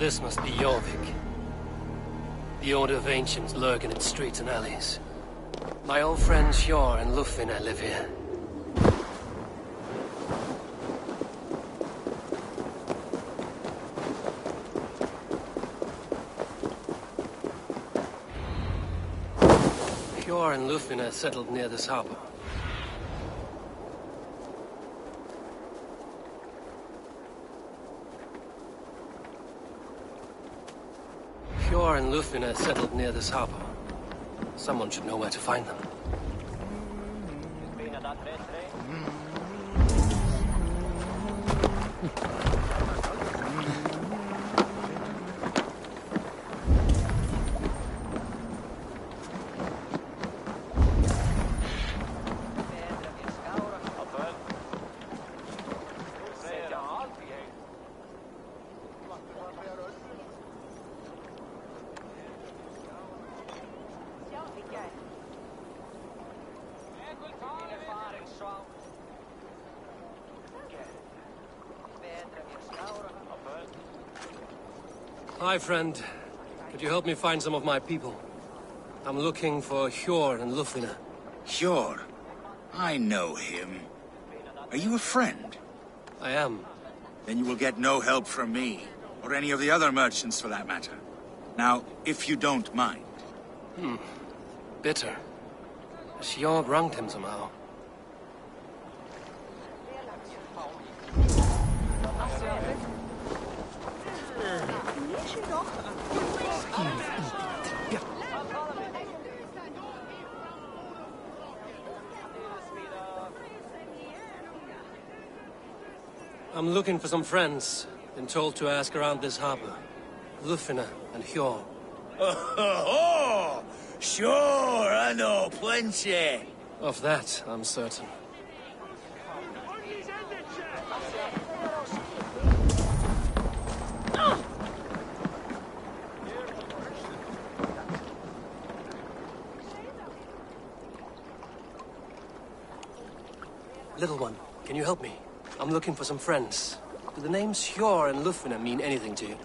This must be Jorvik. The Order of Ancients lurk in its streets and alleys. My old friends Hjor and Lufvina live here. Hjor and Lufvina settled near this harbor. Hjor and Lufvina settled near this harbor. Someone should know where to find them. Hi, friend. Could you help me find some of my people? I'm looking for Hjor and Lufvina. Hjor? I know him. Are you a friend? I am. Then you will get no help from me, or any of the other merchants for that matter. Now, if you don't mind. Bitter. Hjor wronged him somehow. I'm looking for some friends. Been told to ask around this harbor. Lufvina and Hjor. Oh, sure, I know plenty. Of that, I'm certain. Little one, can you help me? I'm looking for some friends. Do the names Hjor and Lufvina mean anything to you?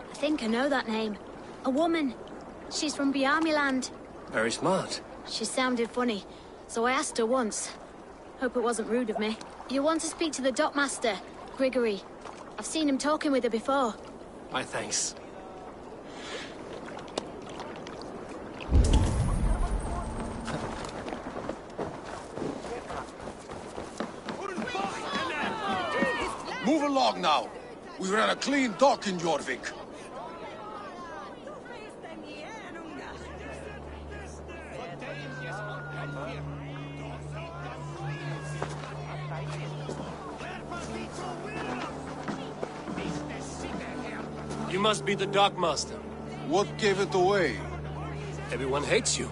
I think I know that name. A woman. She's from Bjarmiland. Very smart. She sounded funny, so I asked her once. Hope it wasn't rude of me. You want to speak to the dockmaster, Grigory. I've seen him talking with her before. My thanks. Move along now. We ran a clean dock in Jorvik. You must be the dockmaster. What gave it away? Everyone hates you.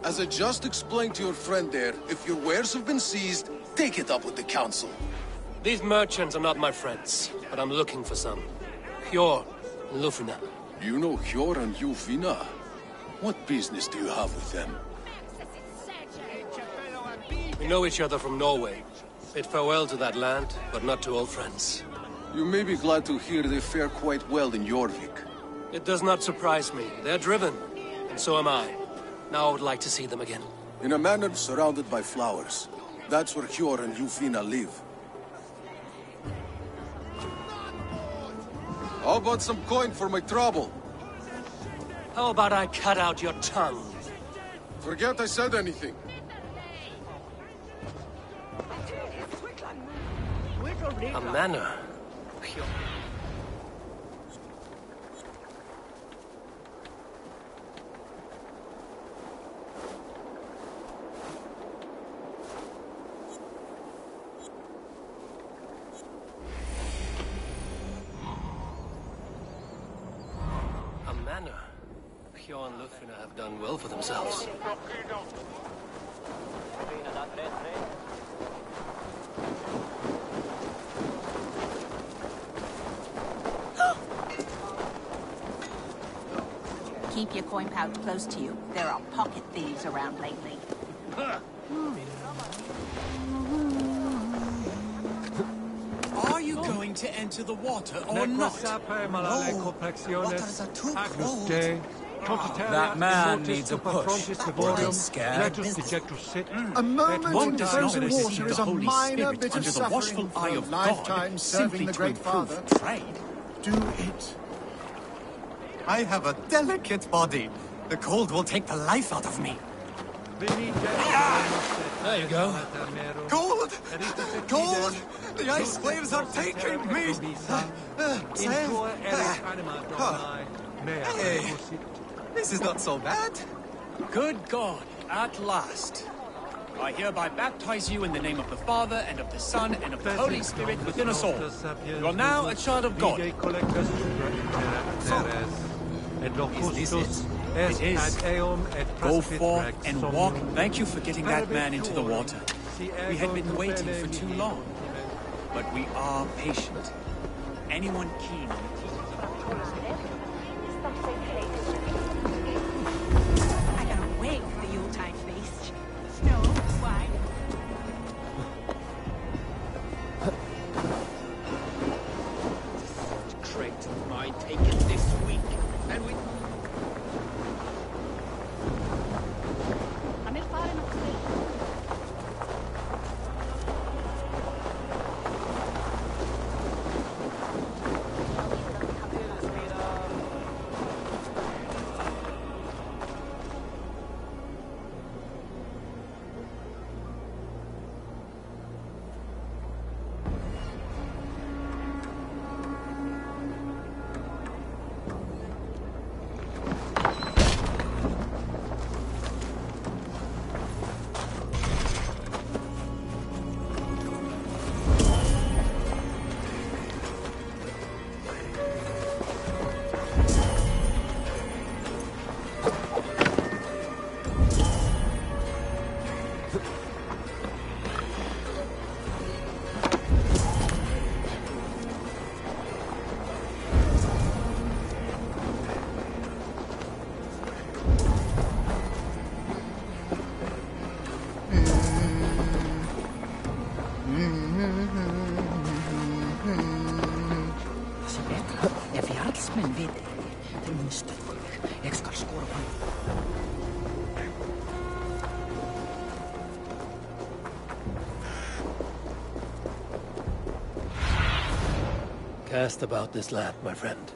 As I just explained to your friend there, if your wares have been seized, take it up with the council. These merchants are not my friends, but I'm looking for some. Hjor and Lufvina. You know Hjor and Lufvina? What business do you have with them? We know each other from Norway. Bid farewell to that land, but not to old friends. You may be glad to hear they fare quite well in Jorvik. It does not surprise me. They're driven, and so am I. Now I would like to see them again. In a manor surrounded by flowers. That's where Hjor and Lufvina live. How about some coin for my trouble? How about I cut out your tongue? Forget I said anything. A manor. A manor. Hjor and Lufvina have done well for themselves. Keep your coin pouch close to you. There are pocket thieves around lately. Are you going to enter the water or not? Oh, waters are too cold. That man needs a push. I'm scared. A moment One in does not frozen receive water the is a Holy minor Spirit bit of under the watchful suffering eye for a of lifetime God serving simply the to Great improve Father. trade. Do it. I have a delicate body. The cold will take the life out of me. There you go. Cold! Cold! The ice waves are taking me! Sam? Hey, this is not so bad. Good God, at last. I hereby baptize you in the name of the Father, and of the Son, and of the Holy Spirit within us all. You are now a child of God. Is this it? It is. Go forth and walk. Thank you for getting that man into the water. We had been waiting for too long. But we are patient. Anyone keen on I gotta wait for the Yuletide feast. Snow, wine. Crate of mine taken this week, and we... Cast about this land, my friend.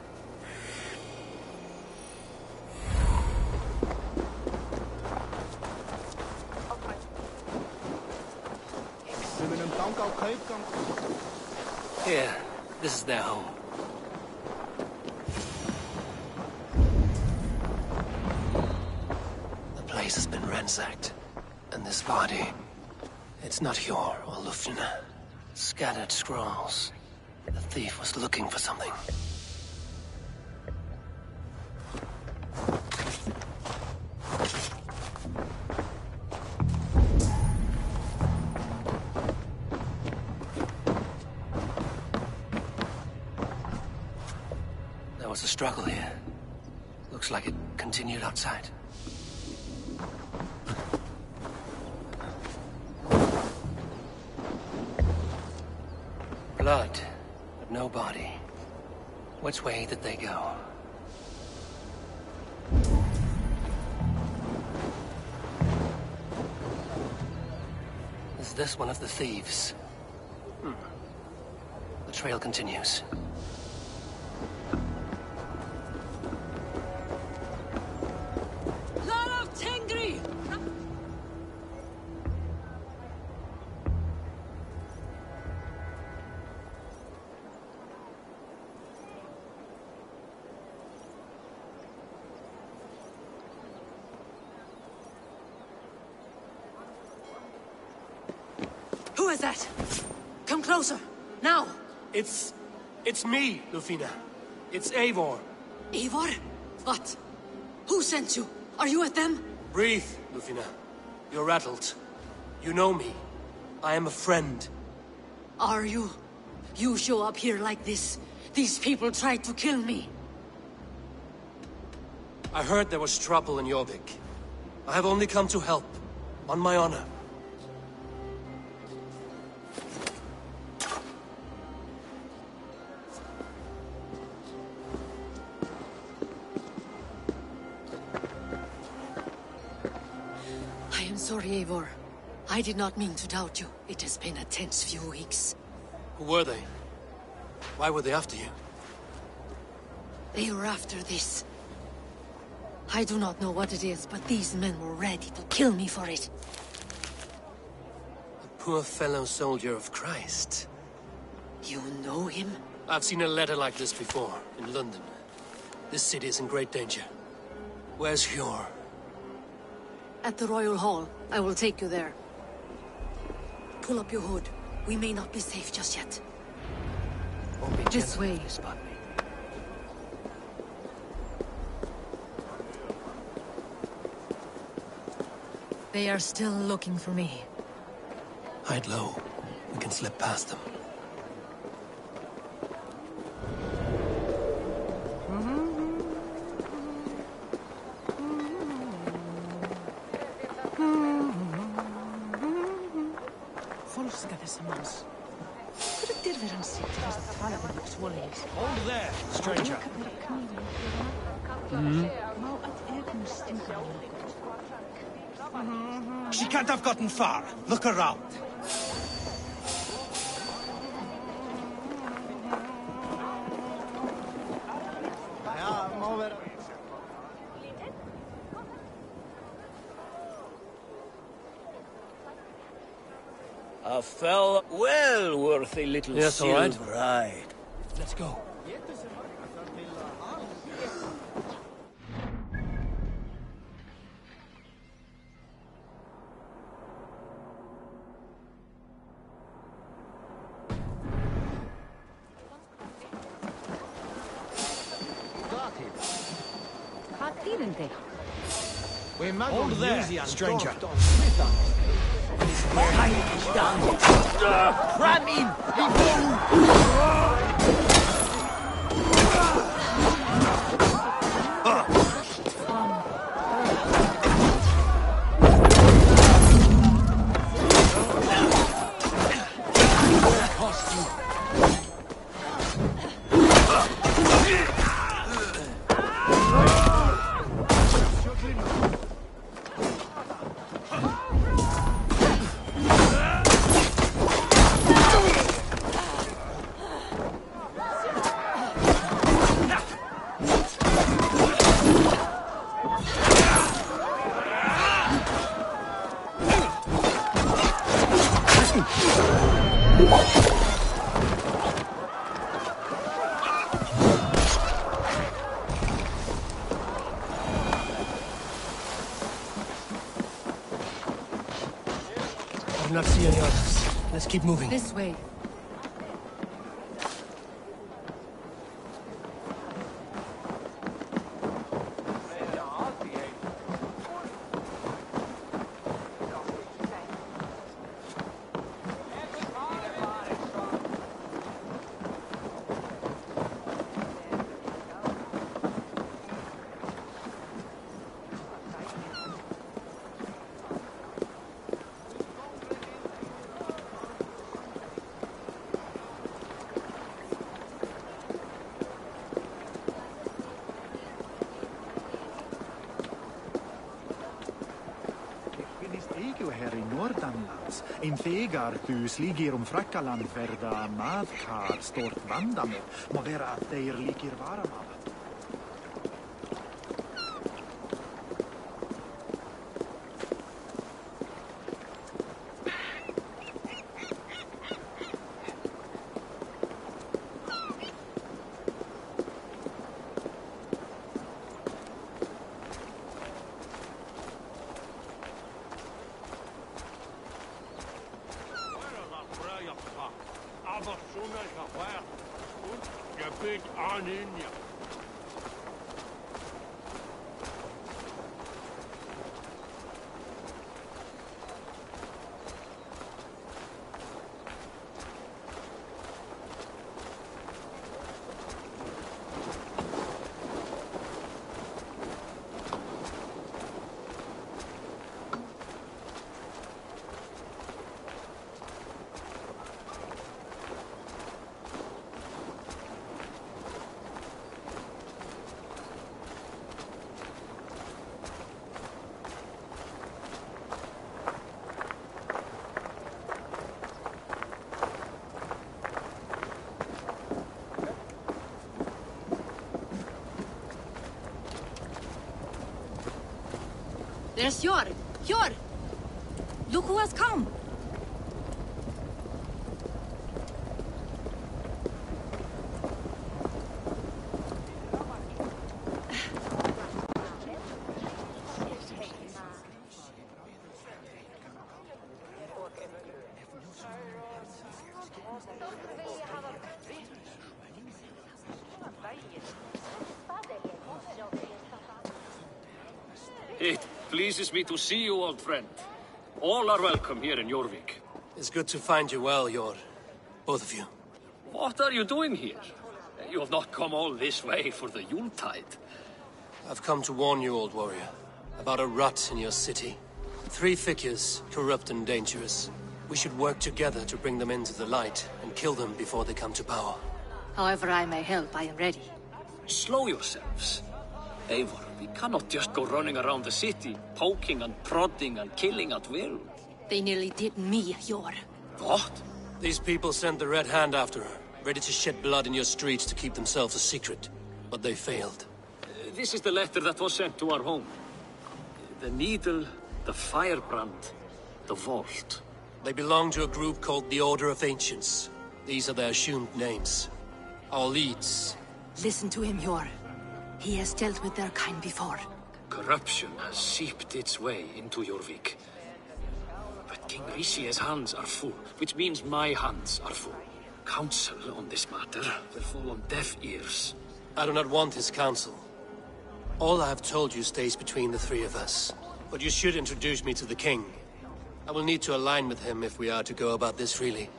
Here, this is their home. The place has been ransacked, and this body, it's not Hjor or Lufnina. Scattered scrolls. The thief was looking for something. There was a struggle here. Looks like it continued outside. Blood, but no body. Which way did they go? Is this one of the thieves? The trail continues. Who is that? Come closer, now! It's me, Lufina. It's Eivor. Eivor? What? Who sent you? Are you with them? Breathe, Lufina. You're rattled. You know me. I am a friend. Are you? You show up here like this. These people tried to kill me. I heard there was trouble in Jorvik. I have only come to help. On my honor. sorry, Eivor. I did not mean to doubt you. It has been a tense few weeks. Who were they? Why were they after you? They were after this. I do not know what it is, but these men were ready to kill me for it. A poor fellow soldier of Christ. You know him? I've seen a letter like this before, in London. This city is in great danger. Where's Hjor? At the Royal Hall. I will take you there. Pull up your hood. We may not be safe just yet. Won't be This gentle way. when you spot me. They are still looking for me. Hide low. We can slip past them. Hold there, stranger. She can't have gotten far. Look around. A well worth a little Yes, all right. ride. Let's go. Hold there, stranger. Ram in! I do not see any others. Let's keep moving. This way. In þegar þú slíkir Frakkaland verða maðkar stort vandamál, má vera að þeir líkir varamála. There's Hjor! Hjor! Look who has come! It pleases me to see you, old friend. All are welcome here in Jorvik. It's good to find you well, Hjor. Both of you. What are you doing here? You have not come all this way for the Yuletide. I've come to warn you, old warrior, about a rot in your city. 3 figures, corrupt and dangerous. We should work together to bring them into the light and kill them before they come to power. However I may help, I am ready. Slow yourselves. Eivor, we cannot just go running around the city, poking and prodding and killing at will. They nearly did me, Hjor. What? These people sent the Red Hand after her, ready to shed blood in your streets to keep themselves a secret. But they failed. This is the letter that was sent to our home. The needle, the firebrand, the vault. They belong to a group called the Order of Ancients. These are their assumed names. Our leads. Listen to him, Hjor. He has dealt with their kind before. Corruption has seeped its way into Jorvik. But King Rici's hands are full, which means my hands are full. Counsel on this matter will fall on deaf ears. I do not want his counsel. All I have told you stays between the 3 of us. But you should introduce me to the king. I will need to align with him if we are to go about this freely.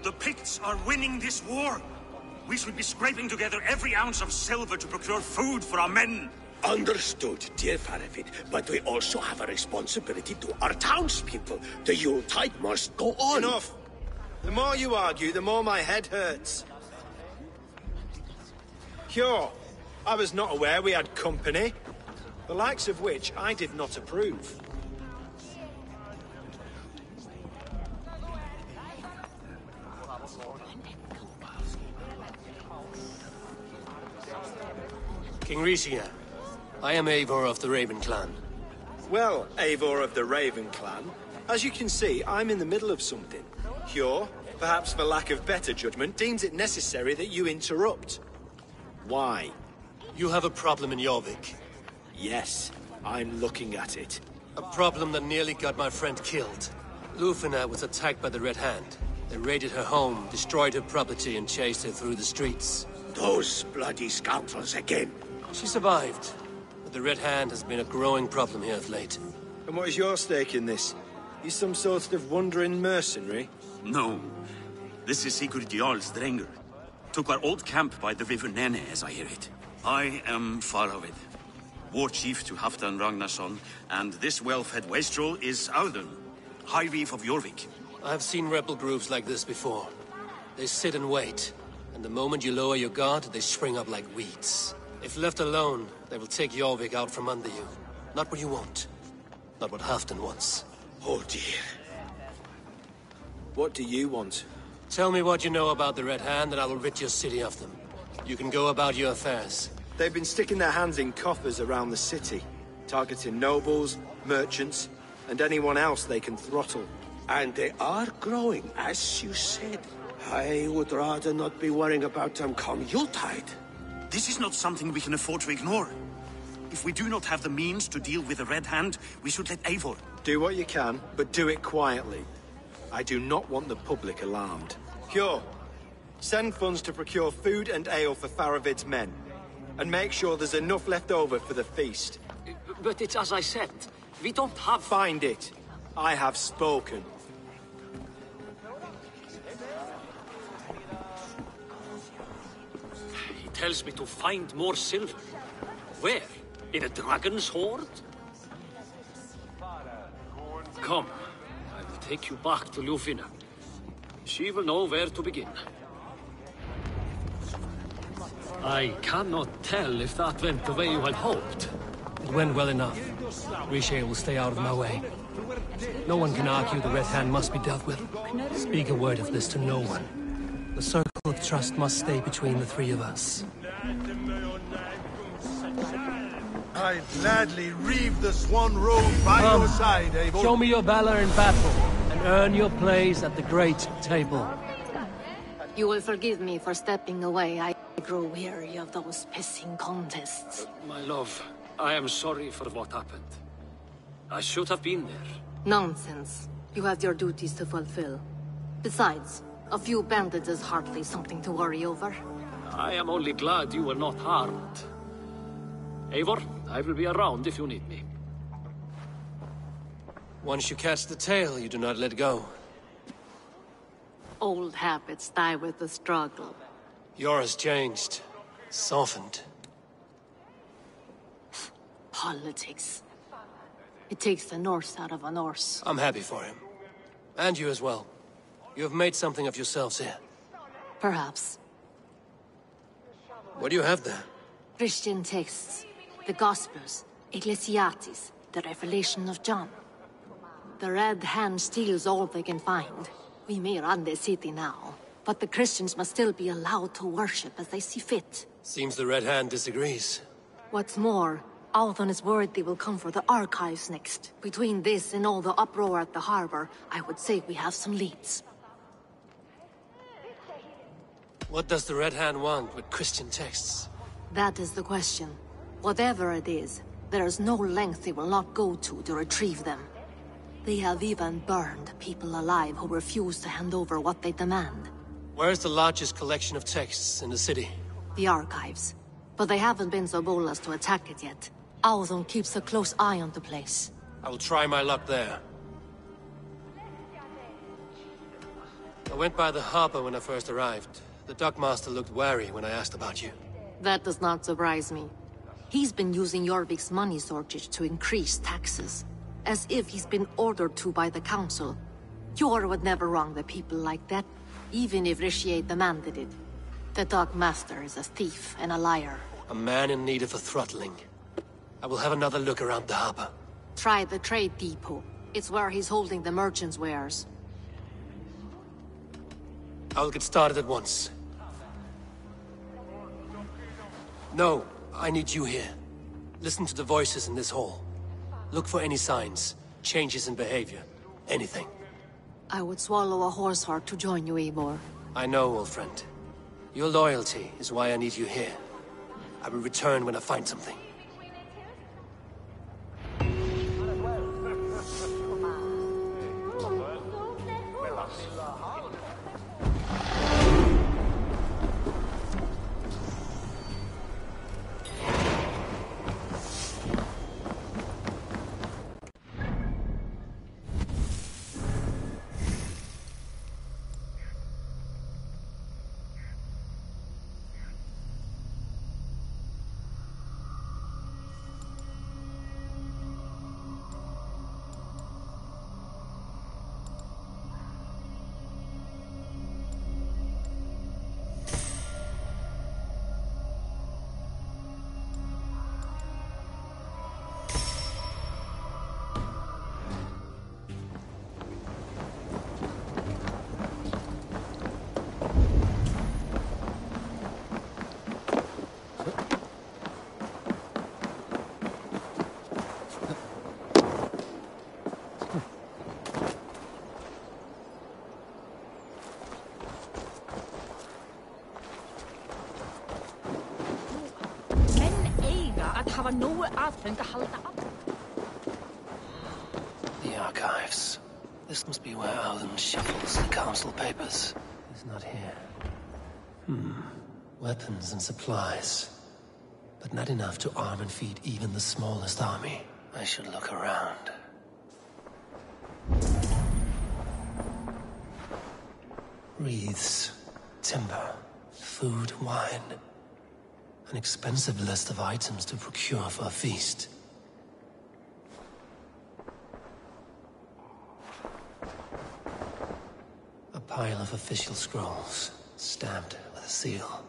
The Picts are winning this war. We should be scraping together every ounce of silver to procure food for our men. Understood, dear Faravid, but we also have a responsibility to our townspeople. The Yuletide must go on. Enough! The more you argue, the more my head hurts. Hjor, I was not aware we had company, the likes of which I did not approve. King Ricia, I am Eivor of the Raven Clan. Well, Eivor of the Raven Clan, as you can see, I'm in the middle of something. Hjor, perhaps for lack of better judgment, deems it necessary that you interrupt. Why? You have a problem in Jorvik. Yes, I'm looking at it. A problem that nearly got my friend killed. Lufina was attacked by the Red Hand. They raided her home, destroyed her property, and chased her through the streets. Those bloody scoundrels again. She survived, but the Red Hand has been a growing problem here of late. And what is your stake in this? You some sort of wandering mercenary? No. This is Sigurd Jarl Strenger. Took our old camp by the river Nene, as I hear it. I am Faravid, war chief to Halfdan Ragnarsson, and this well-fed wastrel is Audun, High Reef of Jorvik. I have seen rebel groups like this before. They sit and wait, and the moment you lower your guard, they spring up like weeds. If left alone, they will take Jorvik out from under you. Not what you want. Not what Halfdan wants. Oh dear. What do you want? Tell me what you know about the Red Hand, and I will rid your city of them. You can go about your affairs. They've been sticking their hands in coffers around the city, targeting nobles, merchants, and anyone else they can throttle. And they are growing, as you said. I would rather not be worrying about them come Yuletide. This is not something we can afford to ignore. If we do not have the means to deal with the Red Hand, we should let Eivor. Do what you can, but do it quietly. I do not want the public alarmed. Hjor, send funds to procure food and ale for Faravid's men. And make sure there's enough left over for the feast. But it's as I said, we don't have... Find it. I have spoken. He tells me to find more silver. Where? In a dragon's hoard? Come, I will take you back to Lufina. She will know where to begin. I cannot tell if that went the way you had hoped. It went well enough. Ricia will stay out of my way. No one can argue the Red Hand must be dealt with. Speak a word of this to no one. The circle of trust must stay between the three of us. I'd gladly reave the Swan Road by your side, Eivor. Show me your valor in battle, and earn your place at the great table. You will forgive me for stepping away. I grow weary of those pissing contests. My love, I am sorry for what happened. I should have been there. Nonsense. You have your duties to fulfill. Besides, a few bandits is hardly something to worry over. I am only glad you were not harmed. Eivor, I will be around if you need me. Once you catch the tail, you do not let go. Old habits die with the struggle. Yours changed. Softened. Politics. It takes the Norse out of a Norse. I'm happy for him. And you as well. You have made something of yourselves here. Perhaps. What do you have there? Christian texts. The Gospels. Ecclesiastes. The Revelation of John. The Red Hand steals all they can find. We may run the city now, but the Christians must still be allowed to worship as they see fit. Seems the Red Hand disagrees. What's more, Althon is worried they will come for the archives next. Between this and all the uproar at the harbor, I would say we have some leads. What does the Red Hand want with Christian texts? That is the question. Whatever it is, there is no length they will not go to retrieve them. They have even burned people alive who refuse to hand over what they demand. Where's the largest collection of texts in the city? The archives. But they haven't been so bold as to attack it yet. Althon keeps a close eye on the place. I will try my luck there. I went by the harbor when I first arrived. The dockmaster looked wary when I asked about you. That does not surprise me. He's been using Jorvik's money shortage to increase taxes. As if he's been ordered to by the council. Jor would never wrong the people like that, even if Rishier demanded it. The dockmaster is a thief and a liar. A man in need of a throttling. I will have another look around the harbor. Try the trade depot. It's where he's holding the merchants' wares. I will get started at once. No, I need you here. Listen to the voices in this hall. Look for any signs, changes in behavior, anything. I would swallow a horse heart to join you, Eivor. I know, old friend. Your loyalty is why I need you here. I will return when I find something. The archives. This must be where Alden shuffles the council papers. It's not here. Weapons and supplies. But not enough to arm and feed even the smallest army. I should look around. Wreaths, timber, food, wine. An expensive list of items to procure for a feast. A pile of official scrolls, stamped with a seal.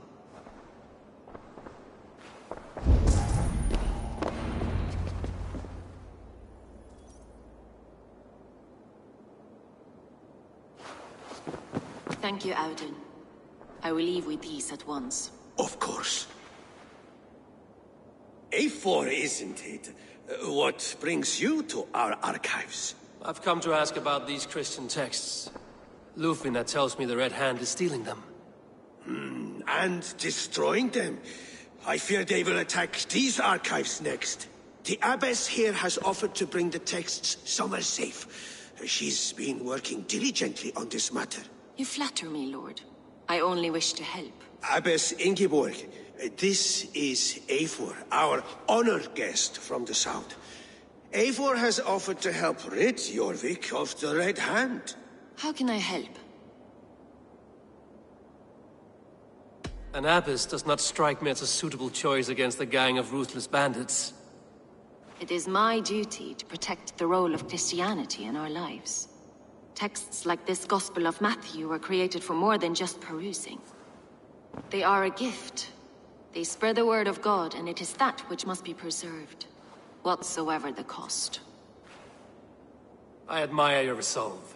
Thank you, Audun. I will leave with these at once. Of course. A4, isn't it? What brings you to our archives? I've come to ask about these Christian texts. Lufina tells me the Red Hand is stealing them. And destroying them. I fear they will attack these archives next. The Abbess here has offered to bring the texts somewhere safe. She's been working diligently on this matter. You flatter me, Lord. I only wish to help. Abbess Ingeborg, this is Eivor, our honored guest from the south. Eivor has offered to help rid Jorvik of the Red Hand. How can I help? An abbess does not strike me as a suitable choice against a gang of ruthless bandits. It is my duty to protect the role of Christianity in our lives. Texts like this Gospel of Matthew were created for more than just perusing. They are a gift. They spread the word of God, and it is that which must be preserved, whatsoever the cost. I admire your resolve.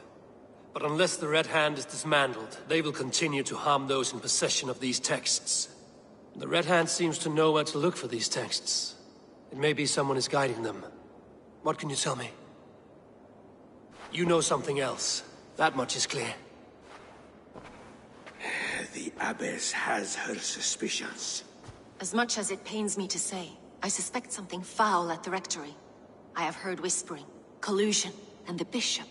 But unless the Red Hand is dismantled, they will continue to harm those in possession of these texts. The Red Hand seems to know where to look for these texts. It may be someone is guiding them. What can you tell me? You know something else. That much is clear. The Abbess has her suspicions. As much as it pains me to say, I suspect something foul at the Rectory. I have heard whispering, collusion, and the Bishop.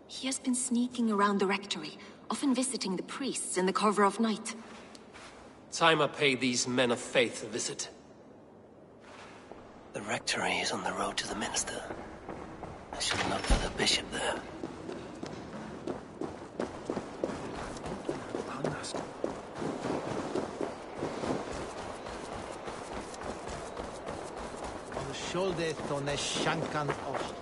He has been sneaking around the Rectory, often visiting the priests in the cover of night. Time I pay these men of faith a visit. The Rectory is on the road to the Minster. I should look for the Bishop there. Shoulder to ne shankan ost.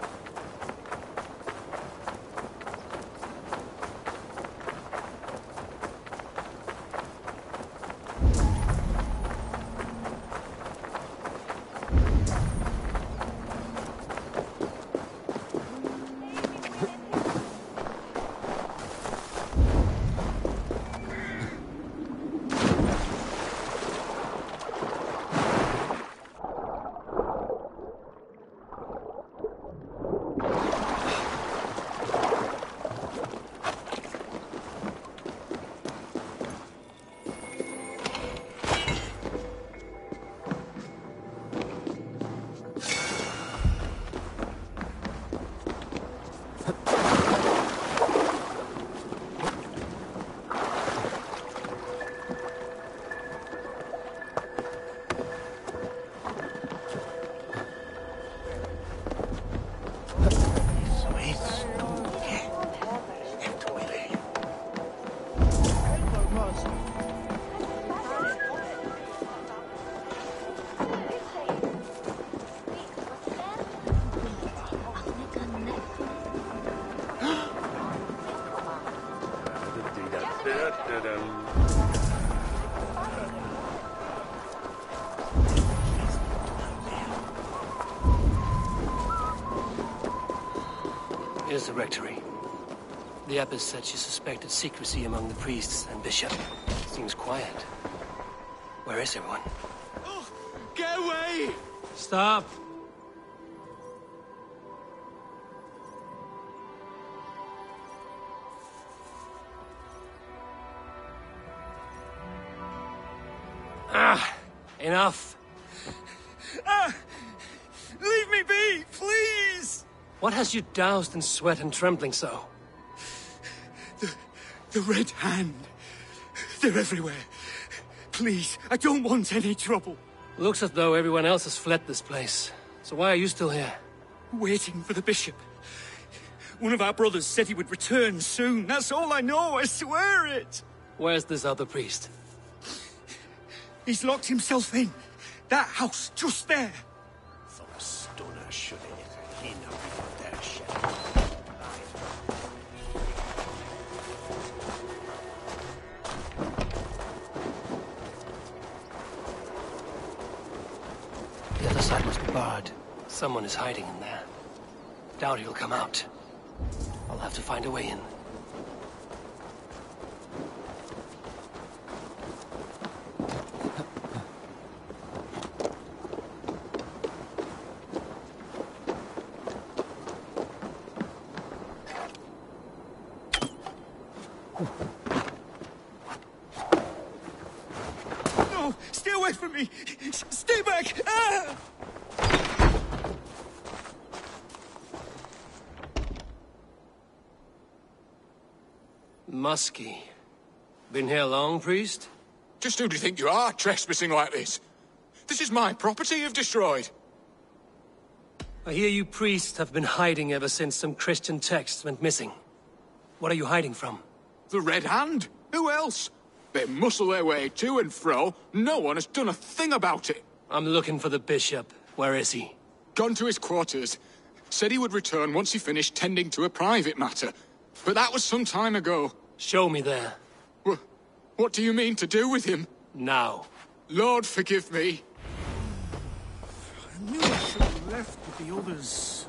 Here's the Rectory. The Abbess said she suspected secrecy among the priests and Bishop. Seems quiet. Where is everyone? Oh, get away! Stop! Enough! Leave me be, please! What has you doused in sweat and trembling so? The Red Hand. They're everywhere. Please, I don't want any trouble. Looks as though everyone else has fled this place. So why are you still here? Waiting for the Bishop. One of our brothers said he would return soon. That's all I know, I swear it! Where's this other priest? He's locked himself in. That house, just there. The other side must be barred. Someone is hiding in there. Doubt he'll come out. I'll have to find a way in. No! Stay away from me! Stay back! Ah! Muskie. Been here long, priest? Just who do you think you are, trespassing like this? This is my property you've destroyed. I hear you priests have been hiding ever since some Christian texts went missing. What are you hiding from? The Red Hand? Who else? They muscle their way to and fro. No one has done a thing about it. I'm looking for the bishop. Where is he? Gone to his quarters. Said he would return once he finished tending to a private matter. But that was some time ago. Show me there. What do you mean to do with him? Now. Lord, forgive me. I knew I should have left with the others.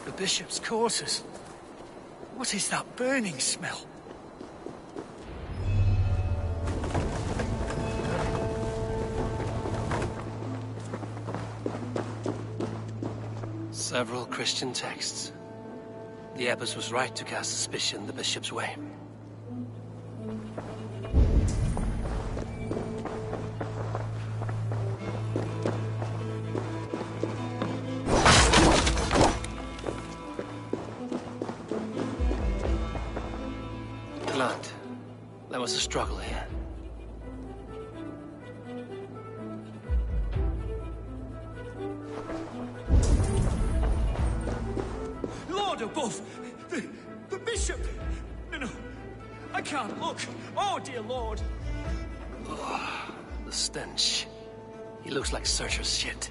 The bishop's quarters. What is that burning smell? Several Christian texts. The abbess was right to cast suspicion the bishop's way. Blood. There was a struggle here. Above! The bishop! No, I can't look! Oh, dear Lord! Oh, the stench. He looks like Searcher's shit.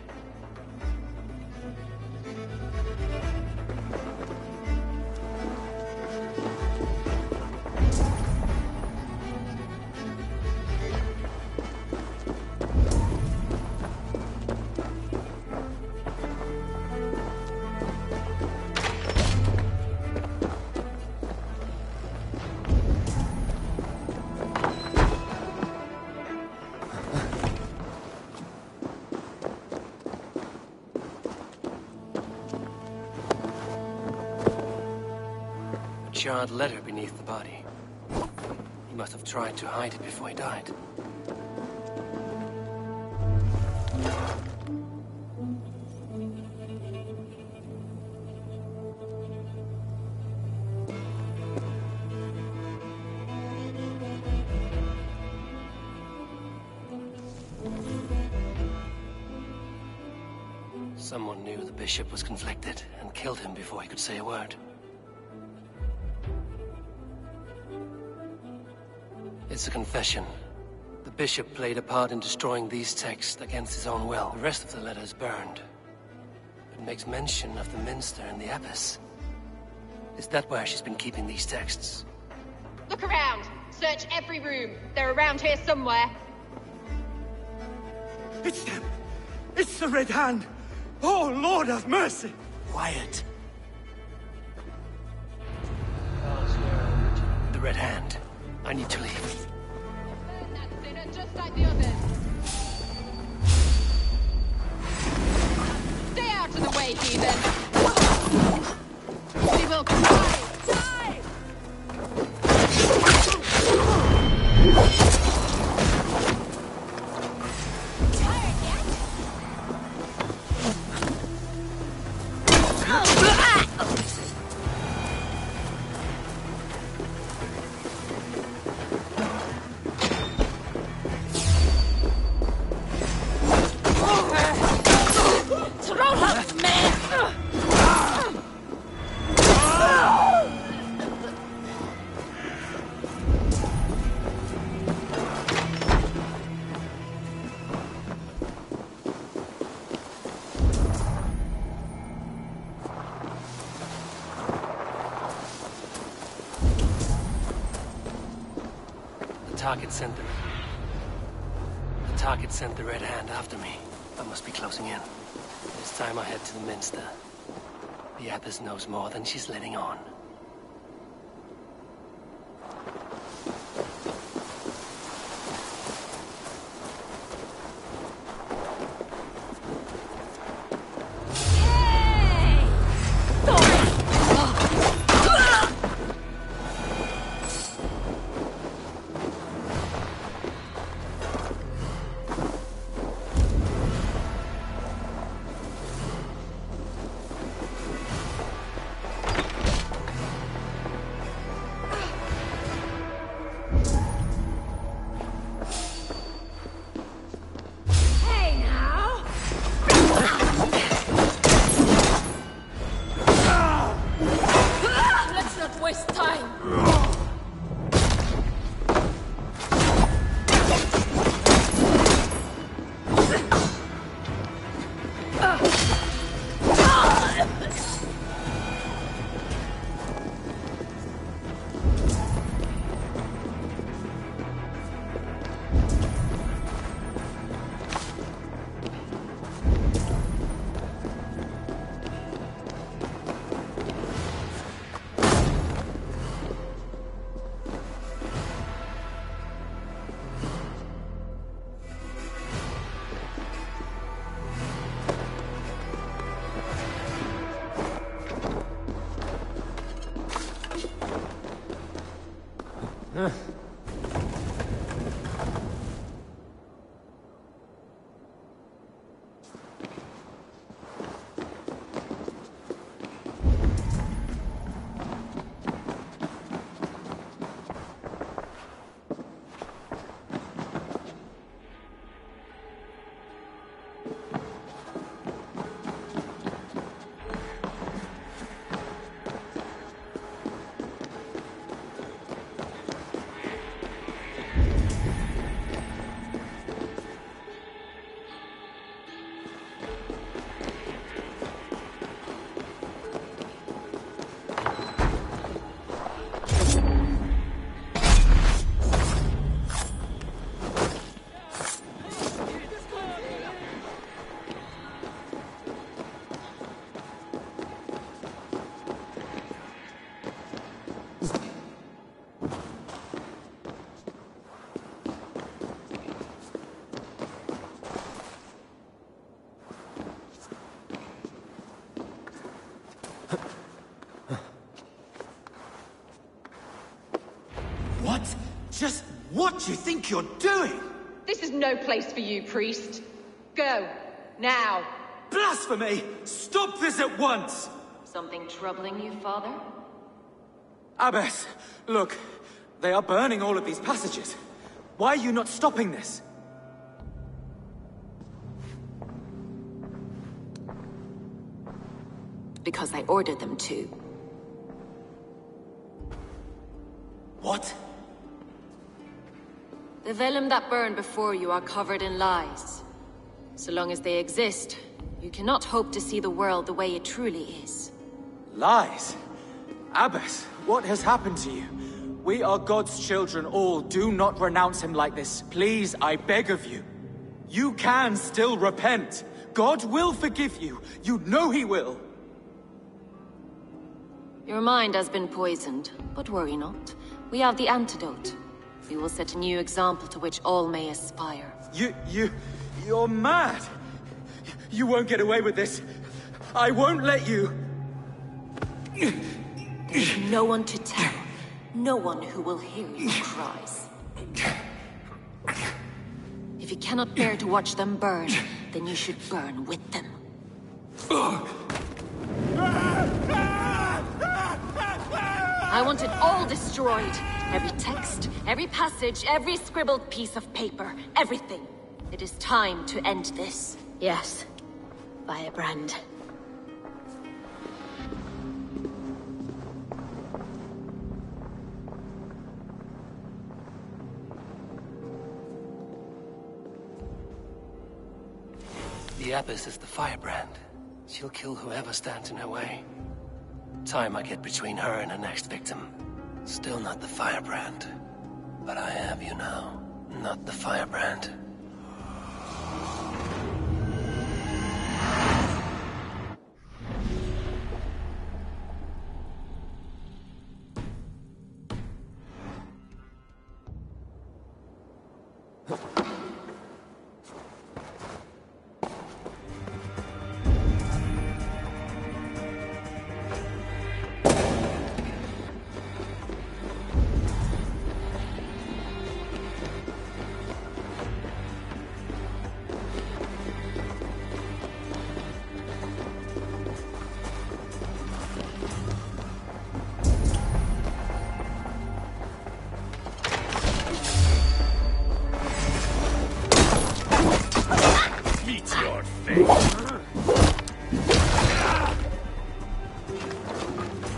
Charred letter beneath the body. He must have tried to hide it before he died. Someone knew the bishop was conflicted and killed him before he could say a word. It's a confession. The bishop played a part in destroying these texts against his own will. The rest of the letter is burned. It makes mention of the minster and the abbess. Is that where she's been keeping these texts? Look around. Search every room. They're around here somewhere. It's them! It's the Red Hand! Oh, Lord have mercy! Quiet. The Red Hand. I need to leave. Burn that sinner just like the others. Stay out of the way, heathen. We will die! Die! Tired yet? The target sent the Red Hand after me. I must be closing in. It's time I head to the minster. The abbess knows more than she's letting on. What? Just what do you think you're doing? This is no place for you, priest. Go. Now. Blasphemy! Stop this at once! Something troubling you, Father? Abbess, look. They are burning all of these passages. Why are you not stopping this? Because I ordered them to. What? The vellum that burn before you are covered in lies. So long as they exist, you cannot hope to see the world the way it truly is. Lies? Abbess, what has happened to you? We are God's children all. Do not renounce him like this. Please, I beg of you. You can still repent. God will forgive you. You know he will. Your mind has been poisoned, but worry not. We have the antidote. We will set a new example to which all may aspire. You're mad! You won't get away with this. I won't let you! There's no one to tell. No one who will hear your cries. If you cannot bear to watch them burn, then you should burn with them. I want it all destroyed. Every text, every passage, every scribbled piece of paper, everything. It is time to end this. Yes. Firebrand. The Abbess is the Firebrand. She'll kill whoever stands in her way. Time I get between her and her next victim. Still not the Firebrand. But I have you now. Not the Firebrand.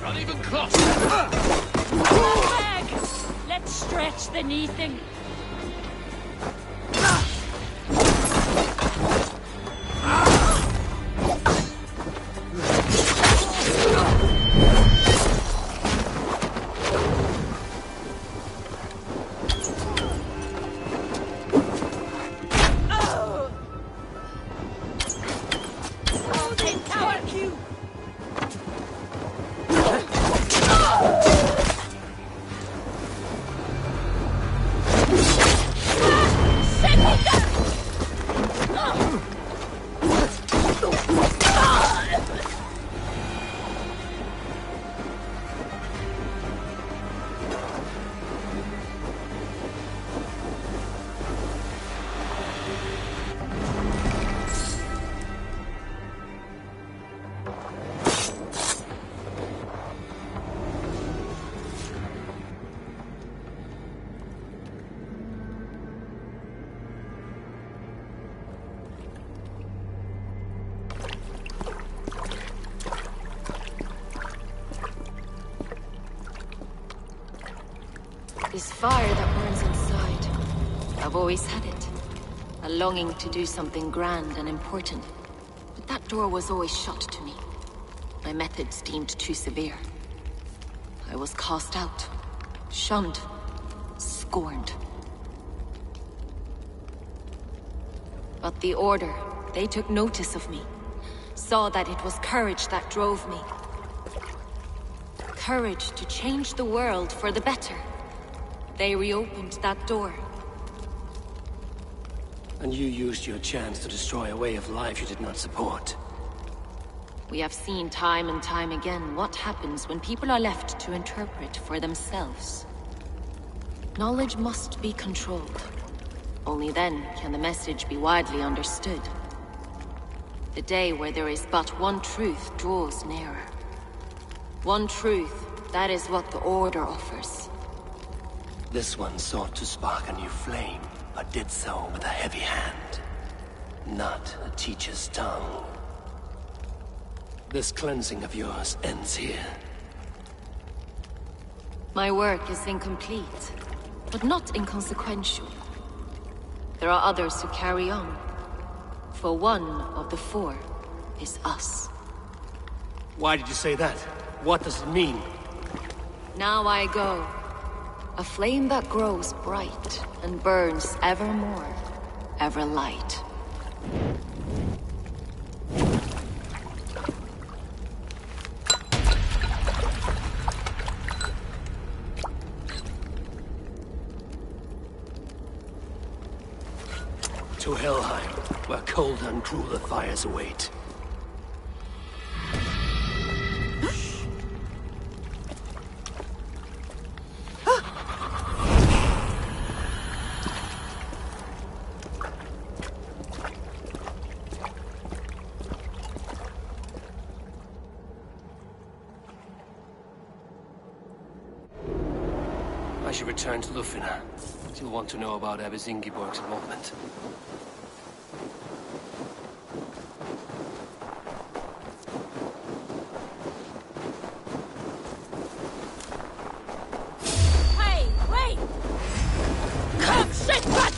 Not even close. Let's stretch the knee thing. This fire that burns inside. I've always had it. A longing to do something grand and important. But that door was always shut to me. My methods deemed too severe. I was cast out, shunned, scorned. But the Order, they took notice of me. Saw that it was courage that drove me. Courage to change the world for the better. They reopened that door. And you used your chance to destroy a way of life you did not support. We have seen time and time again what happens when people are left to interpret for themselves. Knowledge must be controlled. Only then can the message be widely understood. The day where there is but one truth draws nearer. One truth, that is what the Order offers. This one sought to spark a new flame, but did so with a heavy hand. Not a teacher's tongue. This cleansing of yours ends here. My work is incomplete, but not inconsequential. There are others who carry on. For one of the four is us. Why did you say that? What does it mean? Now I go. A flame that grows bright and burns ever more, ever light. To Helheim, where cold and crueler fires await. I should return to Lufina. She'll want to know about Abbess Ingeborg's involvement. Hey, wait! Come, shit, what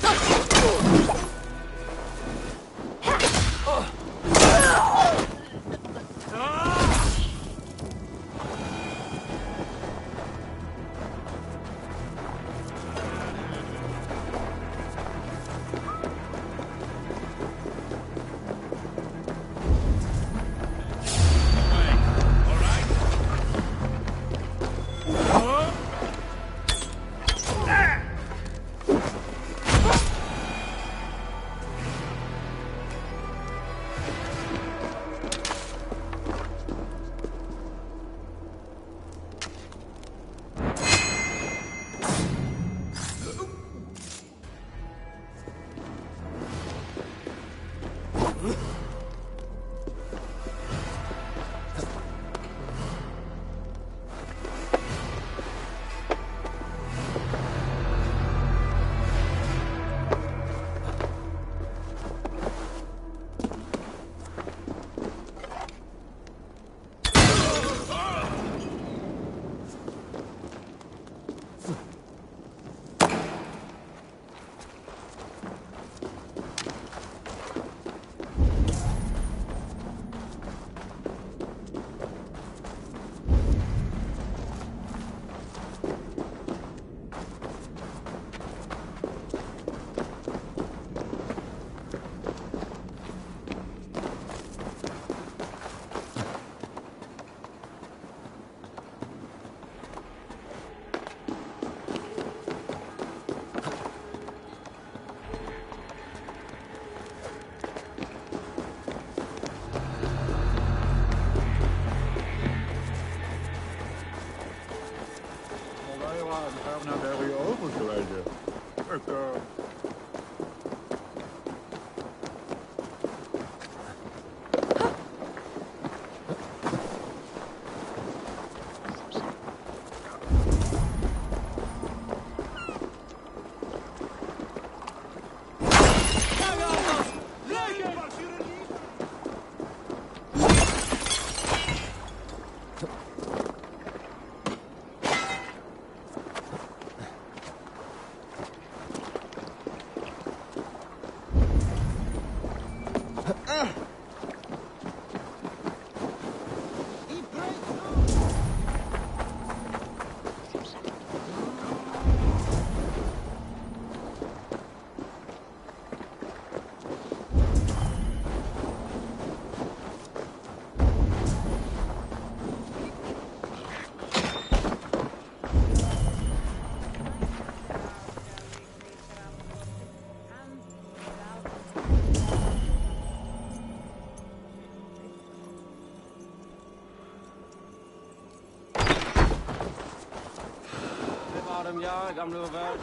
ja, gamle värld.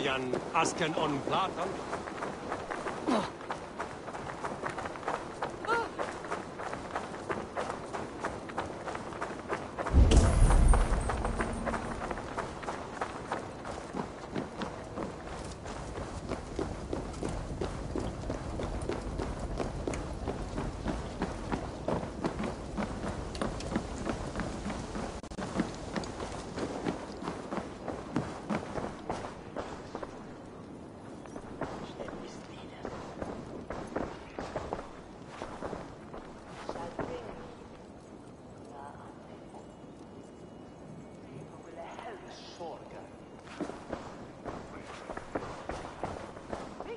Jan asken on platan.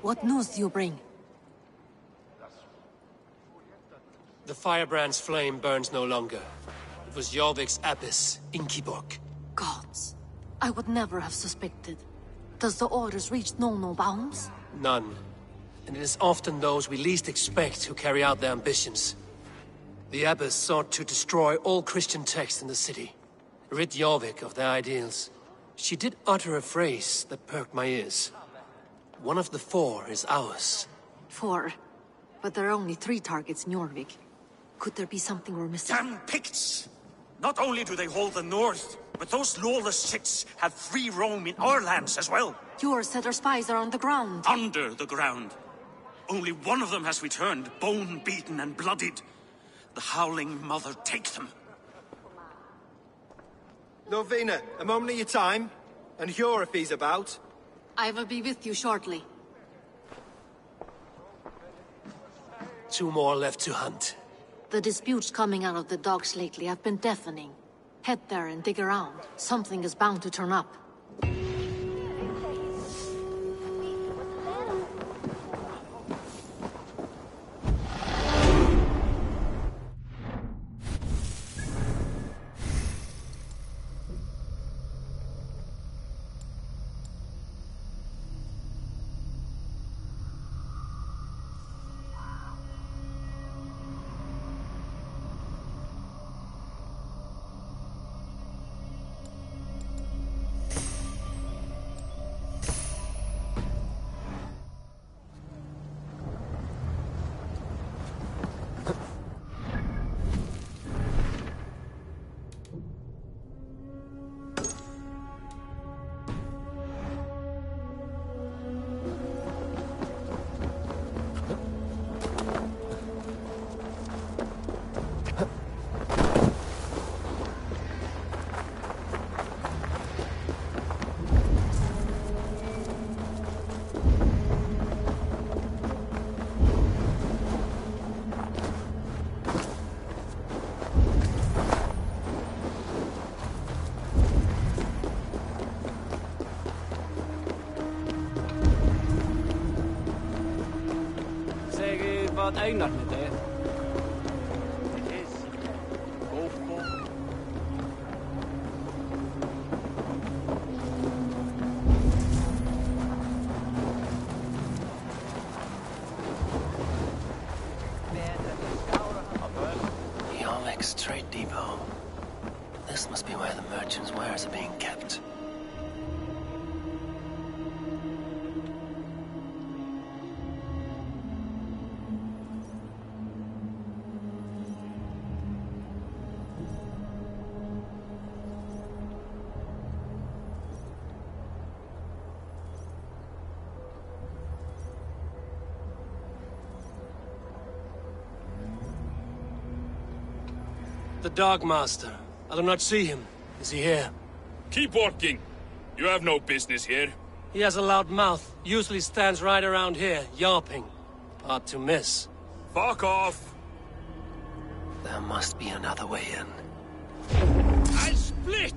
What news do you bring? The firebrand's flame burns no longer. It was Jorvik's abbess, Inkiborg. Gods. I would never have suspected. Does the orders reach no bounds? None. And it is often those we least expect who carry out their ambitions. The abbess sought to destroy all Christian texts in the city. Rid Jorvik of their ideals. She did utter a phrase that perked my ears. One of the 4 is ours. 4? But there are only 3 targets in Jorvik. Could there be something we're missing? Damn Picts! Not only do they hold the north, but those lawless shits have free roam in our lands as well. Yours said our spies are on the ground. Under the ground. Only one of them has returned, bone-beaten and bloodied. The Howling Mother take them. Lovina, a moment of your time. And Hjor if he's about. I will be with you shortly. 2 more left to hunt. The disputes coming out of the docks lately have been deafening. Head there and dig around. Something is bound to turn up. Vad ägnar ni det? Gå på. Jorvik's trade depot. This must be where the merchants' wares are being kept. The Dogmaster. I do not see him. Is he here? Keep working. You have no business here. He has a loud mouth. Usually stands right around here, yawping. Hard to miss. Fuck off! There must be another way in. I'll split!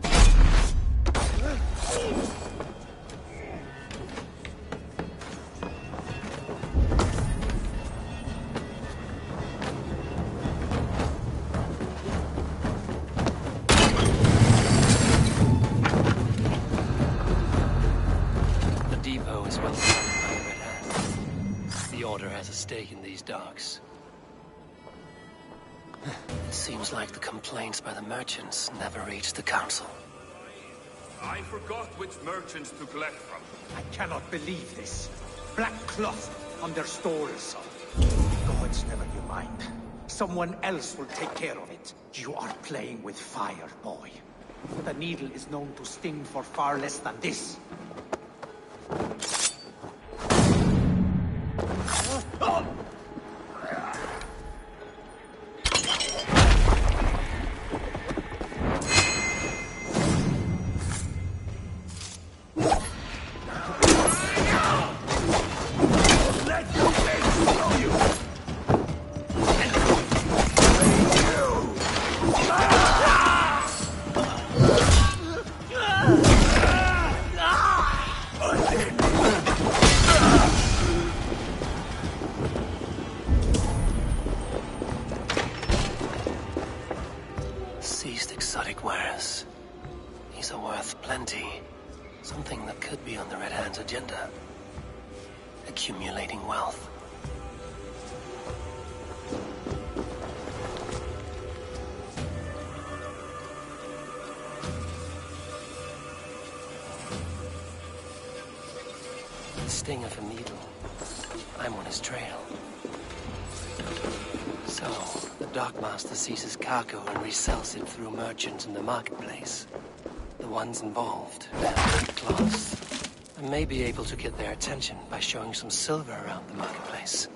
the Order has a stake in these docks. It seems like the complaints by the merchants never reached the Council. I forgot which merchants to collect from. I cannot believe this. Black cloth on their stalls. Gods, never you mind. Someone else will take care of it. You are playing with fire, boy. The needle is known to sting for far less than this. Seized exotic wares. These are worth plenty. Something that could be on the Red Hand's agenda. Accumulating wealth. The sting of a needle. I'm on his trail. So, the dockmaster seizes cargo and resells it through merchants in the marketplace. The ones involved wear black cloths. I may be able to get their attention by showing some silver around the marketplace.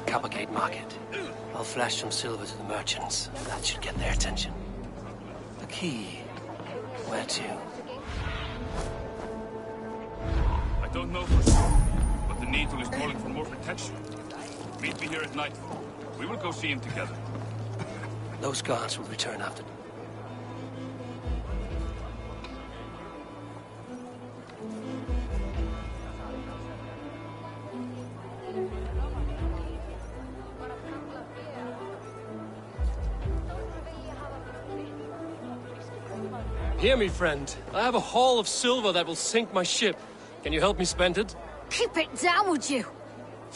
Coppergate Market. I'll flash some silver to the merchants. That should get their attention. The key. Where to? I don't know for sure, but the Needle is calling for more protection. Meet me here at nightfall. We will go see him together. Those guards will return after. Hear me, friend. I have a haul of silver that will sink my ship. Can you help me spend it? Keep it down, would you?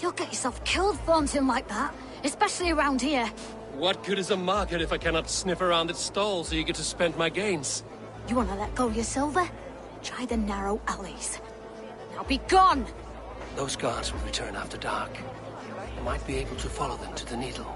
You'll get yourself killed flaunting like that, especially around here. What good is a market if I cannot sniff around its stalls eager to spend my gains? You want to let go of your silver? Try the narrow alleys. Now be gone! Those guards will return after dark. I might be able to follow them to the Needle.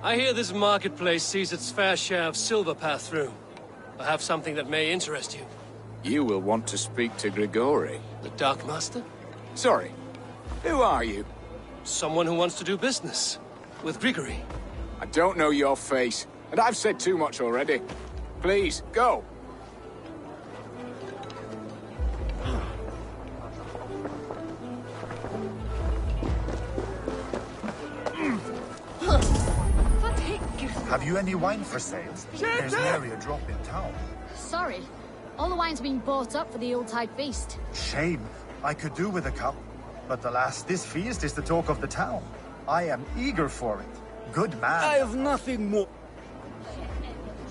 I hear this marketplace sees its fair share of silver pass through. I have something that may interest you. You will want to speak to Grigori. The Dockmaster? Sorry. Who are you? Someone who wants to do business. With Grigori. I don't know your face, and I've said too much already. Please, go. Have you any wine for sale? There's nary a drop in town. Sorry. All the wine's been bought up for the Yuletide feast. Shame. I could do with a cup. But alas, this feast is the talk of the town. I am eager for it. Good man. I have nothing more.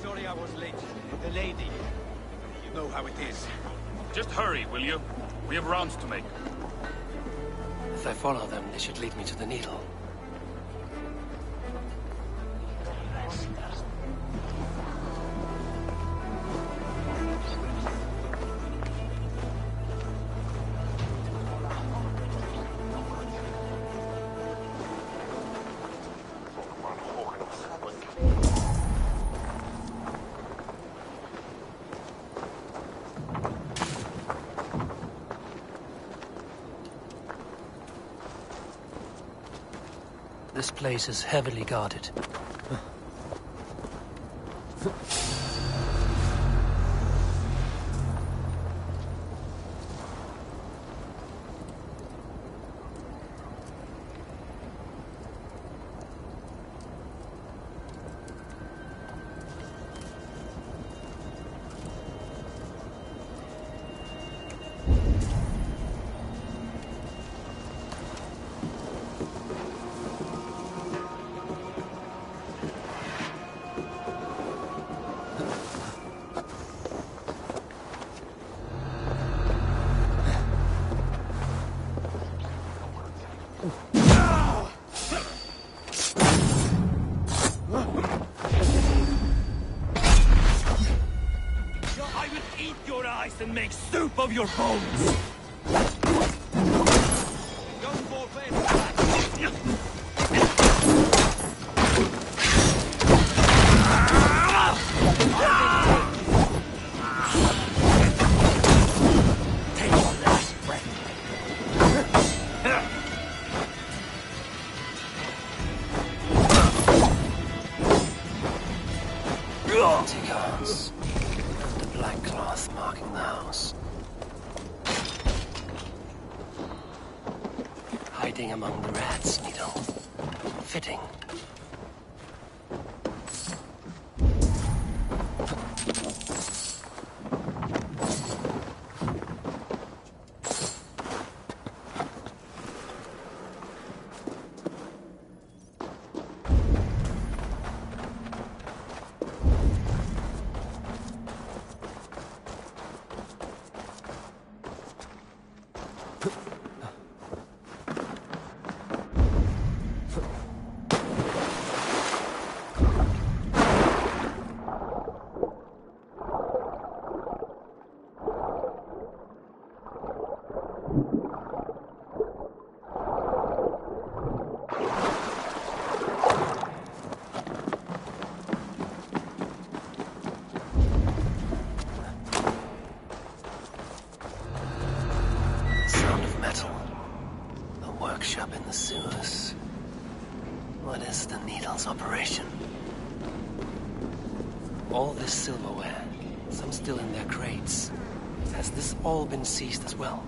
Sorry I was late. The lady. You know how it is. Just hurry, will you? We have rounds to make. If I follow them, they should lead me to the Needle. This place is heavily guarded. And make soup of your bones! Guards. And the black cloth marking the house. Hiding among the rats, Needle. Fitting. Workshop in the sewers. What is the Needle's operation? All this silverware, some still in their crates. Has this all been seized as well?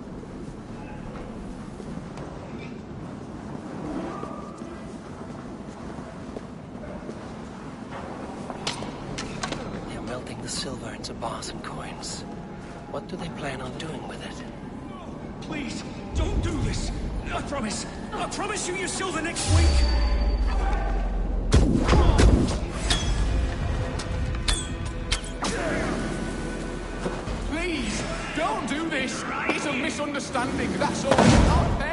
They're melting the silver into bars and coins. What do they plan on doing with it? Please, don't do this! I promise you your silver next week! Please, don't do this! It's a misunderstanding, that's all. I'll pay!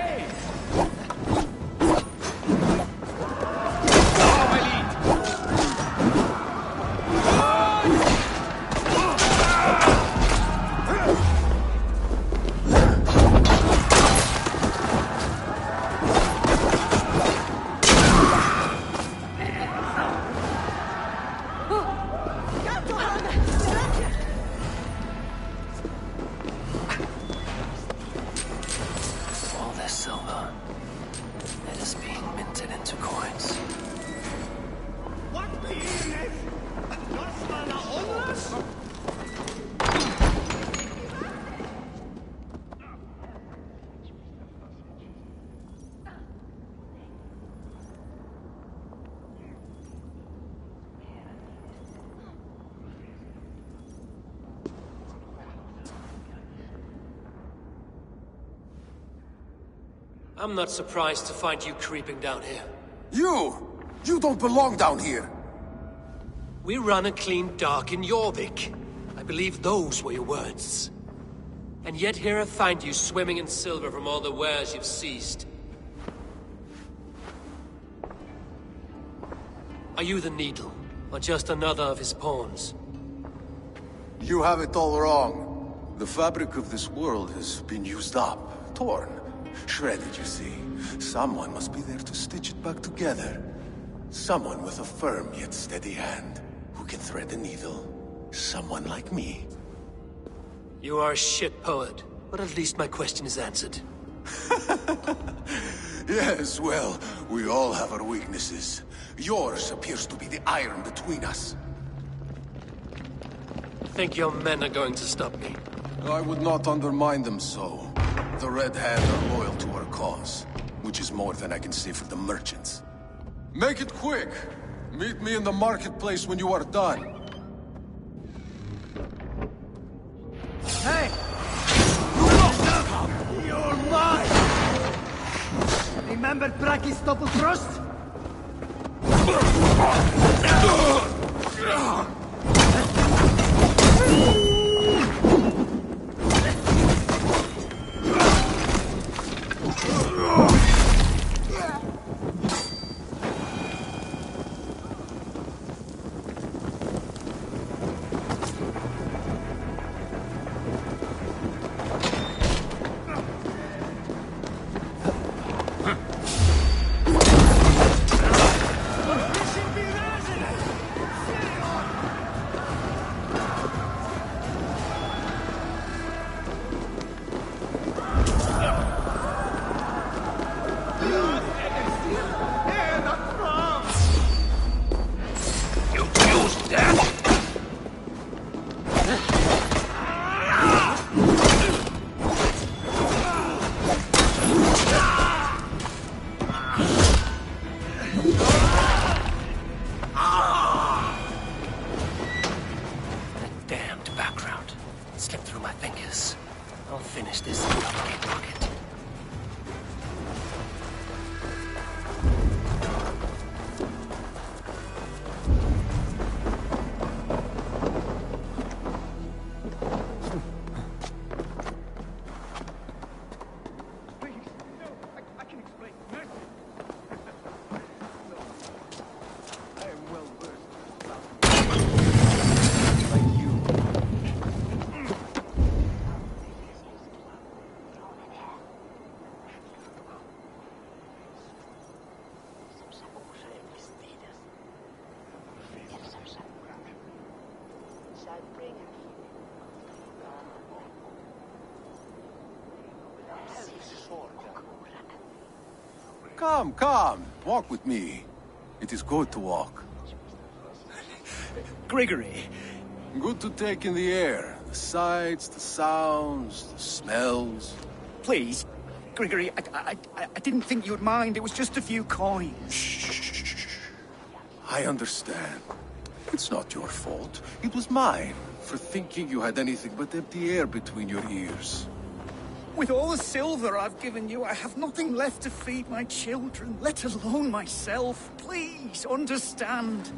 I'm not surprised to find you creeping down here. You don't belong down here! We run a clean dock in Jorvik. I believe those were your words. And yet here I find you swimming in silver from all the wares you've seized. Are you the Needle, or just another of his pawns? You have it all wrong. The fabric of this world has been used up, torn, shredded, you see. Someone must be there to stitch it back together. Someone with a firm yet steady hand, who can thread the needle. Someone like me. You are a shit poet, but at least my question is answered. Yes, well, we all have our weaknesses. Yours appears to be the iron between us. Think your men are going to stop me? I would not undermine them so. The Red Hand are loyal to our cause, which is more than I can say for the merchants. Make it quick! Meet me in the marketplace when you are done. Hey! You're mine! Remember Brachistopul Trust? Come. Walk with me. It is good to walk. Grigory. Good to take in the air. The sights, the sounds, the smells. Please, Grigory, I didn't think you'd mind. It was just a few coins. Shh. I understand. It's not your fault. It was mine, for thinking you had anything but empty air between your ears. With all the silver I've given you, I have nothing left to feed my children, let alone myself. Please, understand.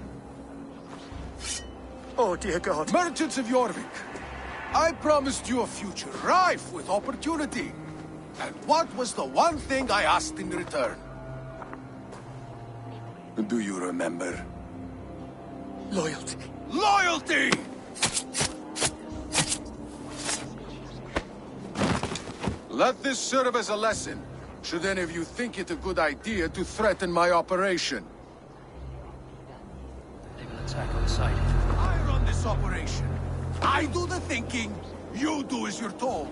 Oh, dear God. Merchants of Jorvik, I promised you a future rife with opportunity. And what was the one thing I asked in return? Do you remember? Loyalty. Loyalty! Let this serve as a lesson, should any of you think it a good idea to threaten my operation. They will attack on sight. I run this operation. I do the thinking, you do as you're told.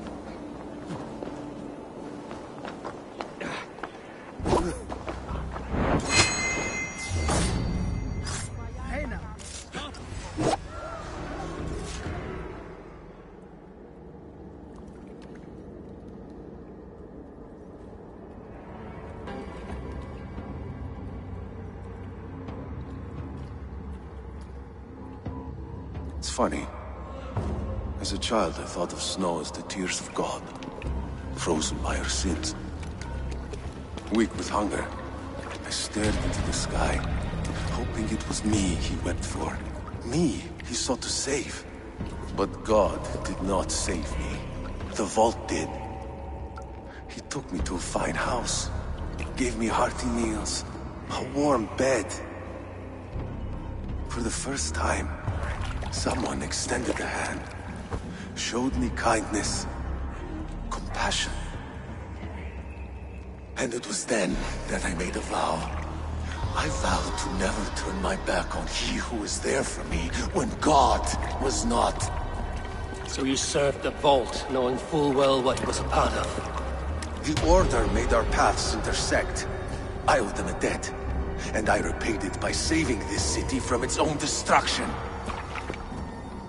Hey now. It's funny. As a child, I thought of snow as the tears of God, frozen by our sins. Weak with hunger, I stared into the sky, hoping it was me he wept for. Me he sought to save. But God did not save me. The vault did. He took me to a fine house, gave me hearty meals, a warm bed. For the first time, someone extended a hand, showed me kindness, compassion. And it was then that I made a vow. I vowed to never turn my back on he who was there for me when God was not. So you served the Vault, knowing full well what it was a part of. The Order made our paths intersect. I owe them a debt, and I repaid it by saving this city from its own destruction.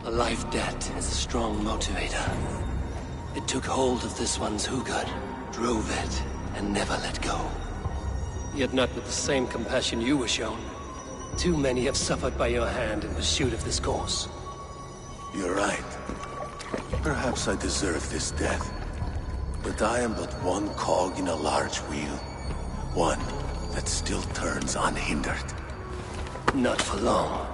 A life debt is a strong motivator. It took hold of this one's Hugad, drove it, and never let go. Yet not with the same compassion you were shown. Too many have suffered by your hand in pursuit of this cause. You're right. Perhaps I deserve this death. But I am but one cog in a large wheel. One that still turns unhindered. Not for long.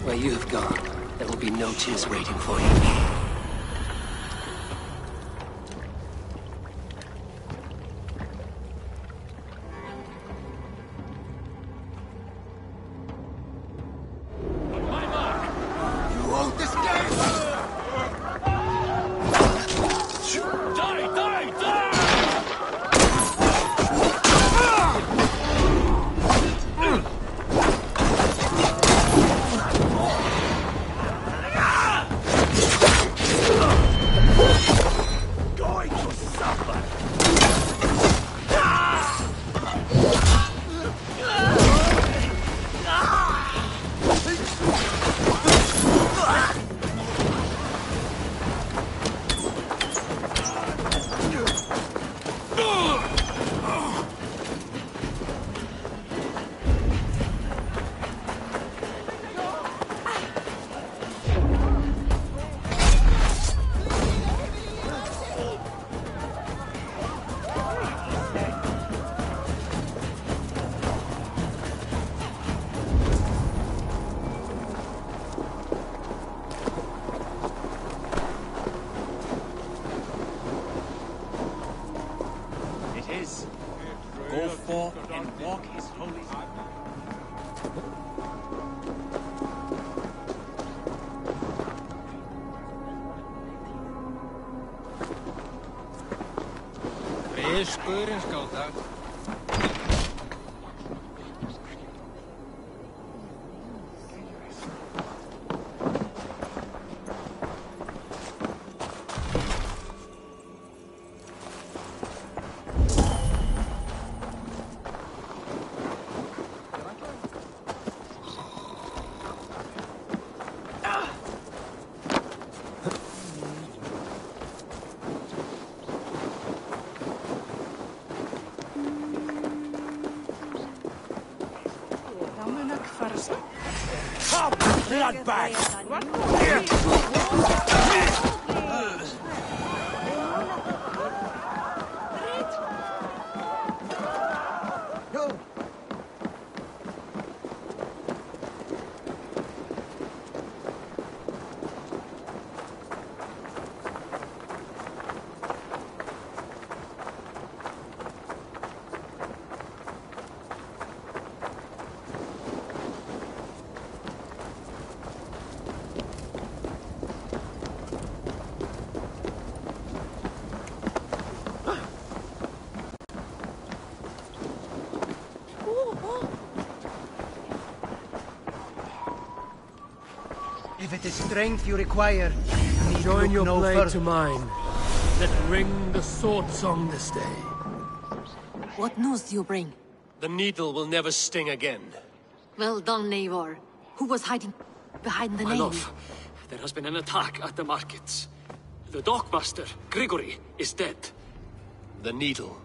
Where you have gone, there will be no tears waiting for you. Go forth and walk his holy... Bloodbag! If it is strength you require, Join your no blade further. to mine. Let ring the sword song this day. What news do you bring? The needle will never sting again. Well done, Eivor. Who was hiding behind the name? Enough. There has been an attack at the markets. The dockmaster, Grigory, is dead. The needle.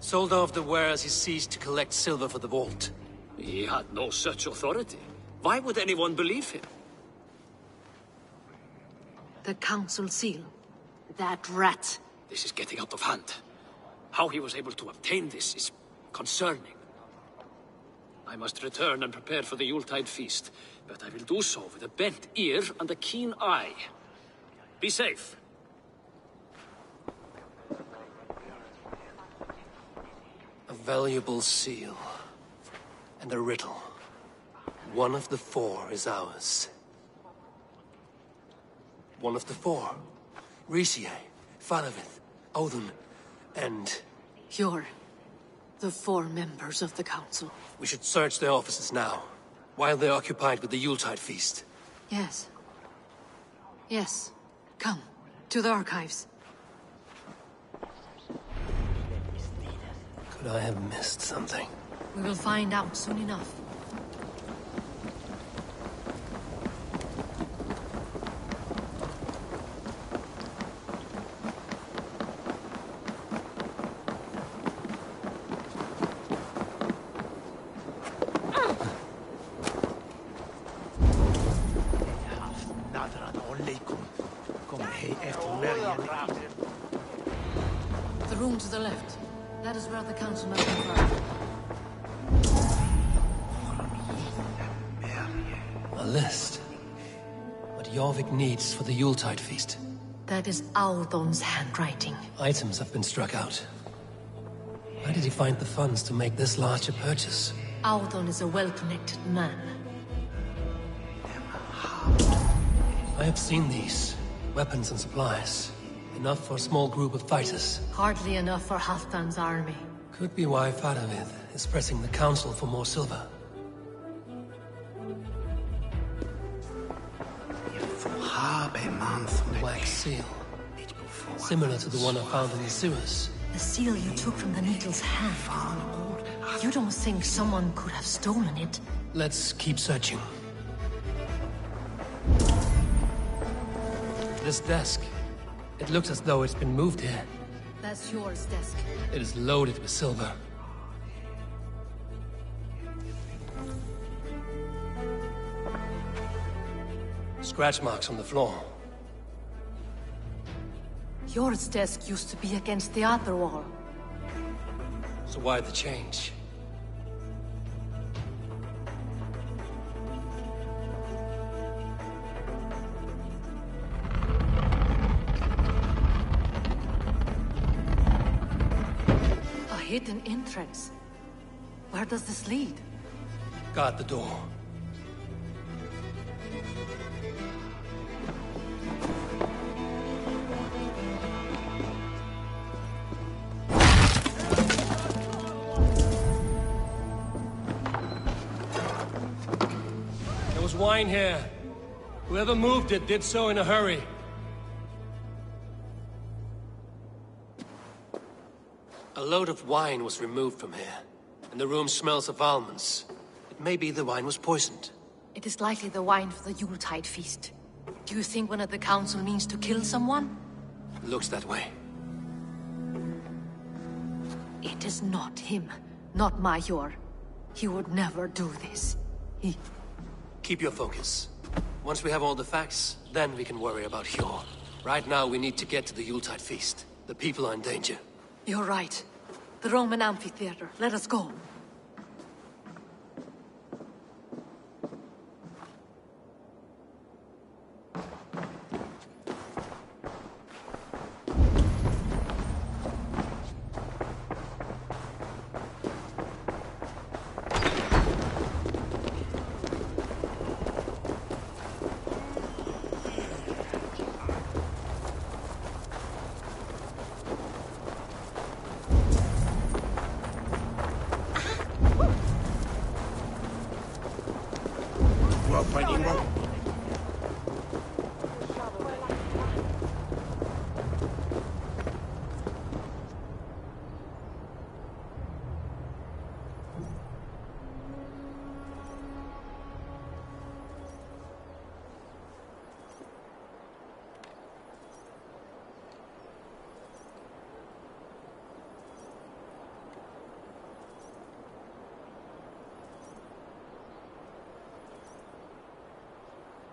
Sold off the wares he seized to collect silver for the vault. He had no such authority. Why would anyone believe him? The council seal. That rat. This is getting out of hand. How he was able to obtain this is concerning. I must return and prepare for the Yuletide feast, but I will do so with a bent ear and a keen eye. Be safe. A valuable seal. And a riddle. One of the four is ours. One of the four. Risie, Faravith, Odin, and... You're the four members of the council. We should search their offices now, while they're occupied with the Yuletide feast. Yes. Yes. Come. To the archives. Could I have missed something? We will find out soon enough. The room to the left. That is where the council members are. A list. What Jorvik needs for the Yuletide feast. That is Audon's handwriting. Items have been struck out. Where did he find the funds to make this large a purchase? Audon is a well-connected man. I have seen these. Weapons and supplies. Enough for a small group of fighters. Hardly enough for Halfdan's army. Could be why Faravid is pressing the council for more silver. Wax seal. Similar to the one I found in the sewers. The seal you took from the Needle's hand. You don't think someone could have stolen it? Let's keep searching. This desk. It looks as though it's been moved here. That's yours, desk. It is loaded with silver. Scratch marks on the floor. Yours desk used to be against the other wall. So why the change? A hidden entrance. Where does this lead? Guard the door. There was wine here. Whoever moved it did so in a hurry. A load of wine was removed from here, and the room smells of almonds. It may be the wine was poisoned. It is likely the wine for the Yuletide feast. Do you think one of the council means to kill someone? Looks that way. It is not him, not Major. He would never do this. He... Keep your focus. Once we have all the facts, then we can worry about Hjor. Right now, we need to get to the Yuletide feast. The people are in danger. You're right. The Roman amphitheater. Let us go.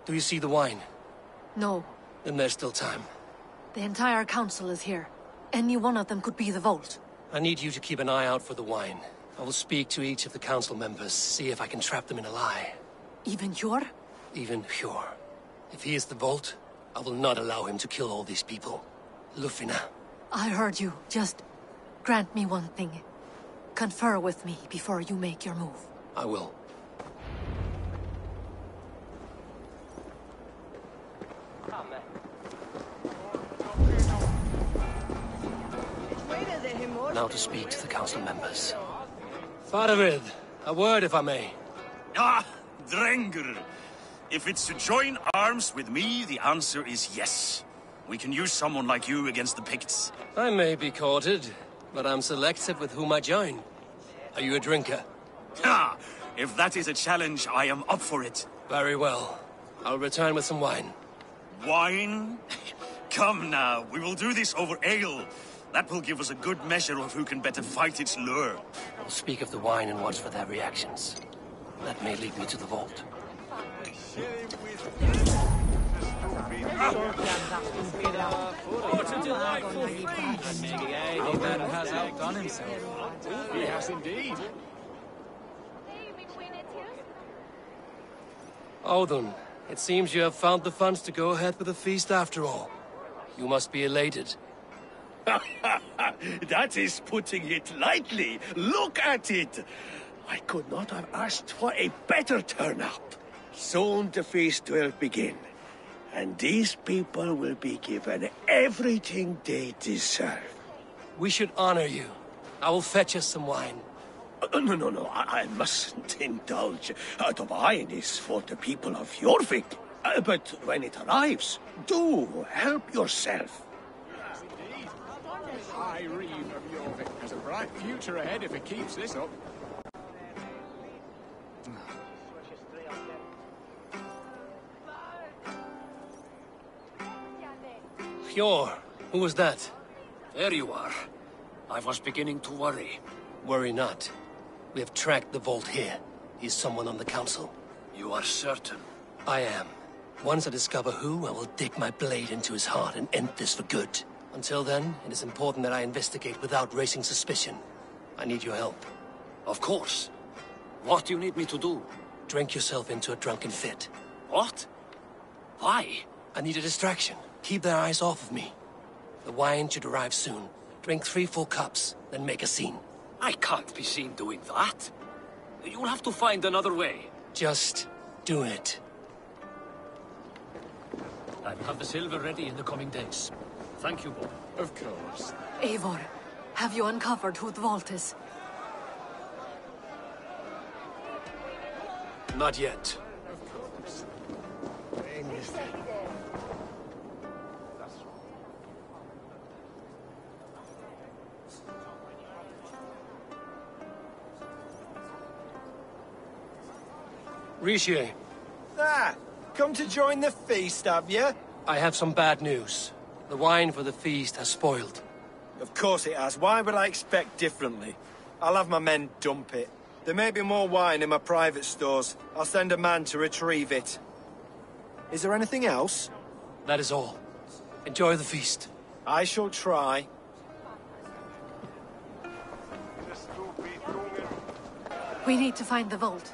Do you see the wine? No. Then there's still time. The entire council is here. Any one of them could be the Vault. I need you to keep an eye out for the wine. I will speak to each of the council members, see if I can trap them in a lie. Even Hjor? Even Hjor. If he is the Vault, I will not allow him to kill all these people. Lufina. I heard you. Just grant me one thing. Confer with me before you make your move. I will. Now to speak to the council members. Faravid, a word if I may. Ah, Drengr. If it's to join arms with me, the answer is yes. We can use someone like you against the Picts. I may be courted, but I'm selective with whom I join. Are you a drinker? Ha! If that is a challenge, I am up for it. Very well. I'll return with some wine. Wine? Come now, we will do this over ale. That will give us a good measure of who can better fight its lure. I'll speak of the wine and watch for their reactions. That may lead me to the vault. What a delightful feast! Eivor has outdone himself. He has indeed. Audun, it seems you have found the funds to go ahead with the feast after all. You must be elated. That is putting it lightly. Look at it. I could not have asked for a better turnout. Soon the feast will begin, and these people will be given everything they deserve. We should honor you. I will fetch us some wine. No, I mustn't indulge. The wine is for the people of Jorvik. But when it arrives, do help yourself. High Reeve of Jorvik has a bright future ahead if it keeps this up. Hjor, who was that? There you are. I was beginning to worry. Worry not. We have tracked the vault here. He's someone on the council. You are certain? I am. Once I discover who, I will dig my blade into his heart and end this for good. Until then, it is important that I investigate without raising suspicion. I need your help. Of course. What do you need me to do? Drink yourself into a drunken fit. What? Why? I need a distraction. Keep their eyes off of me. The wine should arrive soon. Drink 3 full cups, then make a scene. I can't be seen doing that. You'll have to find another way. Just do it. I'll have the silver ready in the coming days. Thank you, boy. Of course. Eivor, have you uncovered who the vault is? Not yet. Of course. Rishi. Come to join the feast, have you? I have some bad news. The wine for the feast has spoiled. Of course it has. Why would I expect differently? I'll have my men dump it. There may be more wine in my private stores. I'll send a man to retrieve it. Is there anything else? That is all. Enjoy the feast. I shall try. We need to find the vault.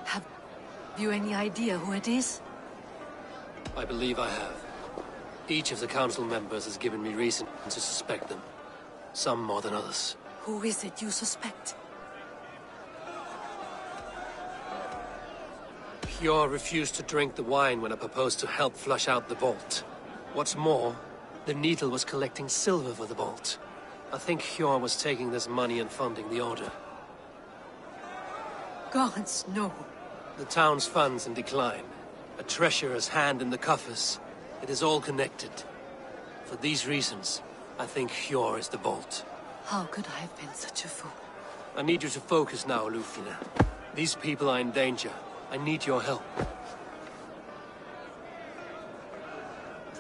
Have you any idea who it is? I believe I have. Each of the council members has given me reason to suspect them. Some more than others. Who is it you suspect? Hjor refused to drink the wine when I proposed to help flush out the vault. What's more, the Needle was collecting silver for the vault. I think Hjor was taking this money and funding the order. Gods, no. The town's funds in decline. A treasurer's hand in the coffers. It is all connected. For these reasons, I think Hjor is the vault. How could I have been such a fool? I need you to focus now, Lufina. These people are in danger. I need your help.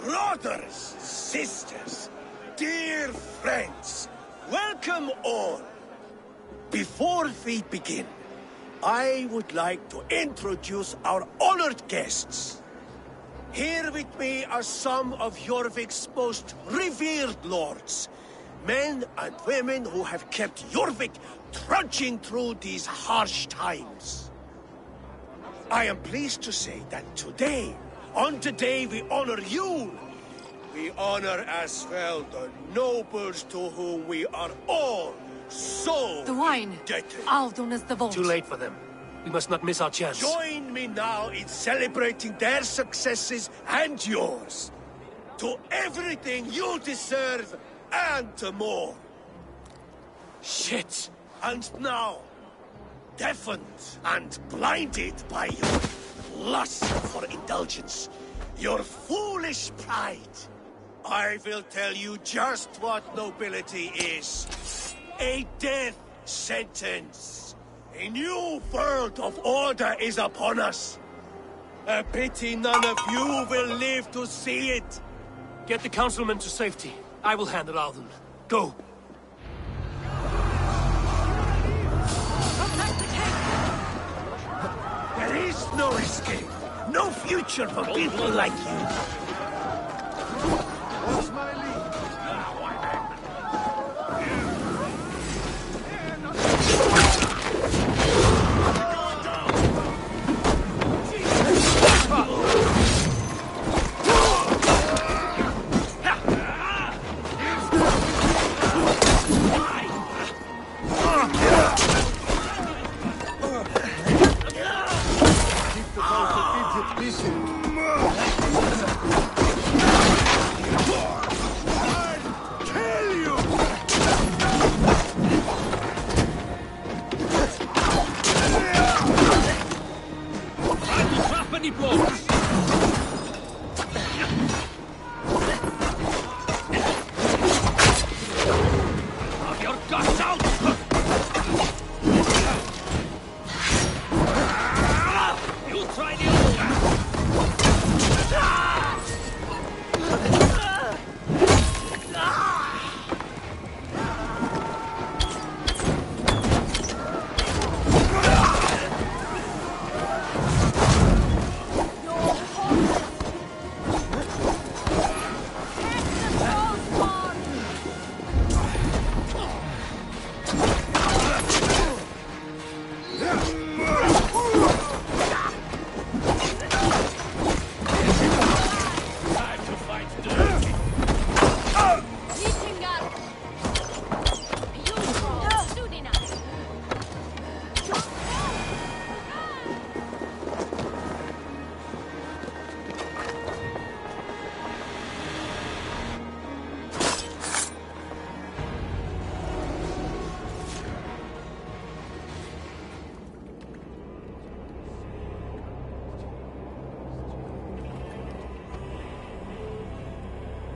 Brothers, sisters, dear friends, welcome all. Before we begin, I would like to introduce our honored guests. Here with me are some of Jorvik's most revered lords. Men and women who have kept Jorvik trudging through these harsh times. I am pleased to say that today, on the day we honor you, we honor as well the nobles to whom we are all so the wine. indebted. Audun is the vault. Too late for them. We must not miss our chance. Join me now in celebrating their successes and yours. To everything you deserve and more. Shit! And now, deafened and blinded by your lust for indulgence, your foolish pride, I will tell you just what nobility is. A death sentence. A new world of order is upon us. A pity none of you will live to see it. Get the councilmen to safety. I will handle Alden. Go. There is no escape. No future for people like you. What's my lead?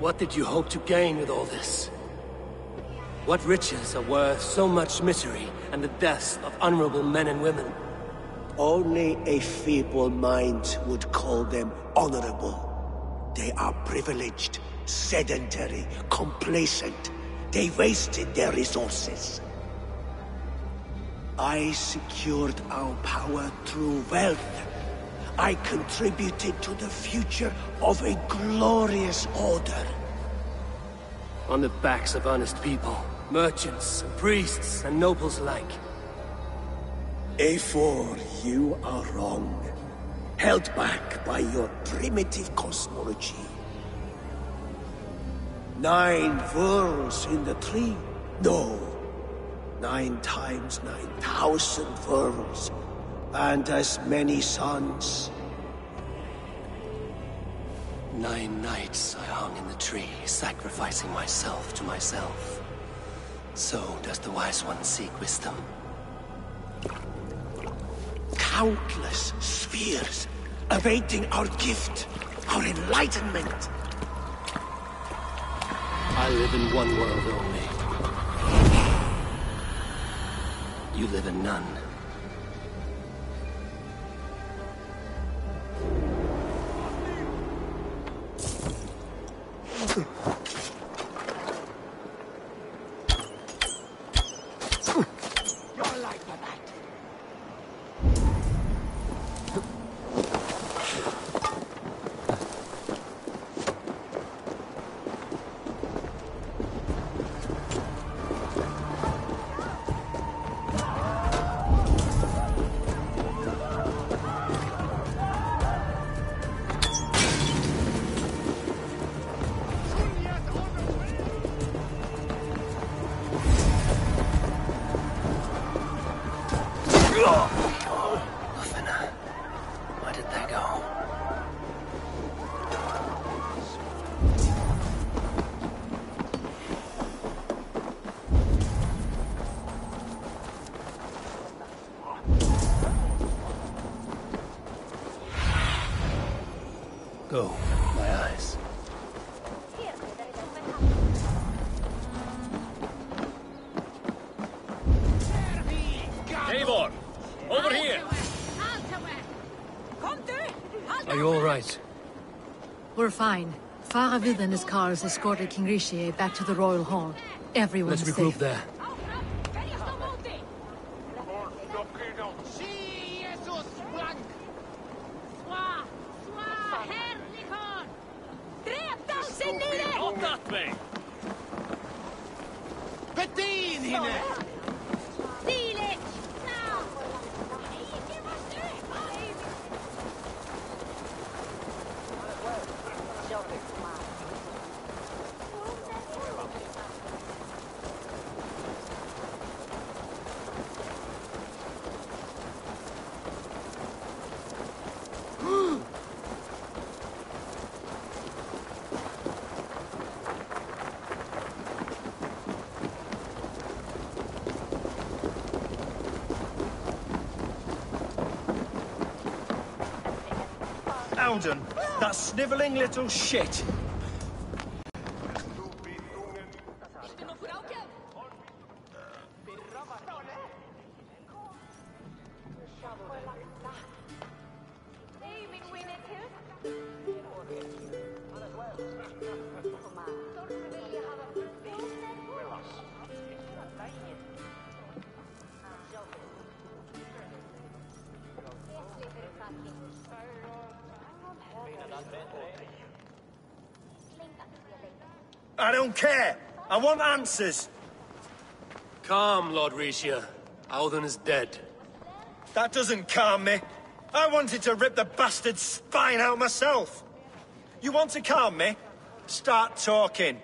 What did you hope to gain with all this? What riches are worth so much misery and the deaths of honorable men and women? Only a feeble mind would call them honorable. They are privileged, sedentary, complacent. They wasted their resources. I secured our power through wealth. I contributed to the future of a glorious order. On the backs of honest people, merchants, and priests, and nobles alike. Eivor, you are wrong. Held back by your primitive cosmology. 9 worlds in the tree? No. 9 times 9,000 worlds. And as many suns. 9 nights I hung in the tree, sacrificing myself to myself. So does the Wise One seek wisdom. Countless spheres, awaiting our gift, our enlightenment. I live in one world only. You live in none. Where did they go? Go, my eyes. Eivor! Over here! Are you all right? We're fine. Faravid and his cars escorted King Rishi back to the Royal Hall. Everyone's Let's safe. regroup there. Not that way! Bettin hinne! Alden, that snivelling little shit. I don't care. I want answers. Calm, Lord Rishia. Audun is dead. That doesn't calm me. I wanted to rip the bastard's spine out myself. You want to calm me? Start talking.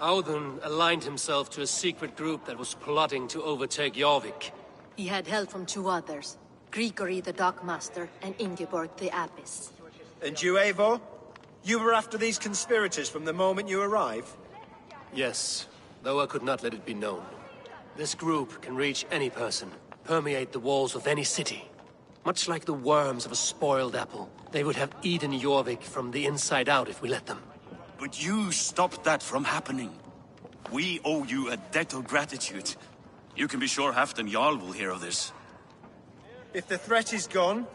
Audun aligned himself to a secret group that was plotting to overtake Jorvik. He had help from two others. Grigory the Dockmaster and Ingeborg the Abbess. And you, Eivor? You were after these conspirators from the moment you arrived? Yes, though I could not let it be known. This group can reach any person, permeate the walls of any city. Much like the worms of a spoiled apple, they would have eaten Jorvik from the inside out if we let them. But you stopped that from happening. We owe you a debt of gratitude. You can be sure Halfdan Jarl will hear of this. If the threat is gone,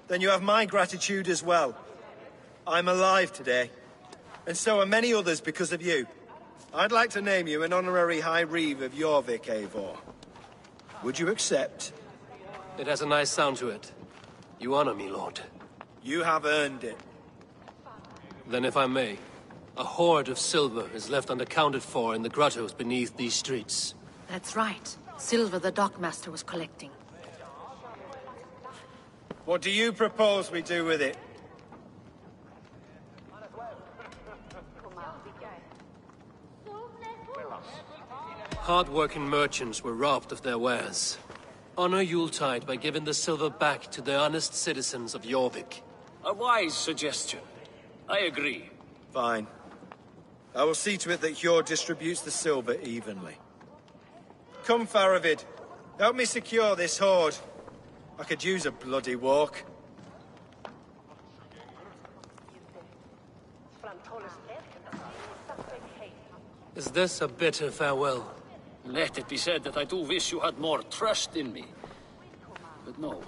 then you have my gratitude as well. I'm alive today, and so are many others because of you. I'd like to name you an honorary High Reeve of Jorvik, Eivor. Would you accept? It has a nice sound to it. You honor me, Lord. You have earned it. Then if I may, a hoard of silver is left unaccounted for in the grottos beneath these streets. That's right. Silver the Dockmaster was collecting. What do you propose we do with it? Hard-working merchants were robbed of their wares. Honor Yuletide by giving the silver back to the honest citizens of Jorvik. A wise suggestion. I agree. Fine. I will see to it that Hjord distributes the silver evenly. Come, Faravid. Help me secure this hoard. I could use a bloody walk. Is this a bitter farewell? Let it be said that I do wish you had more trust in me. But no,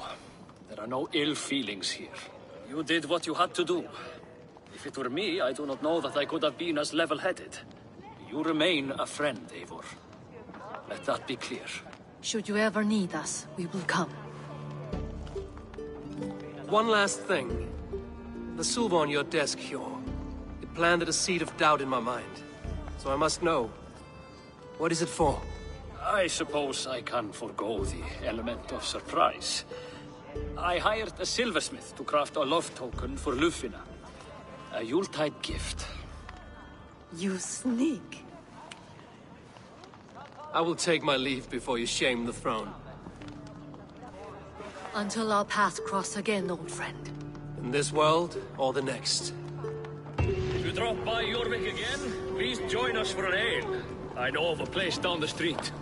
there are no ill feelings here. You did what you had to do. If it were me, I do not know that I could have been as level-headed. You remain a friend, Eivor. Let that be clear. Should you ever need us, we will come. One last thing. The silver on your desk, Hjord. It planted a seed of doubt in my mind. So I must know. What is it for? I suppose I can forgo the element of surprise. I hired a silversmith to craft a love token for Lufina. A Yuletide gift. You sneak. I will take my leave before you shame the throne. Until our paths cross again, old friend. In this world, or the next. If you drop by Jorvik again, please join us for an ale. I know of a place down the street.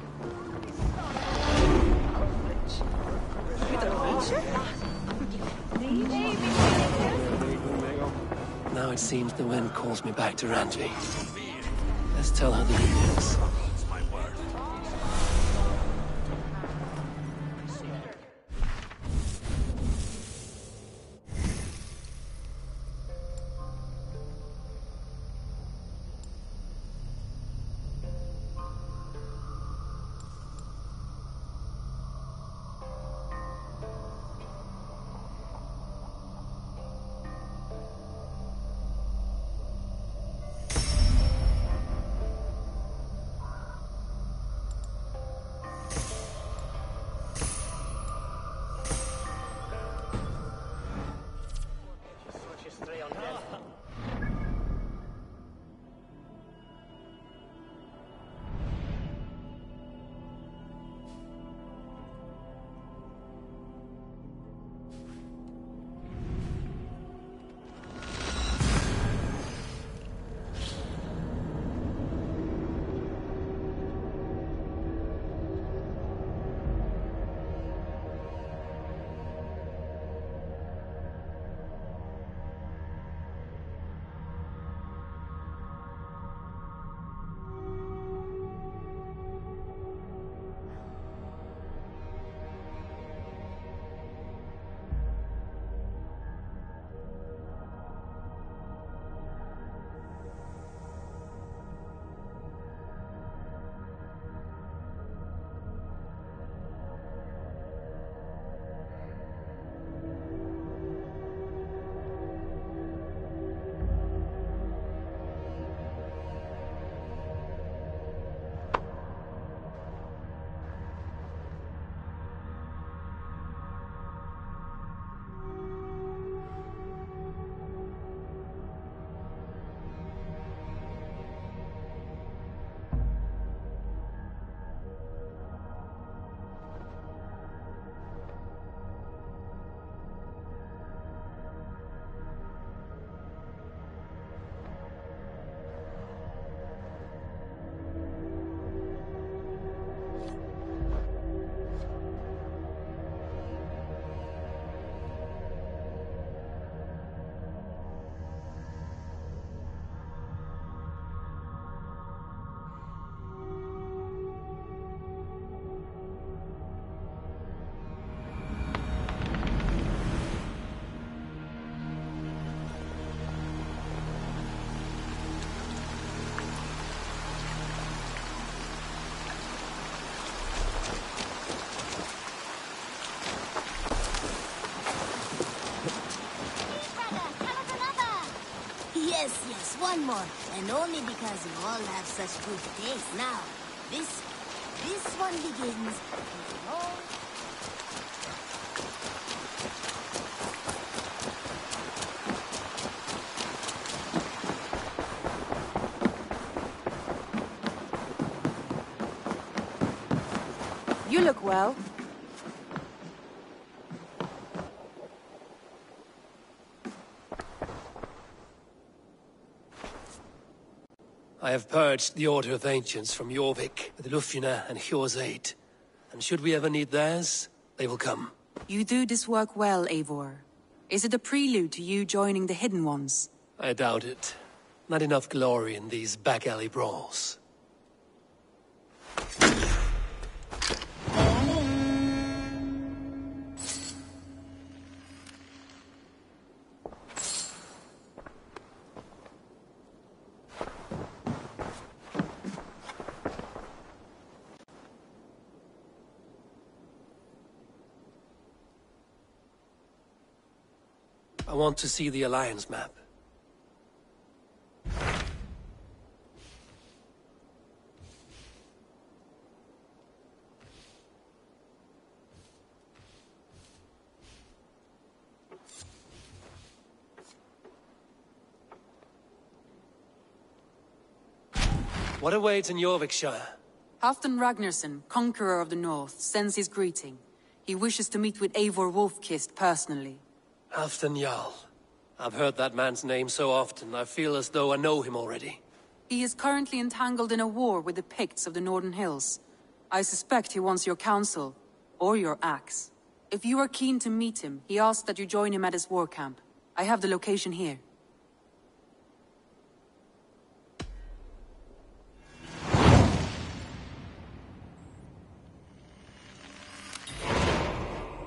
Now it seems the wind calls me back to Randvi. Let's tell her the good news. one more, and only because you all have such good taste. Now, this one begins. You look well. I have purged the Order of Ancients from Jorvik with Lufjuna and Hjor's aid. And should we ever need theirs, they will come. You do this work well, Eivor. Is it a prelude to you joining the Hidden Ones? I doubt it. Not enough glory in these back-alley brawls. I want to see the Alliance map. What awaits in Jorvikshire? Halfdan Ragnarsson, Conqueror of the North, sends his greeting. He wishes to meet with Eivor Wolf-Kissed personally. Halfdan Jarl. I've heard that man's name so often, I feel as though I know him already. He is currently entangled in a war with the Picts of the Northern Hills. I suspect he wants your counsel, or your axe. If you are keen to meet him, he asks that you join him at his war camp. I have the location here.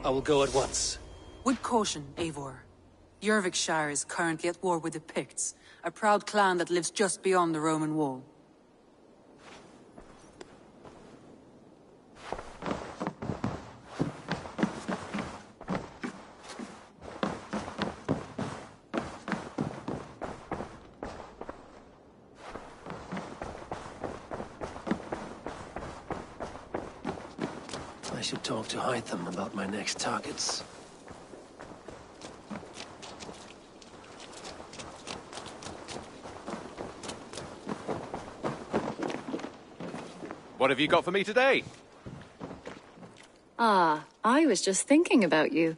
I will go at once. With caution, Eivor. Jorvikshire is currently at war with the Picts, a proud clan that lives just beyond the Roman wall. I should talk to Hytham about my next targets. What have you got for me today? Ah, I was just thinking about you.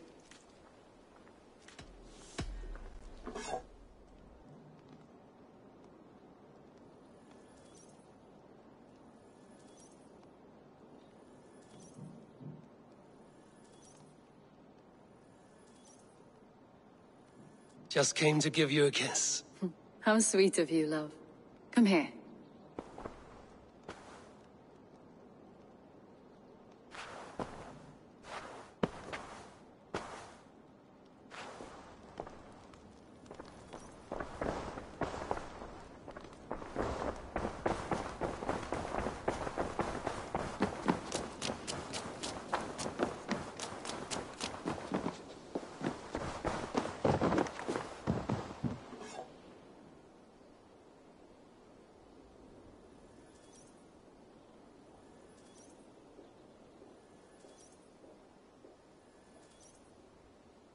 Just came to give you a kiss. How sweet of you, love. Come here.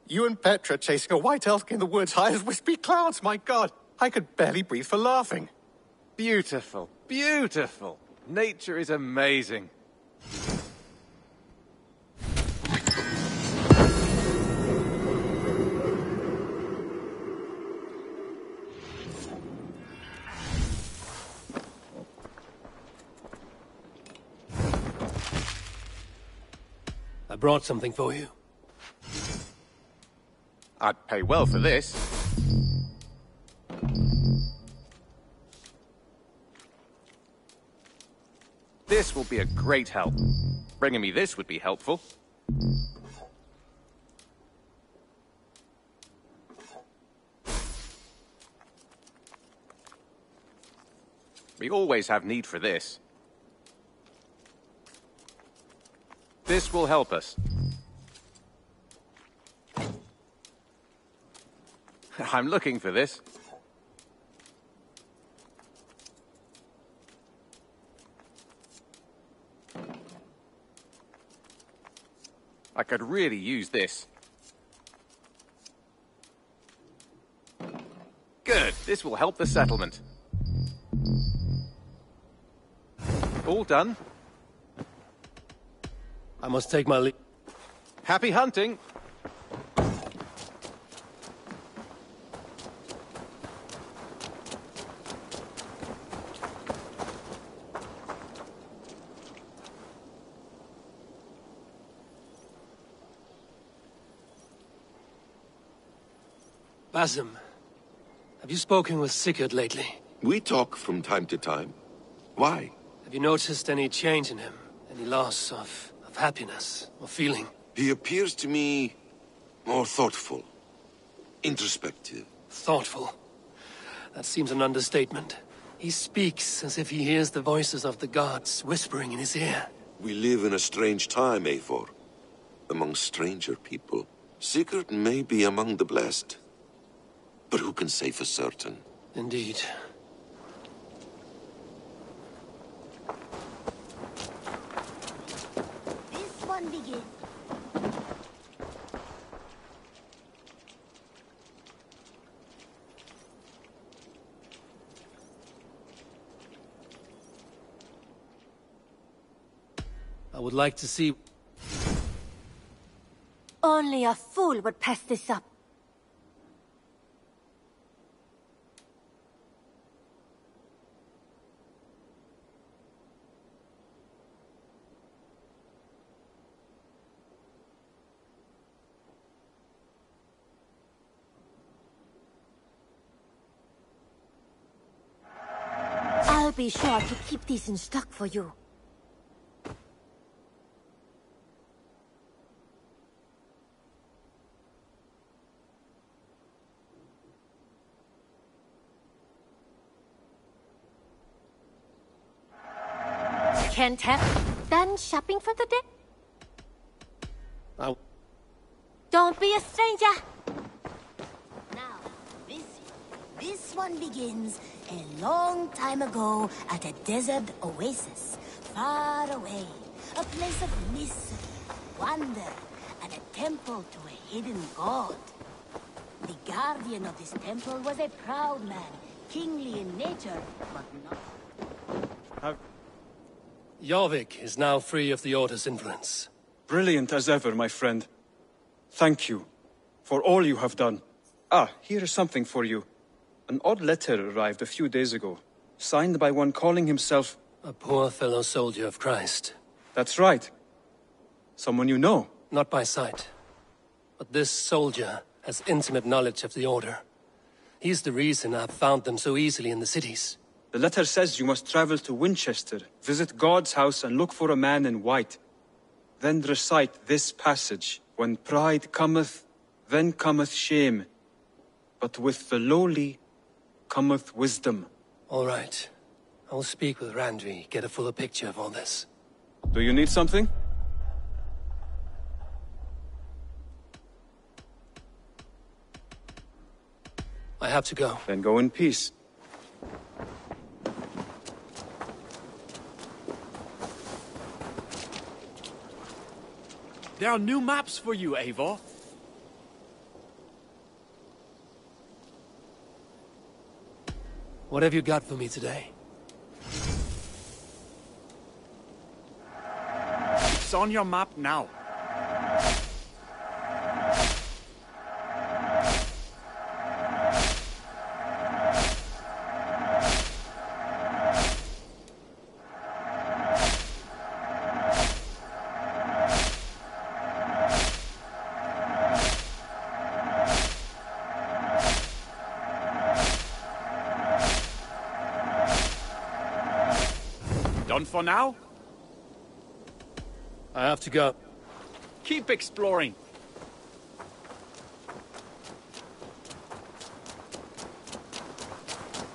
You and Petra chasing a white elk in the woods high as wispy clouds, my god! I could barely breathe for laughing. Beautiful, beautiful. Nature is amazing. I brought something for you. I'd pay well for this. This will be a great help. Bringing me this would be helpful. We always have need for this. This will help us. I'm looking for this. I could really use this. Good. This will help the settlement. All done. I must take my leave. Happy hunting! Basim, have you spoken with Sigurd lately? We talk from time to time. Why? Have you noticed any change in him? Any loss of happiness or feeling? He appears to me more thoughtful, introspective. Thoughtful? That seems an understatement. He speaks as if he hears the voices of the gods whispering in his ear. We live in a strange time, Eivor. Among stranger people. Sigurd may be among the blessed. But who can say for certain? Indeed. This one begins. I would like to see... Only a fool would pass this up. I'll be sure to keep these in stock for you. Can't have done shopping for the day? Don't be a stranger. Now, this one begins a long time ago at a desert oasis, far away. A place of mystery, wonder, and a temple to a hidden god. The guardian of this temple was a proud man, kingly in nature, but not... Jorvik is now free of the Order's influence. Brilliant as ever, my friend. Thank you for all you have done. Ah, here is something for you. An odd letter arrived a few days ago, signed by one calling himself... A poor fellow soldier of Christ. That's right. Someone you know. Not by sight. But this soldier has intimate knowledge of the Order. He's the reason I've found them so easily in the cities. The letter says you must travel to Winchester, visit God's house and look for a man in white. Then recite this passage. When pride cometh, then cometh shame. But with the lowly cometh wisdom. All right. I will speak with Randvi, get a fuller picture of all this. Do you need something? I have to go. Then go in peace. There are new maps for you, Eivor. What have you got for me today? It's on your map now. Done for now? I have to go. Keep exploring.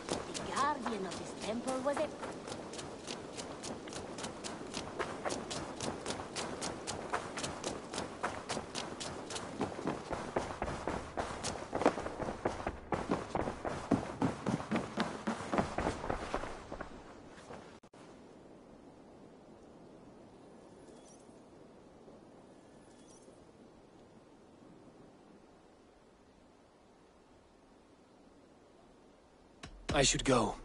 The guardian of this temple was a... I should go.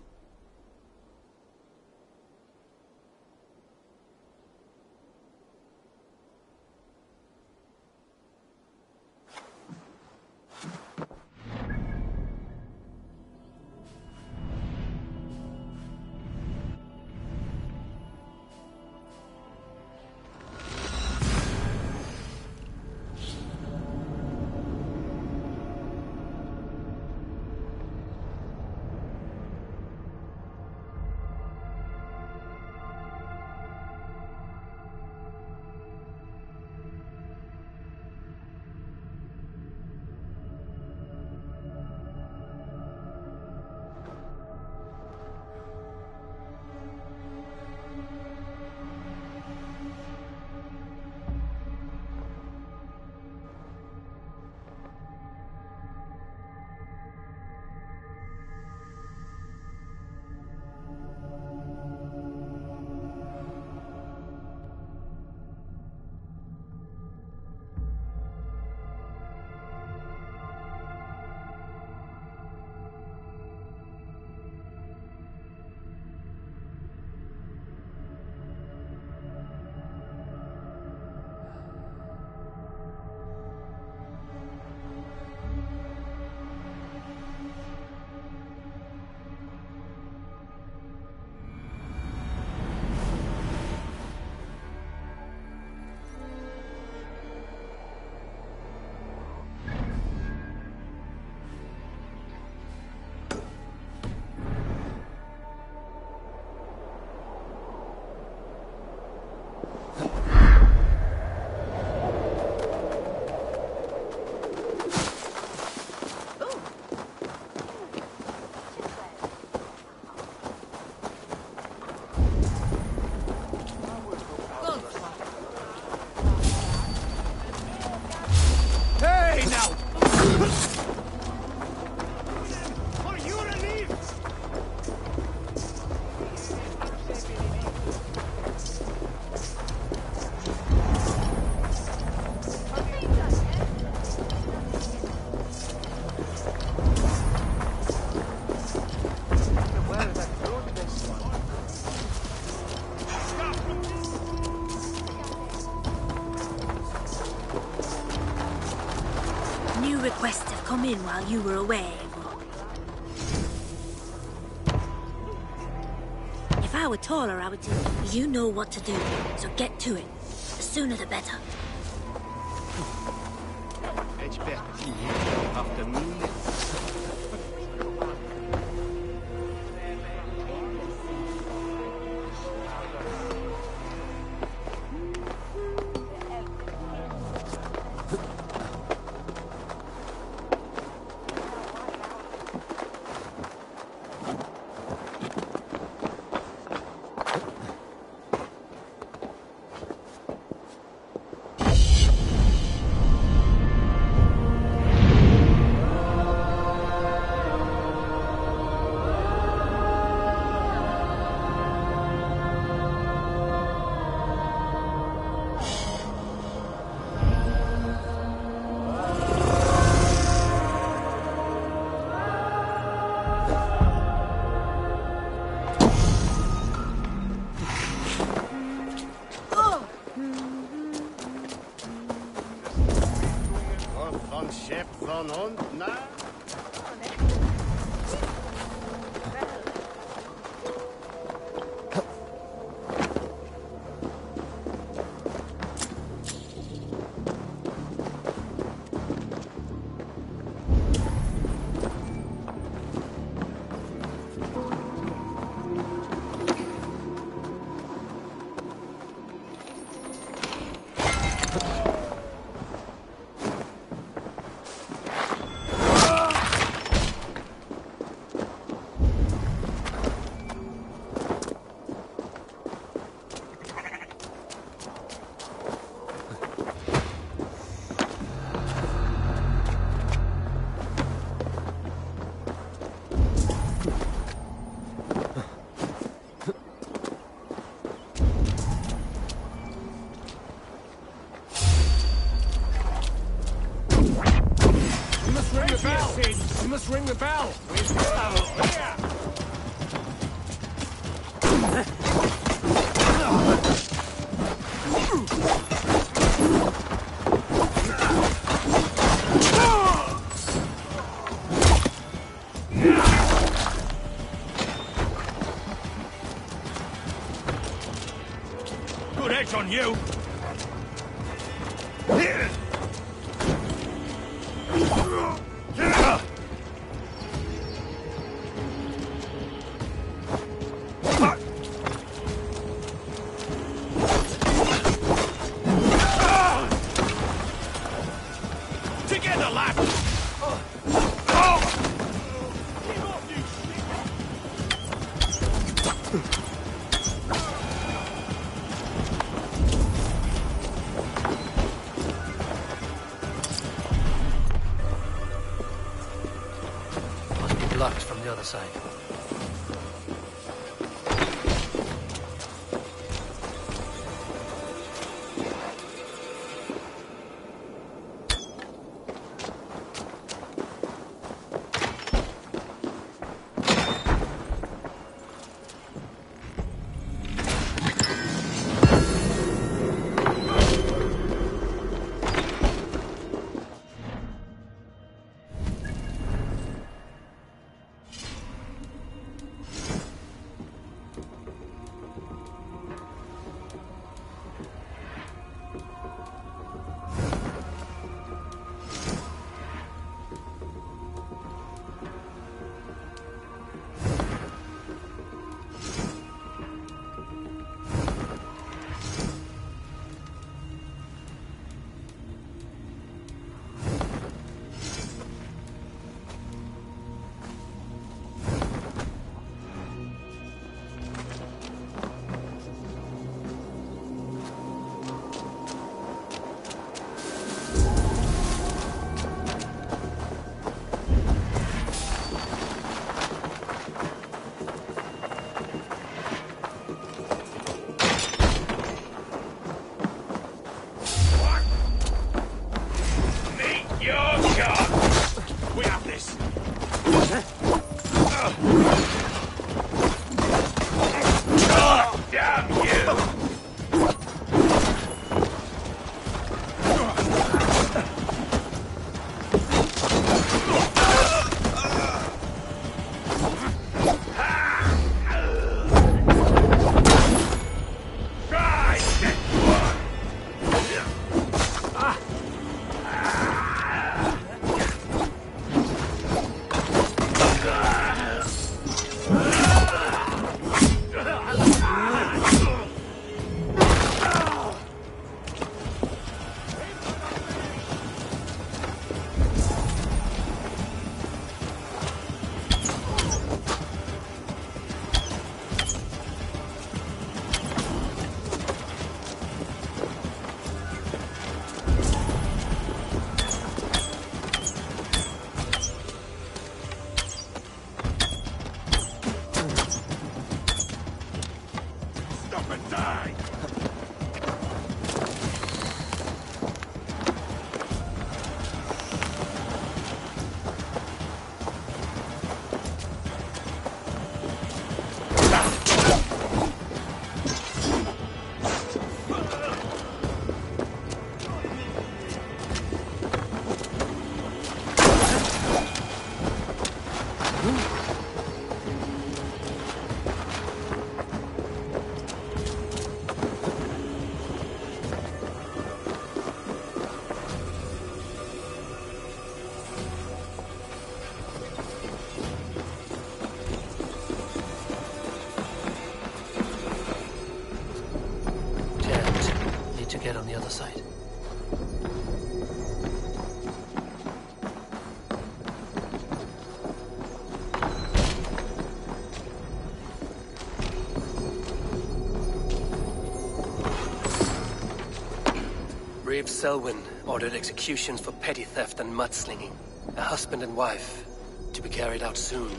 Requests have come in while you were away. If I were taller, I would do. You know what to do, so get to it. The sooner the better. After me. You must ring the bell! Good edge on you! Together, lad! Must be blocked from the other side. Get on the other side. Reeve Selwyn ordered executions for petty theft and mudslinging. A husband and wife, to be carried out soon.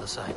other side.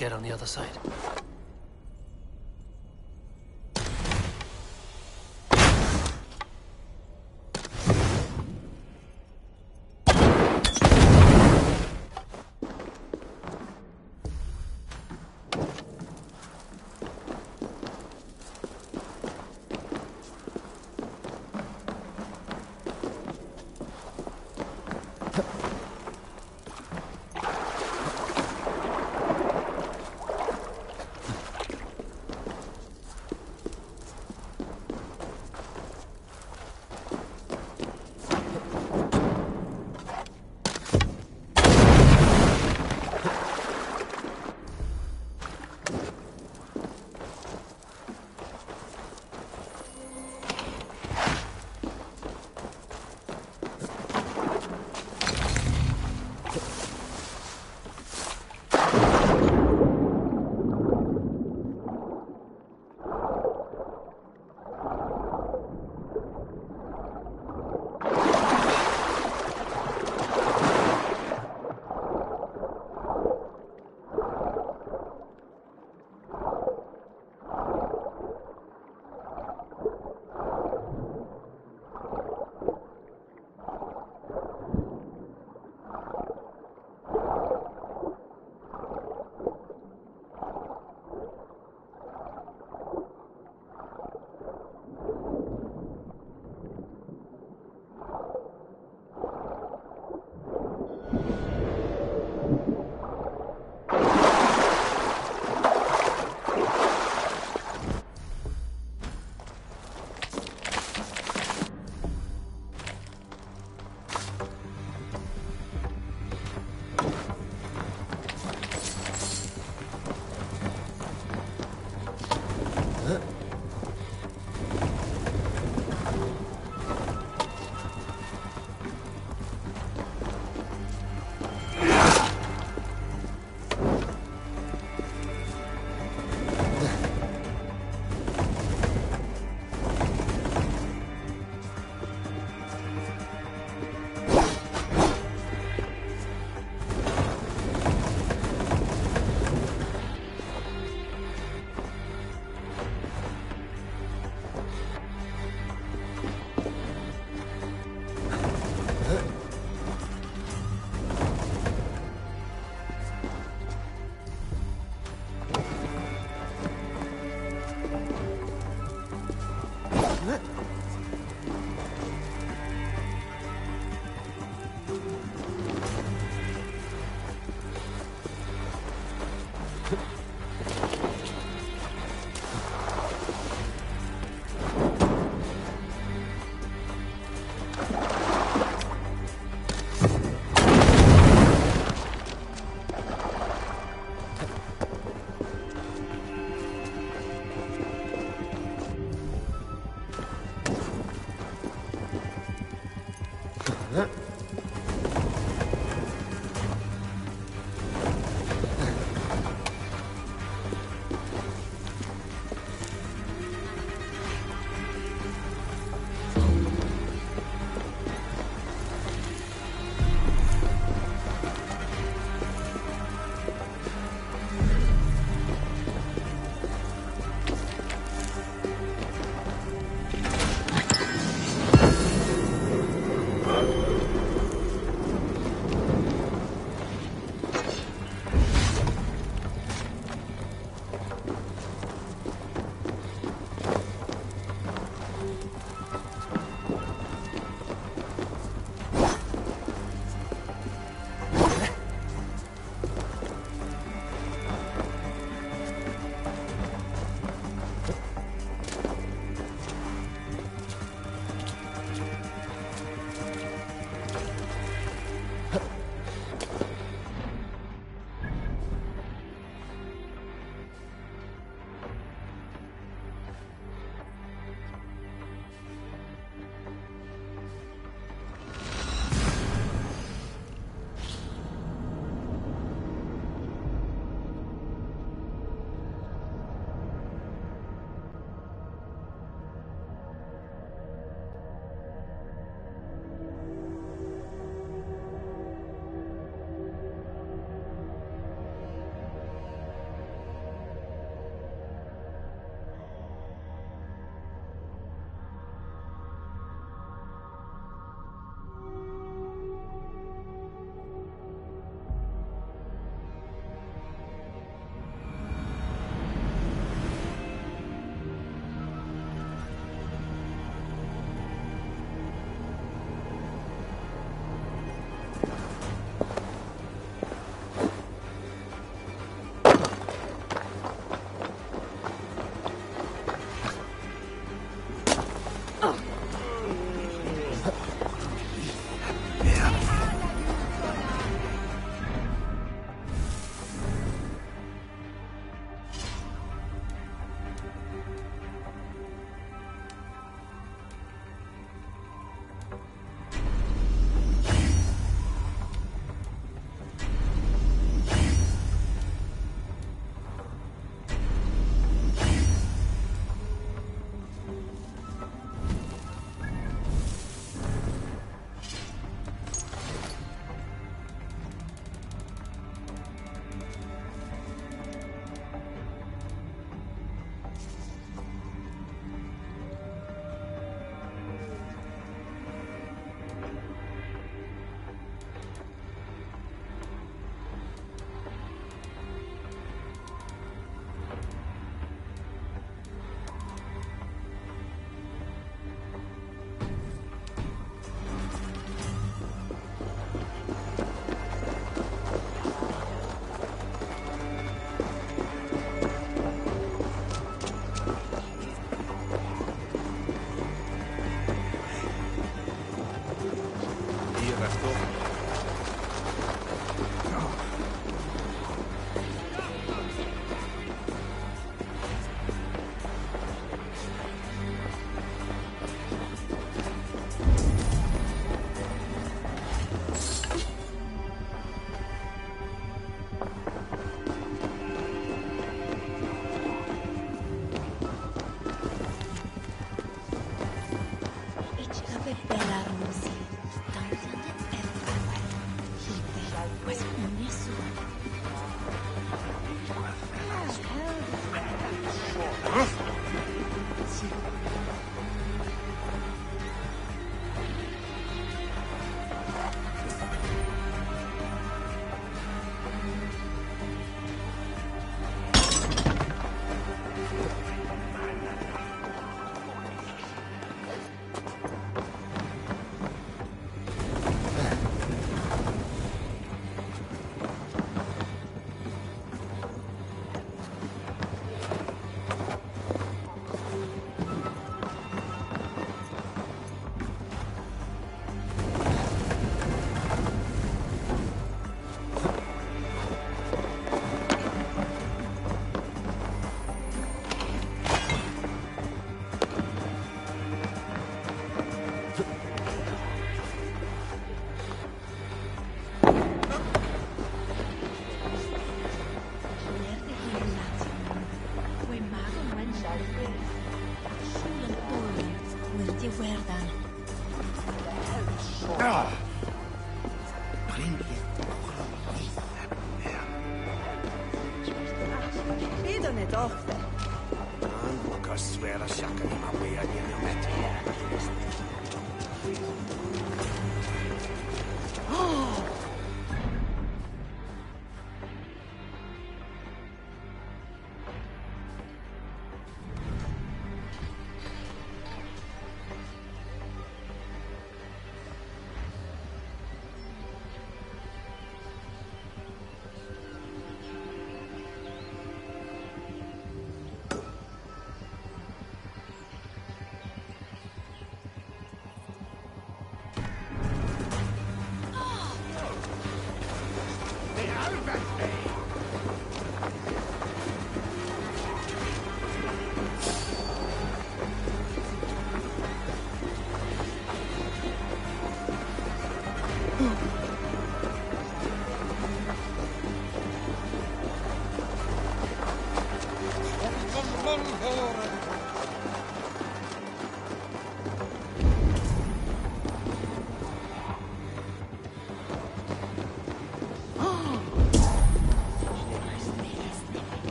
get on the other side.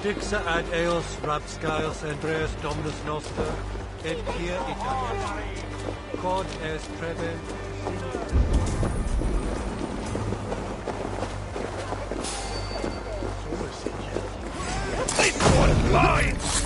Dixa ad eos rapscaios Andreas Dominus Noster, et quia Italia. Quod est prevent. This one's mine!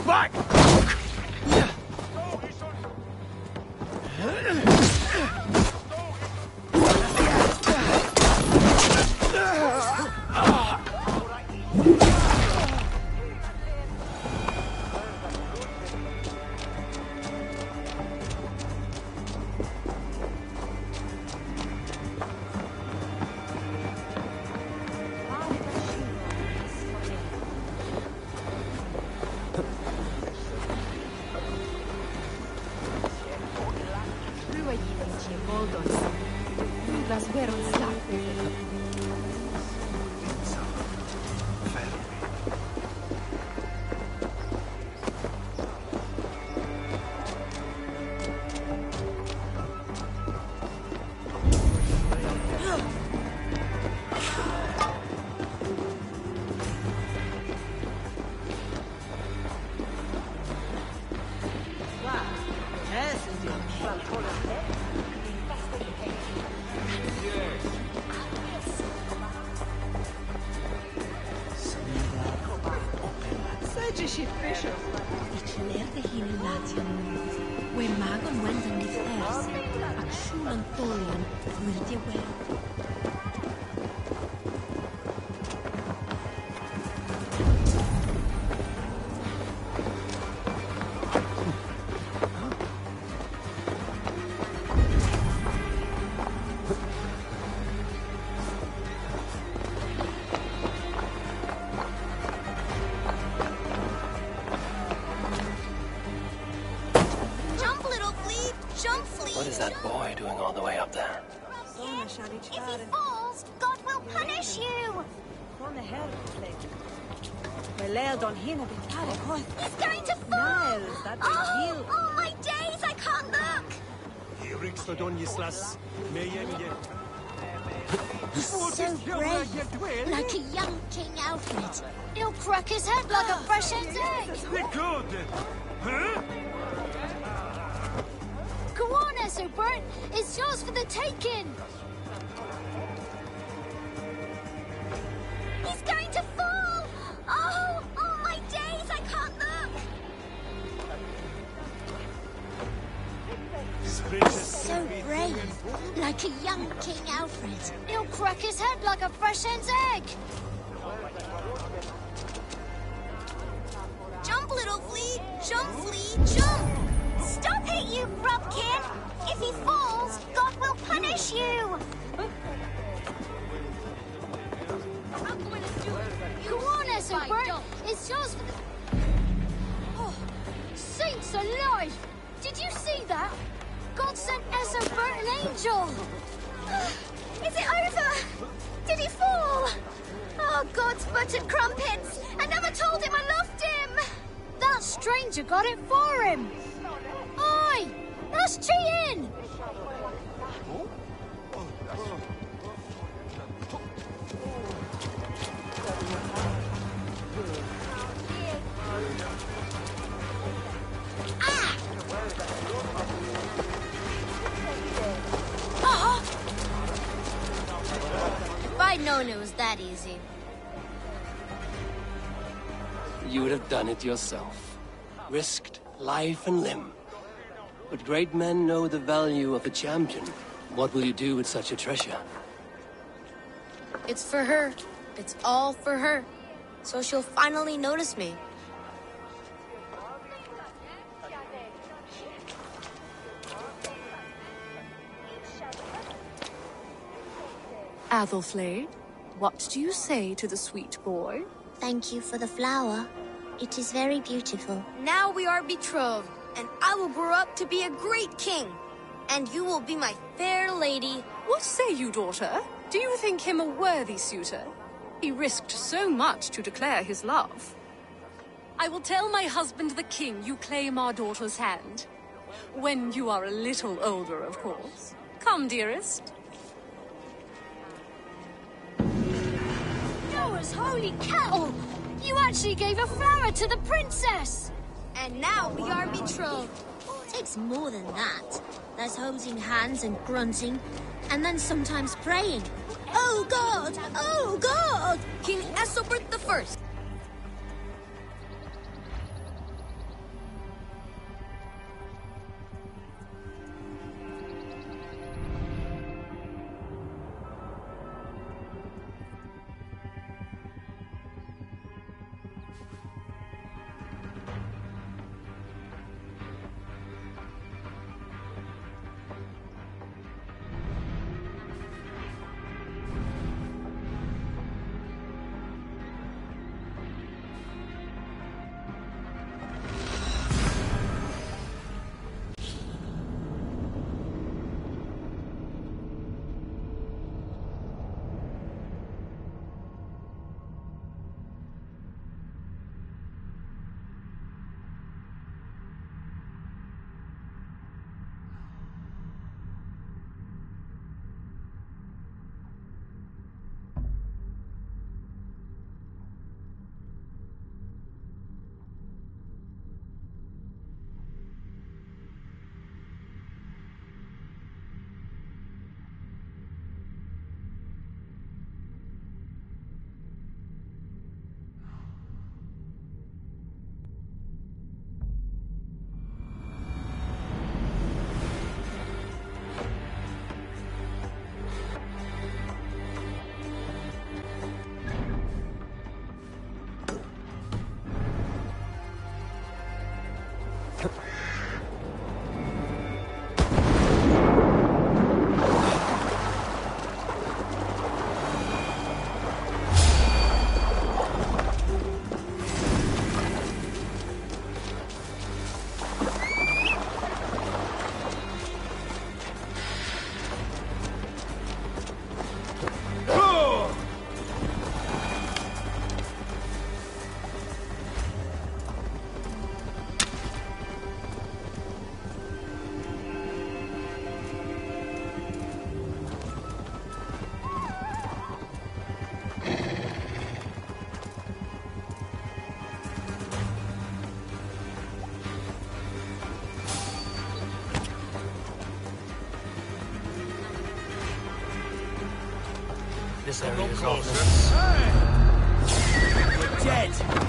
Back! What is that boy doing all the way up there? If he falls, God will punish you! He's going to fall! Oh, my days, I can't look! He's so brave, like a young King Alfred. He'll crack his head like a fresh-hens egg! Go on, Ethelbert! It's yours for the taking! He's going to fall! Oh, my days, I can't look! So brave, like a young King Alfred. He'll crack his head like a fresh-hen's egg! Jump, little flea! Jump, flea, jump! Stop it, you grubkin! If he falls, God will punish you! Go on, Ethelbert! It's yours for the... Oh, saints alive! Did you see that? God sent Ethelbert an angel! Is it over? Did he fall? Oh, God's buttered crumpets! I never told him I loved him! That stranger got it for him! Oi! That's cheating! If I'd known it was that easy. You would have done it yourself. Risked life and limb. But great men know the value of a champion. What will you do with such a treasure? It's for her. It's all for her. So she'll finally notice me. Athelflaed, what do you say to the sweet boy? Thank you for the flower. It is very beautiful. Now we are betrothed, and I will grow up to be a great king. And you will be my fair lady. What say you, daughter? Do you think him a worthy suitor? He risked so much to declare his love. I will tell my husband the king you claim our daughter's hand. When you are a little older, of course. Come, dearest. Noah's holy cow! You actually gave a flower to the princess! And now we are betrothed. It takes more than that. There's holding hands and grunting, and then sometimes praying. Oh, Oh God! Oh God! King Ethelbert the First. This area is off. You're dead!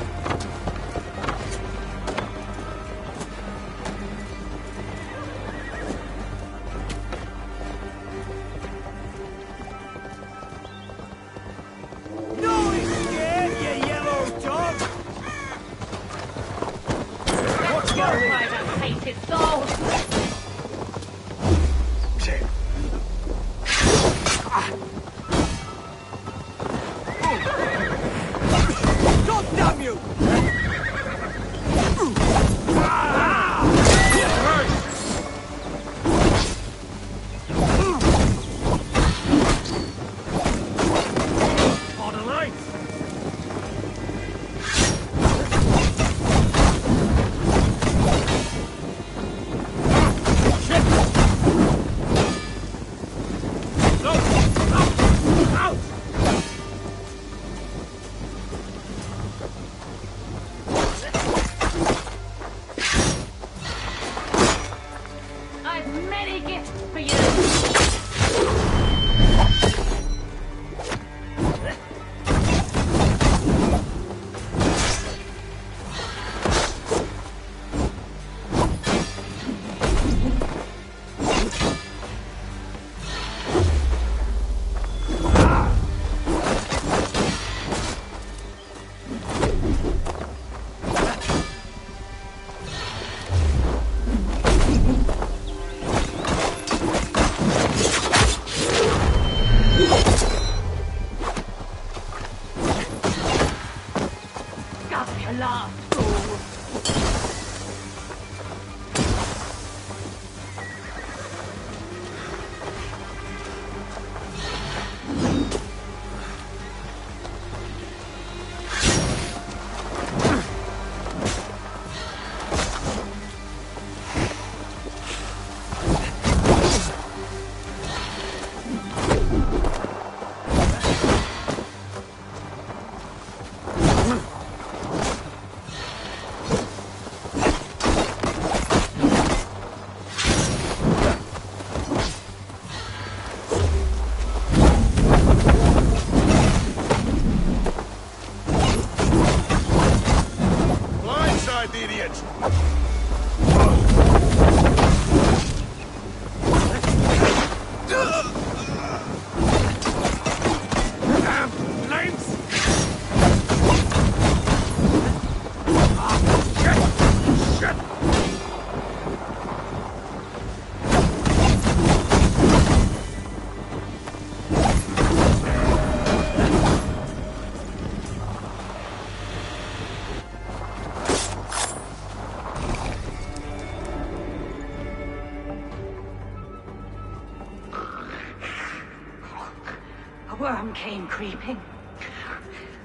came creeping.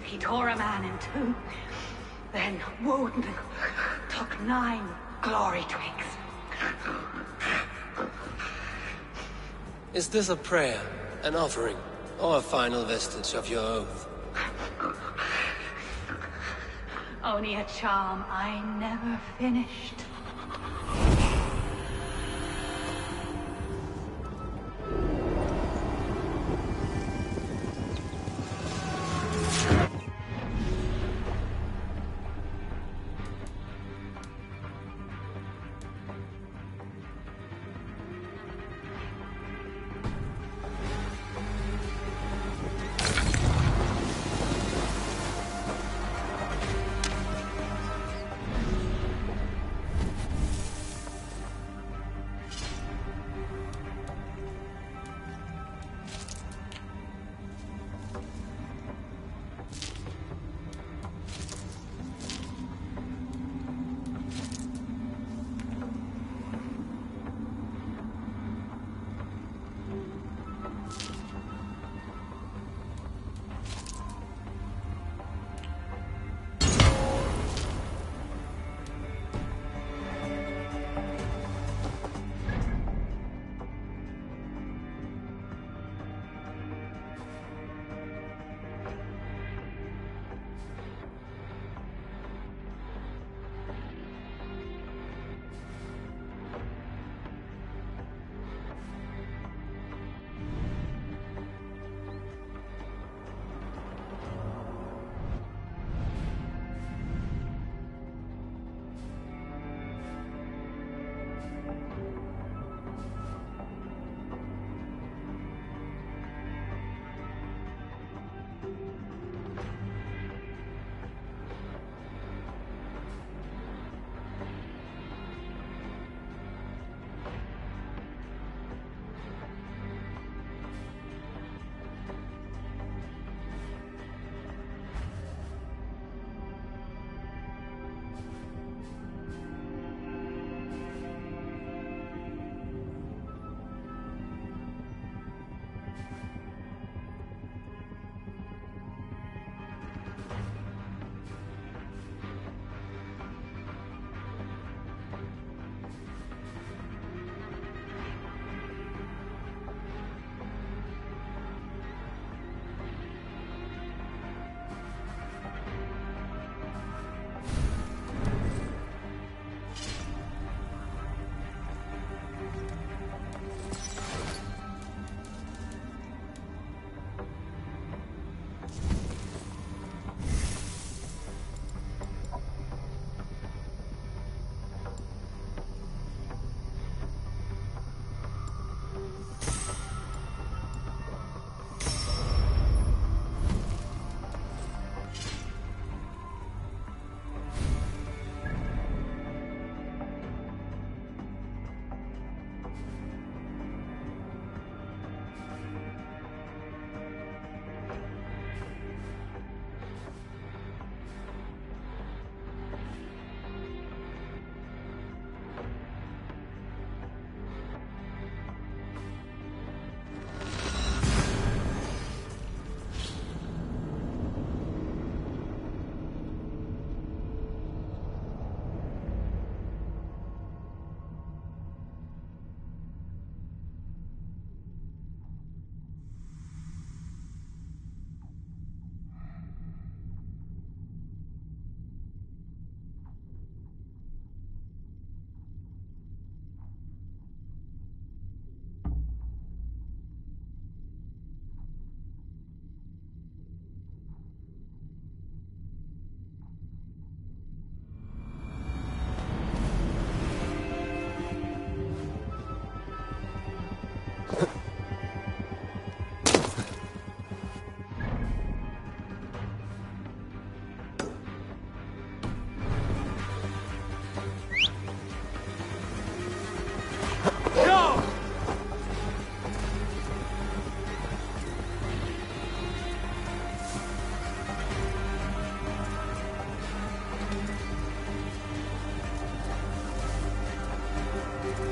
He tore a man in two. Then Woden took 9 glory twigs. Is this a prayer, an offering, or a final vestige of your oath? Only a charm I never finished.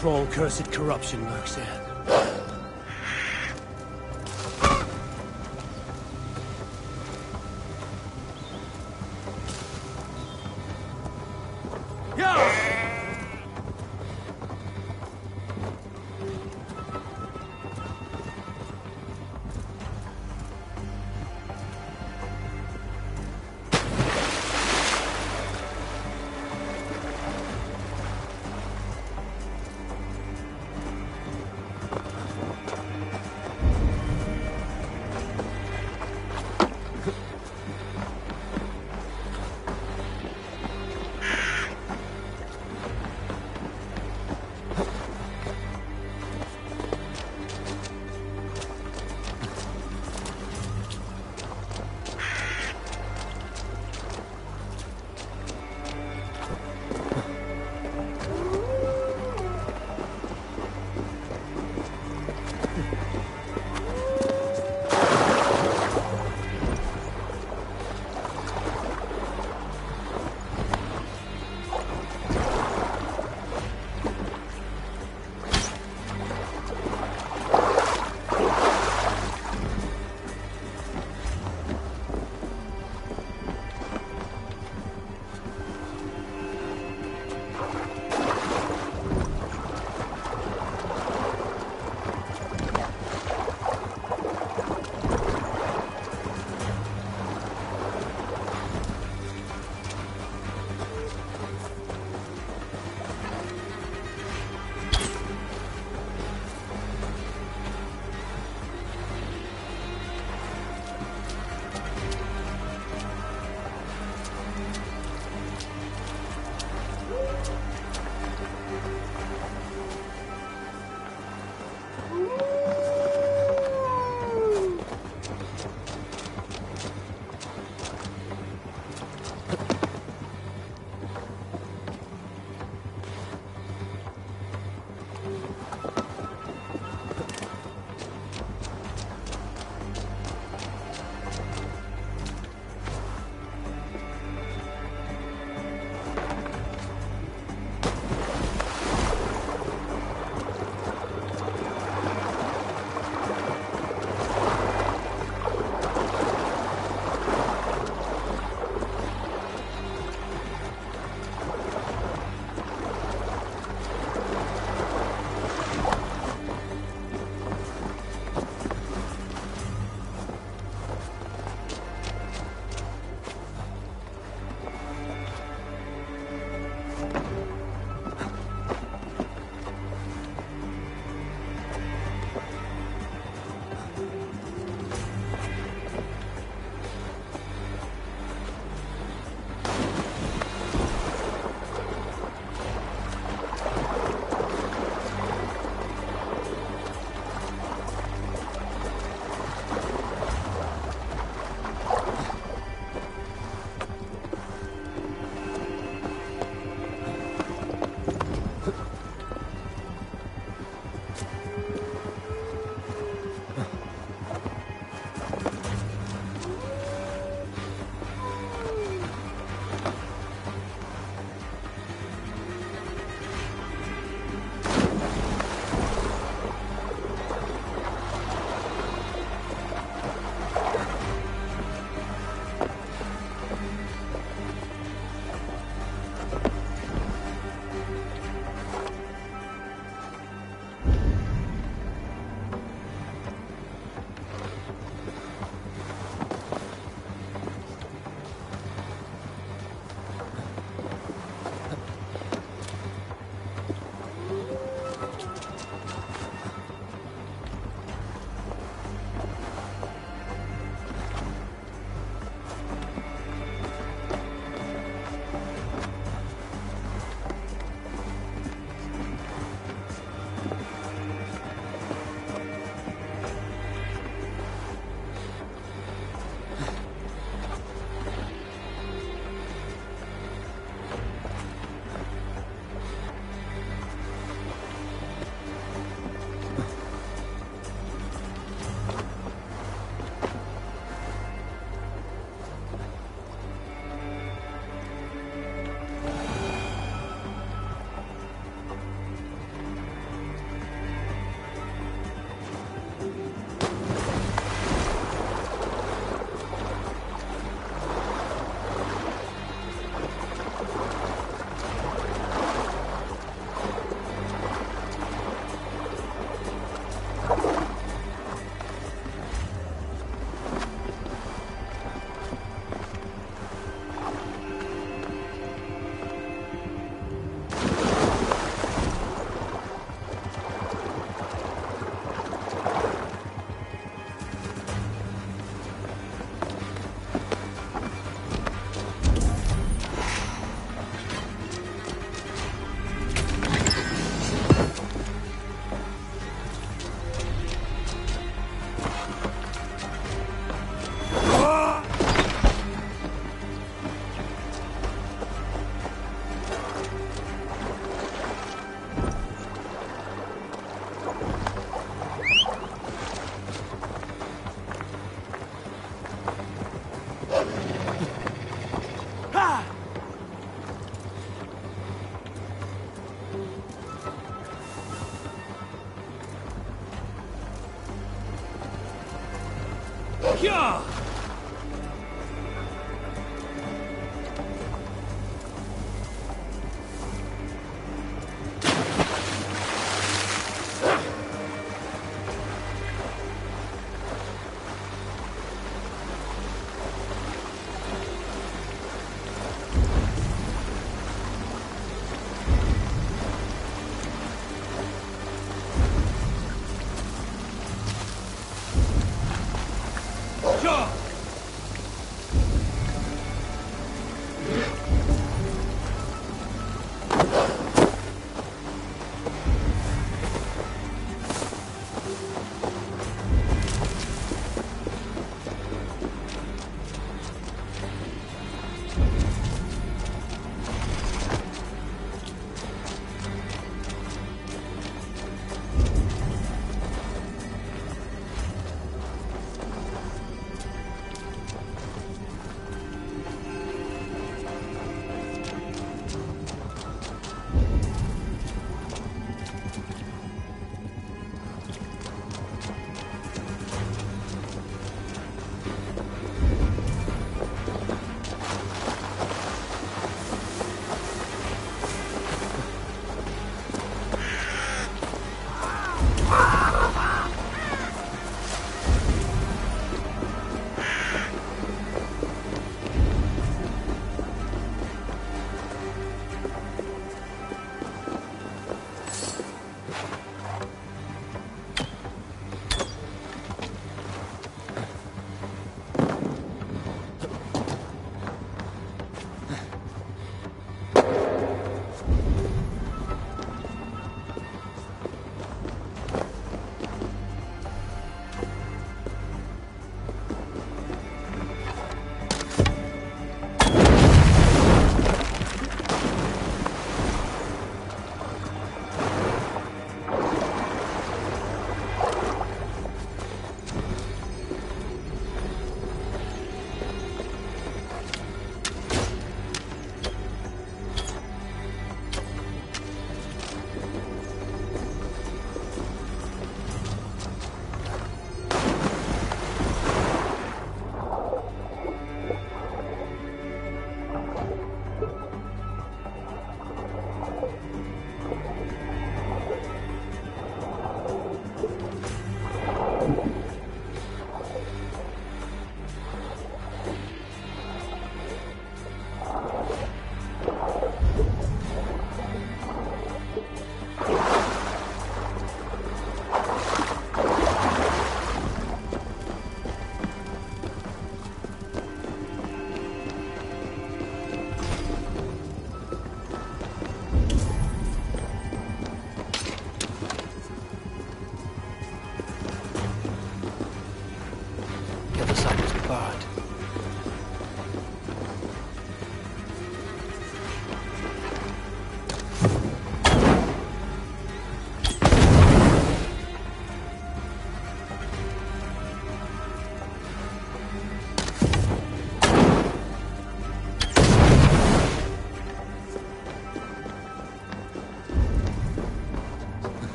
Troll cursed corruption lurks there.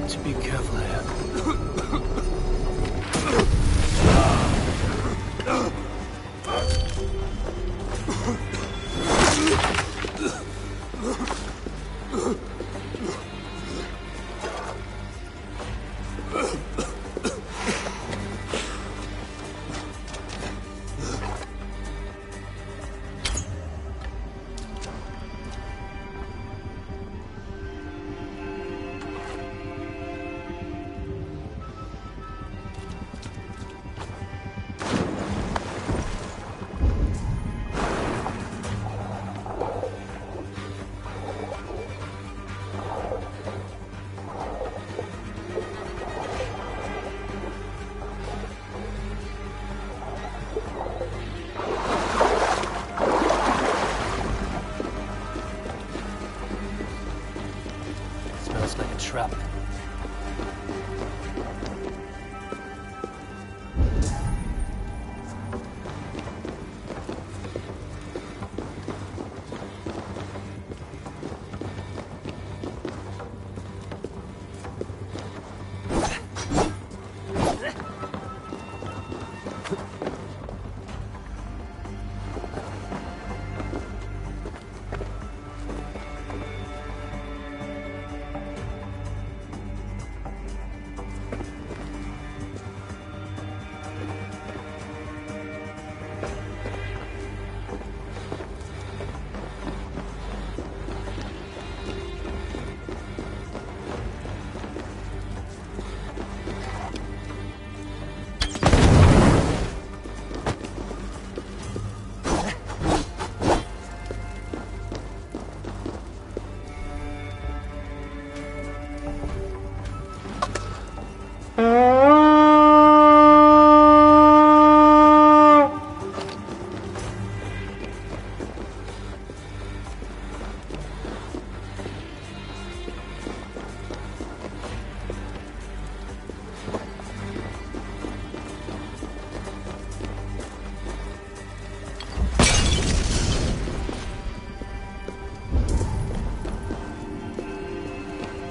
Need to be careful here. Smells like a trap.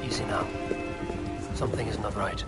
Easy now. Something is not right.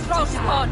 Throw spawn!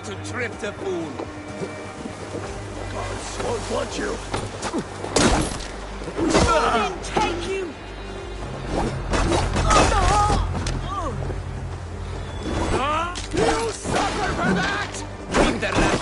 little tryptophone. Gods won't want you. Odin, take you! You suffer for that! Hinterland!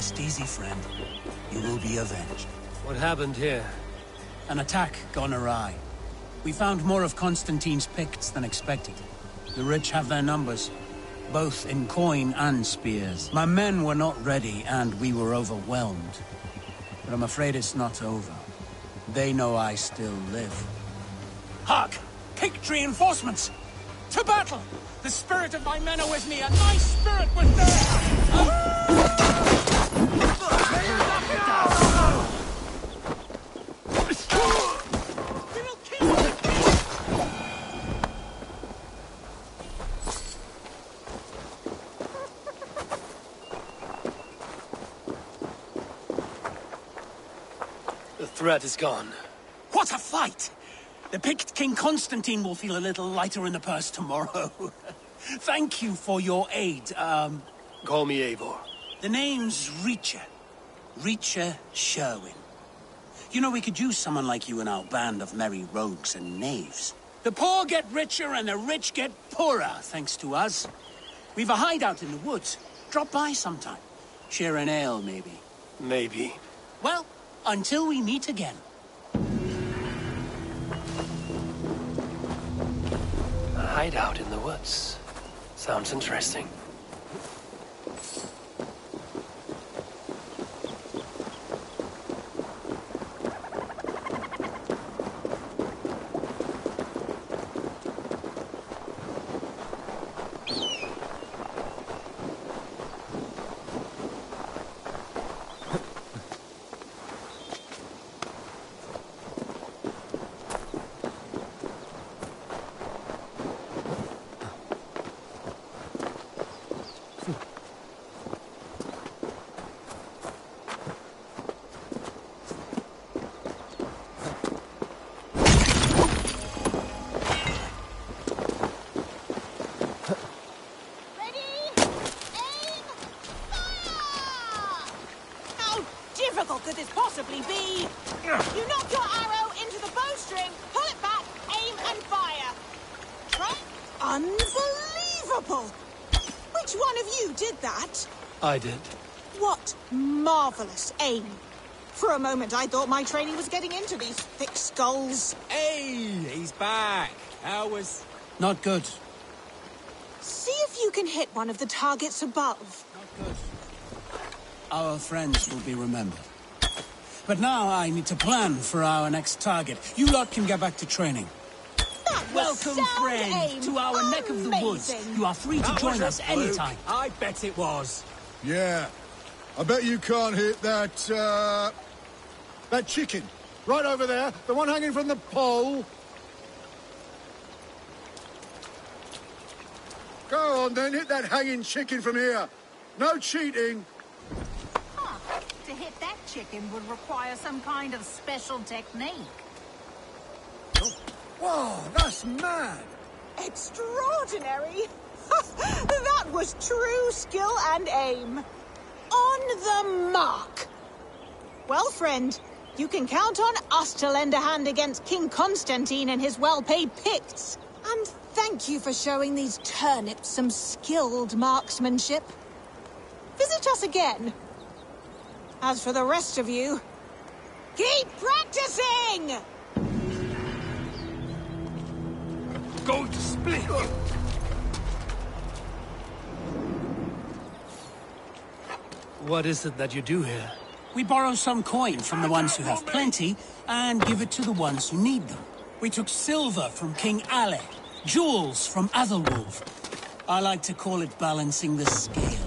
Rest easy, friend. You will be avenged. What happened here? An attack gone awry. We found more of Constantine's Picts than expected. The rich have their numbers, both in coin and spears. My men were not ready, and we were overwhelmed. But I'm afraid it's not over. They know I still live. Hark! Picked reinforcements! To battle! The spirit of my men are with me, and my spirit with theirs! The threat is gone. What a fight! The picked King Constantine will feel a little lighter in the purse tomorrow. Thank you for your aid, Call me Eivor. The name's Reacher. Reacher Sherwin. You know, we could use someone like you in our band of merry rogues and knaves. The poor get richer and the rich get poorer, thanks to us. We've a hideout in the woods. Drop by sometime. Share an ale, maybe. Maybe. Well, until we meet again. A hideout in the woods. Sounds interesting. Could this possibly be? You knock your arrow into the bowstring, pull it back, aim and fire. Try. Unbelievable! Which one of you did that? I did. What marvelous aim. For a moment I thought my training was getting into these thick skulls. Hey, he's back. How was... Not good. See if you can hit one of the targets above. Not good. Our friends will be remembered. But now I need to plan for our next target. You lot can get back to training. Welcome, friend, to our neck of the woods. You are free to join us anytime. I bet it was. Yeah. I bet you can't hit that, that chicken. Right over there. The one hanging from the pole. Go on, then. Hit that hanging chicken from here. No cheating. To hit that chicken would require some kind of special technique. Whoa, that's mad! Extraordinary! That was true skill and aim. On the mark. Well, friend, you can count on us to lend a hand against King Constantine and his well-paid Picts. And thank you for showing these turnips some skilled marksmanship. Visit us again. As for the rest of you, keep practicing! Going to split you! What is it that you do here? We borrow some coin from the ones who have plenty and give it to the ones who need them. We took silver from King Ale, jewels from Athelwulf. I like to call it balancing the scale.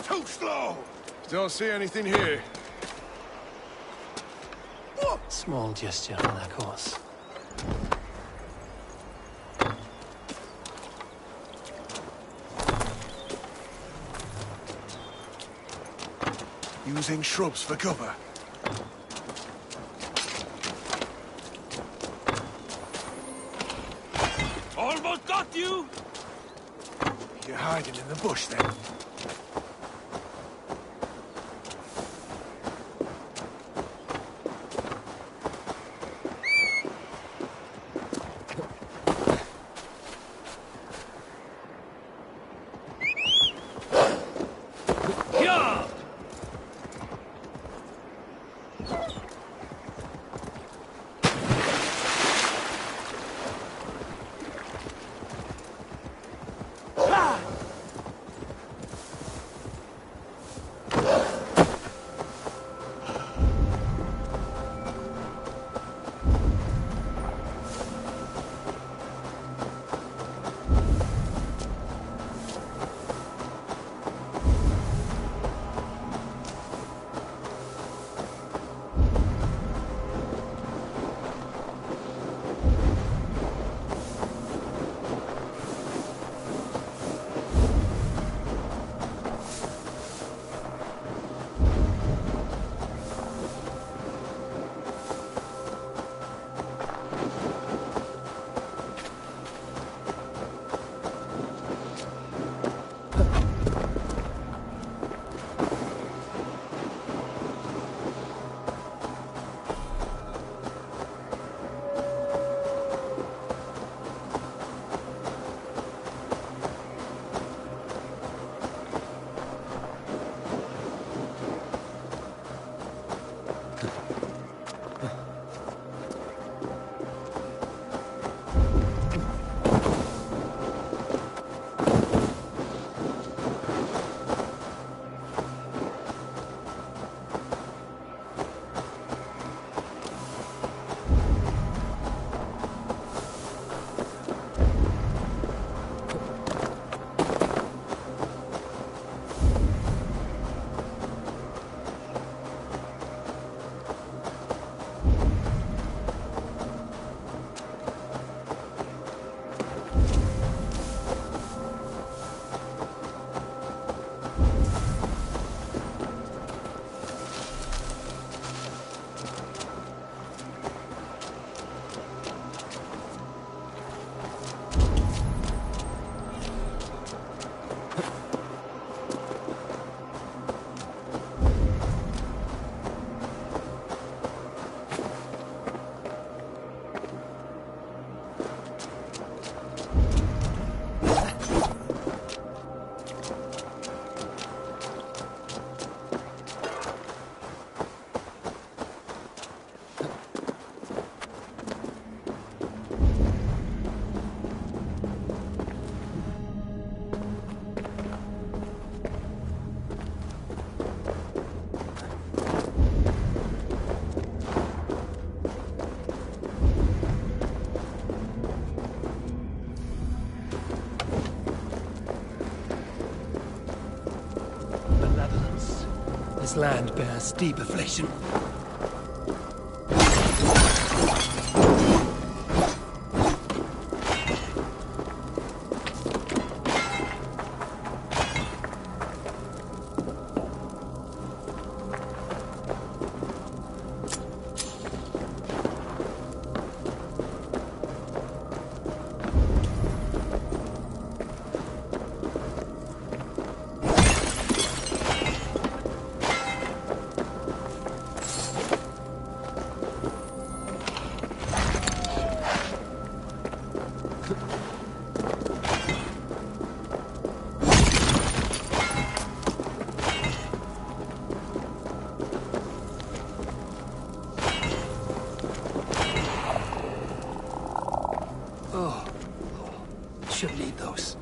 Too slow! Don't see anything here. Small gesture on that course. Using shrubs for cover. Almost got you! You're hiding in the bush, then. This land bears deep affliction. Should need those.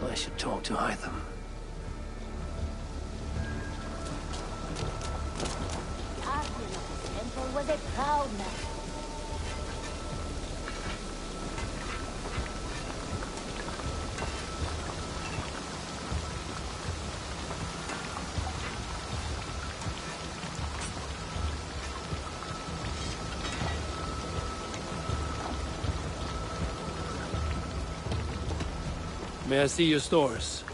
I should talk to Hytham. The guardian of the temple was a proud man. May I see your stores?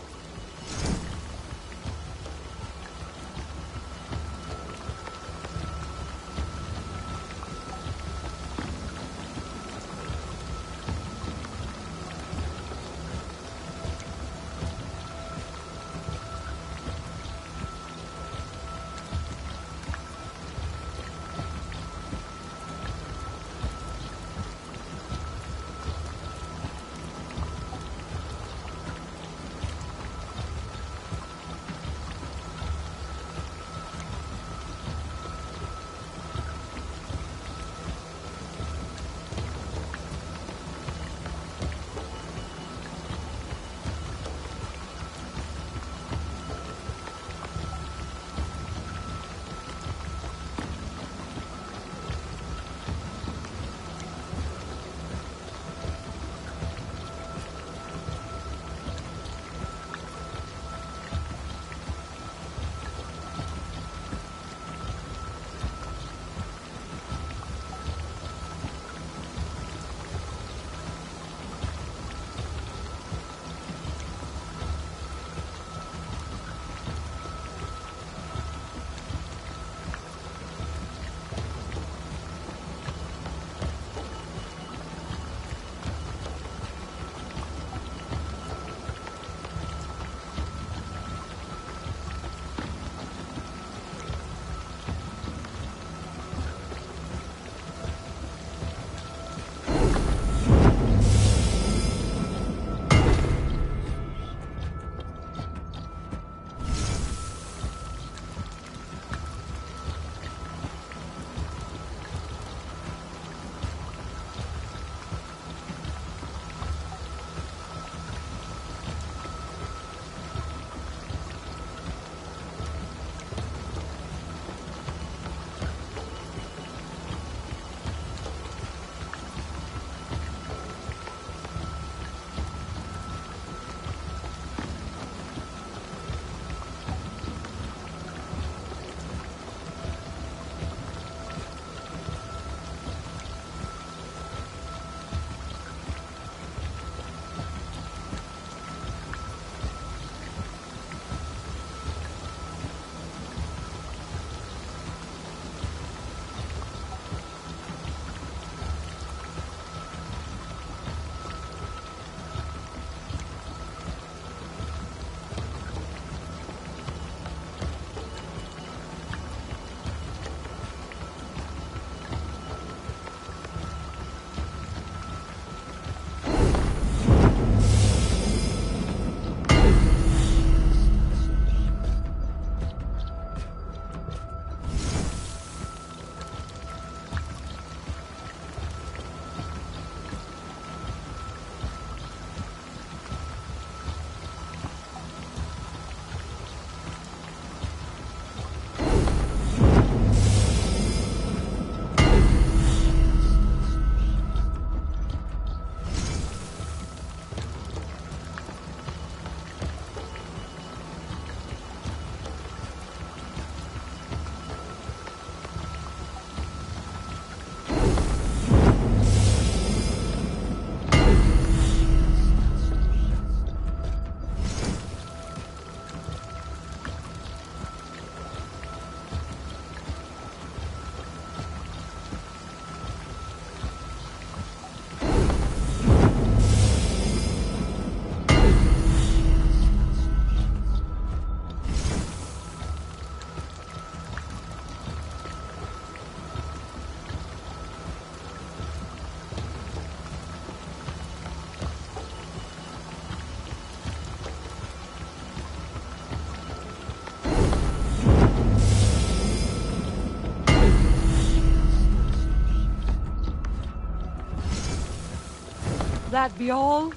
that be all?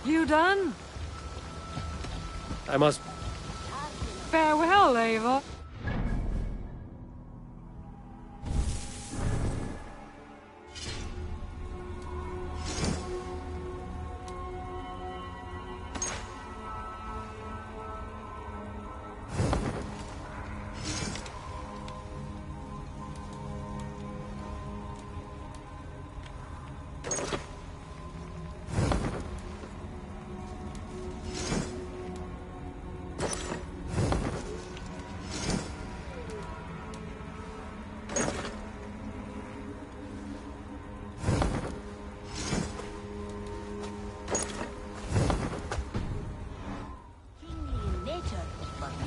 You done? I must... Farewell, Eivor.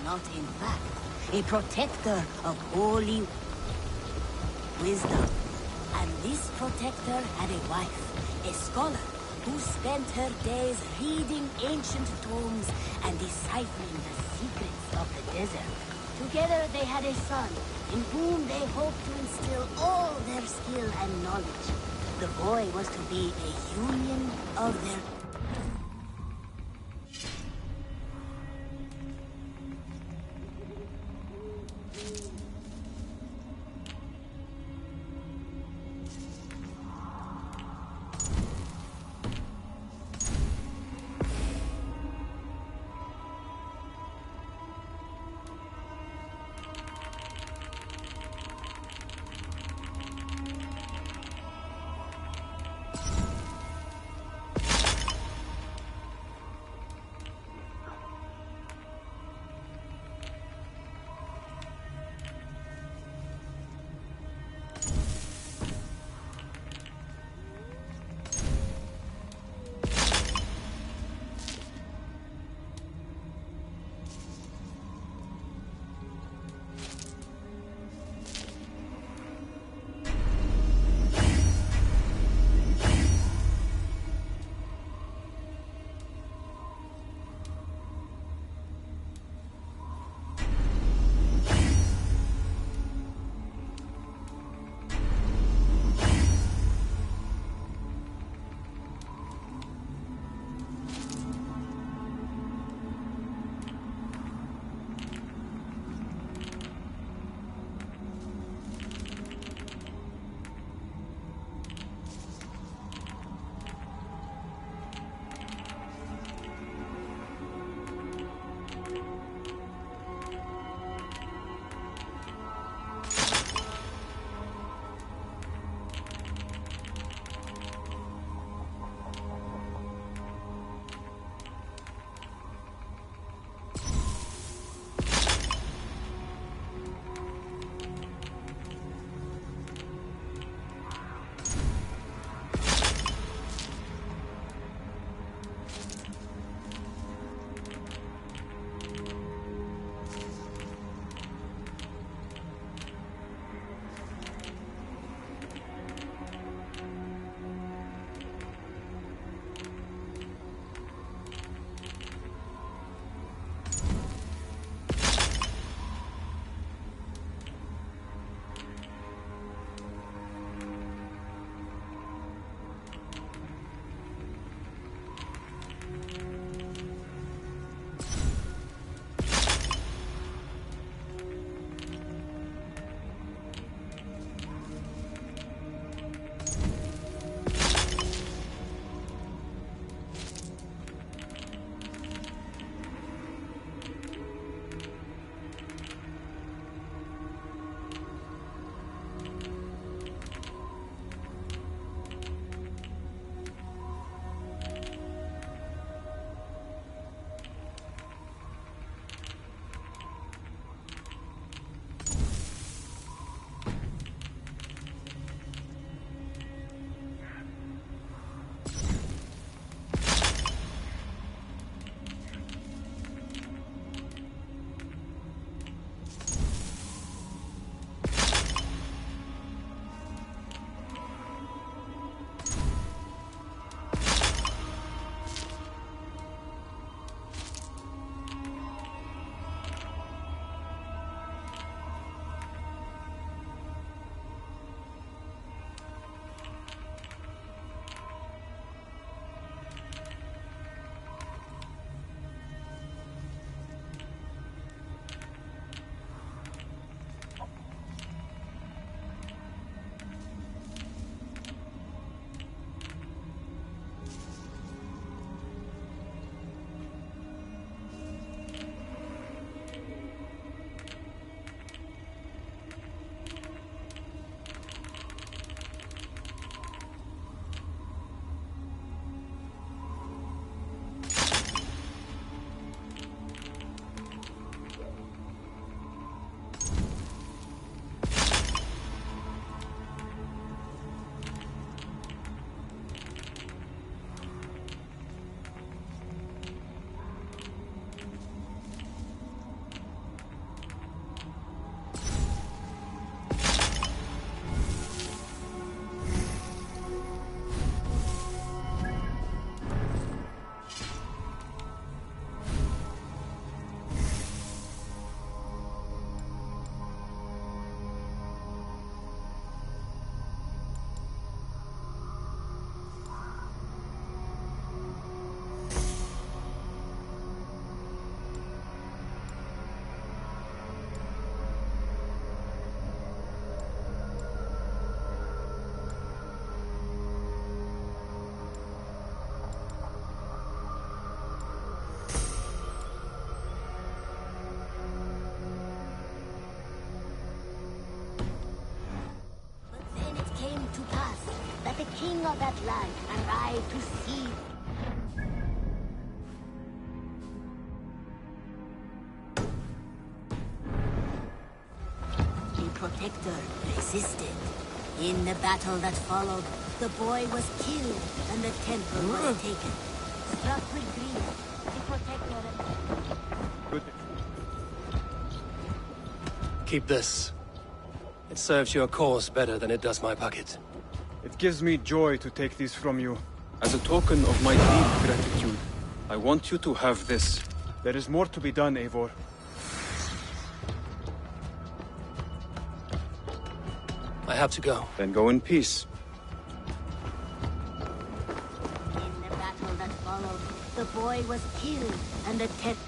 Not in fact, a protector of holy wisdom. And this protector had a wife, a scholar, who spent her days reading ancient tomes and deciphering the secrets of the desert. Together they had a son, in whom they hoped to instill all their skill and knowledge. The boy was to be a union of their... king of that land arrive to see. The Protector resisted. In the battle that followed, the boy was killed and the temple was taken. Struck with grief, the Protector... Keep this. It serves your cause better than it does my pocket. It gives me joy to take these from you. As a token of my deep gratitude, I want you to have this. There is more to be done, Eivor. I have to go. Then go in peace. In the battle that followed, the boy was killed and the temple...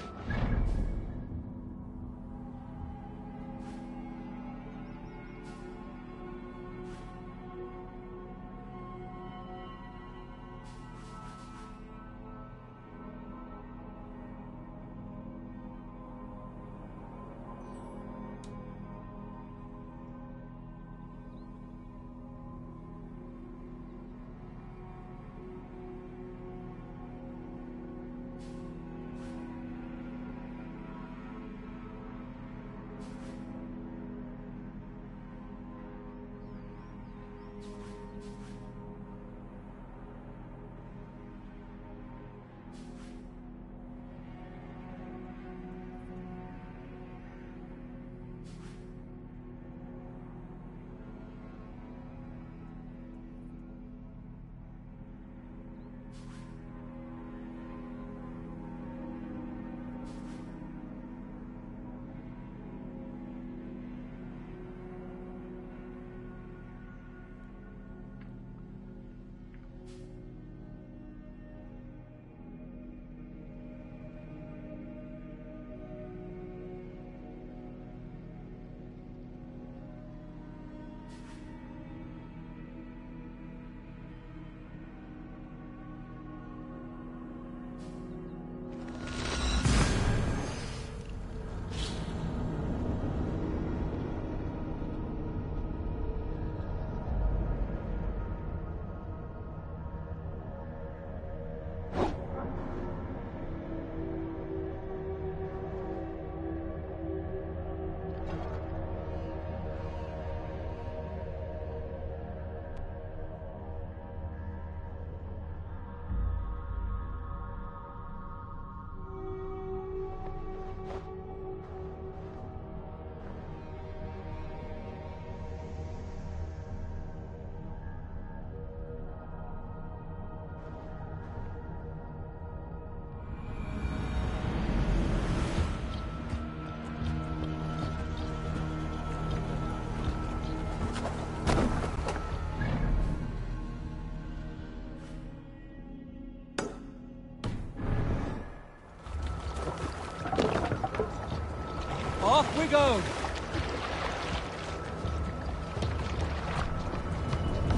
Off we go!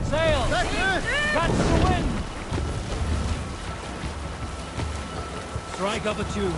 Sail! Catch the wind! Strike up a tune.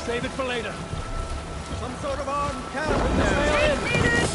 Save it for later. Some sort of armed camp in there.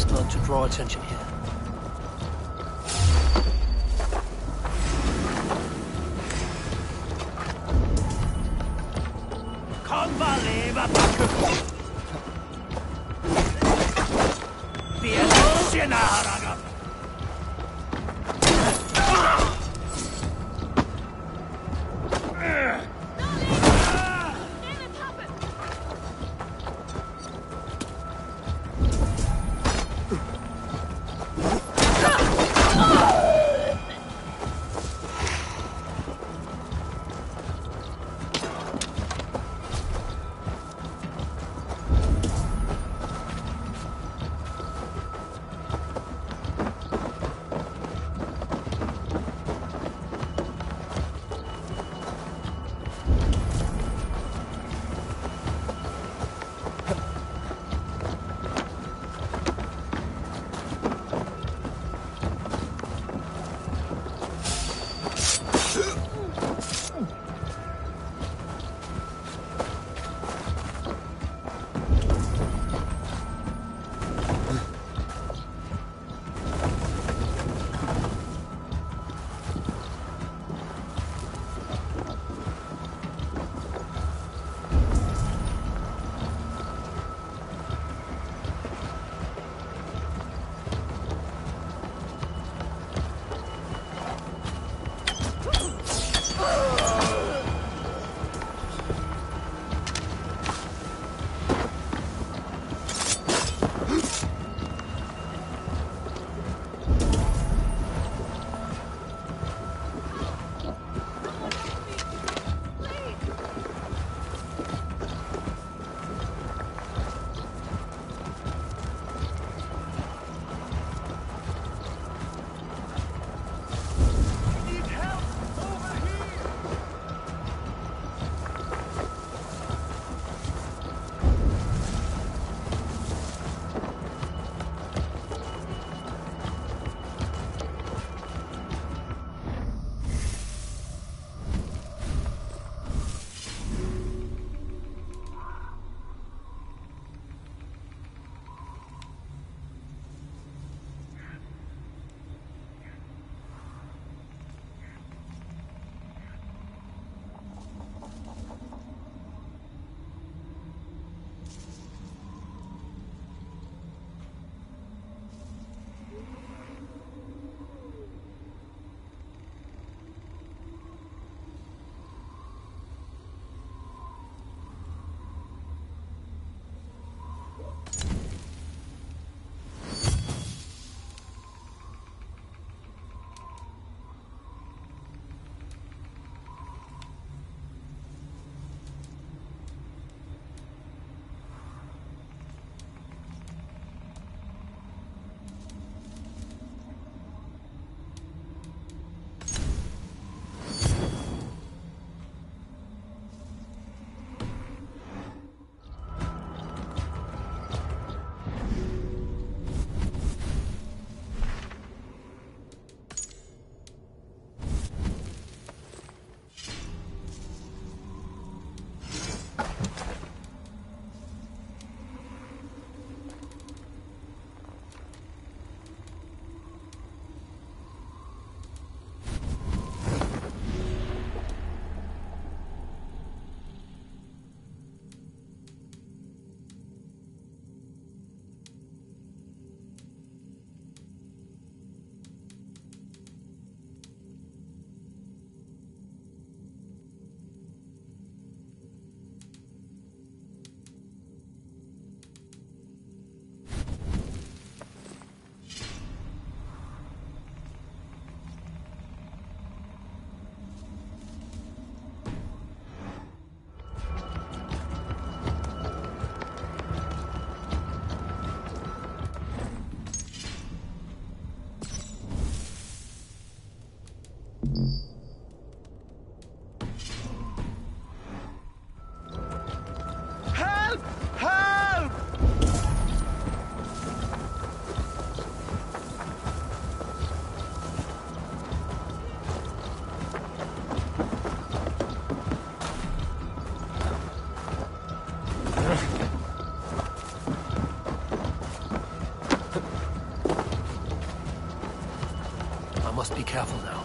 best not to draw attention here. careful now.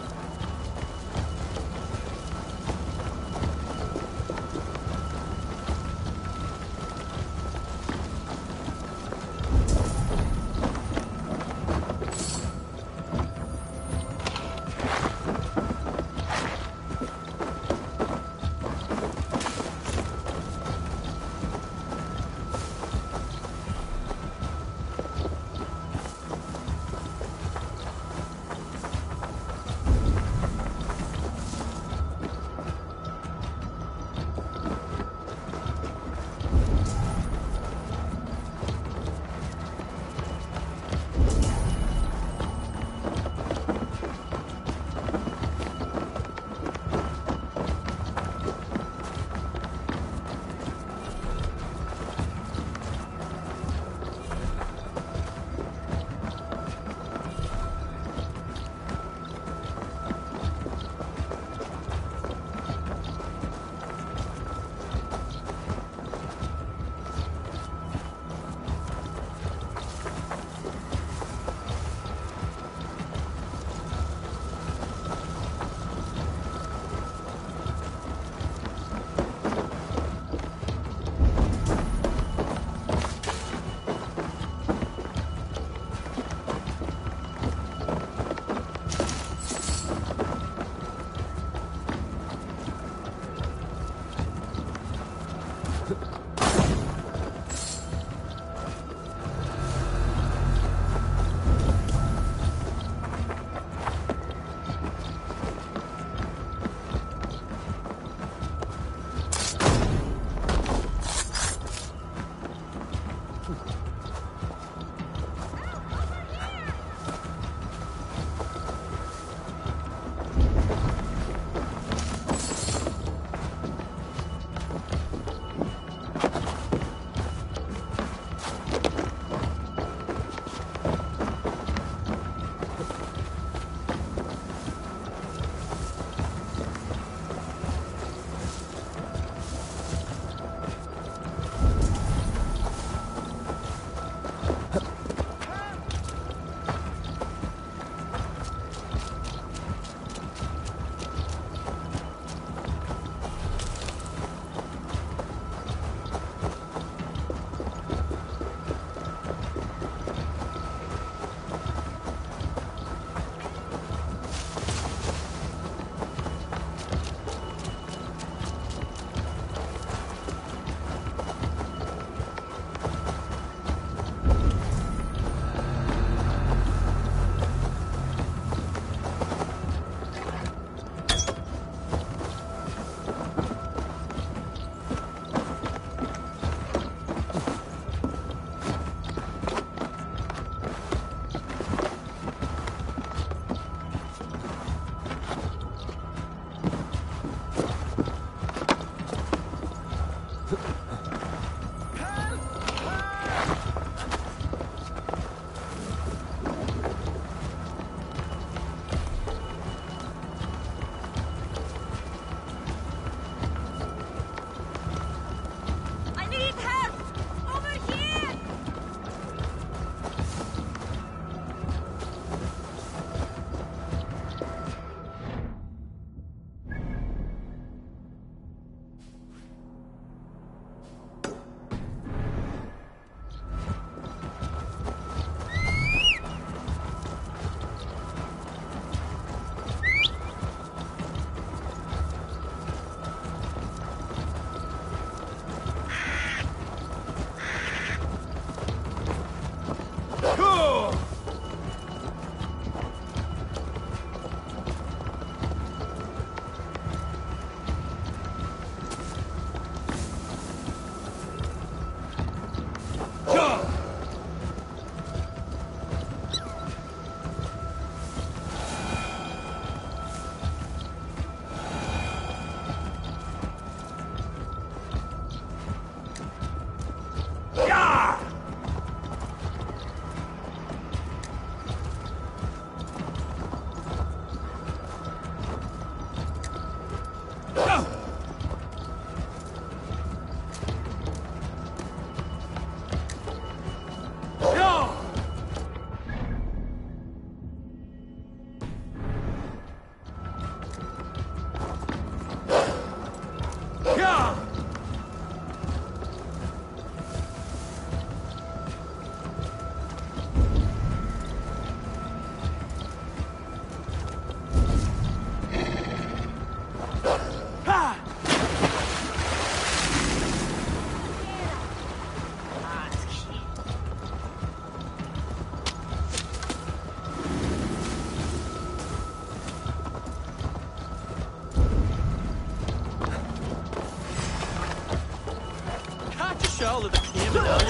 all of the criminals.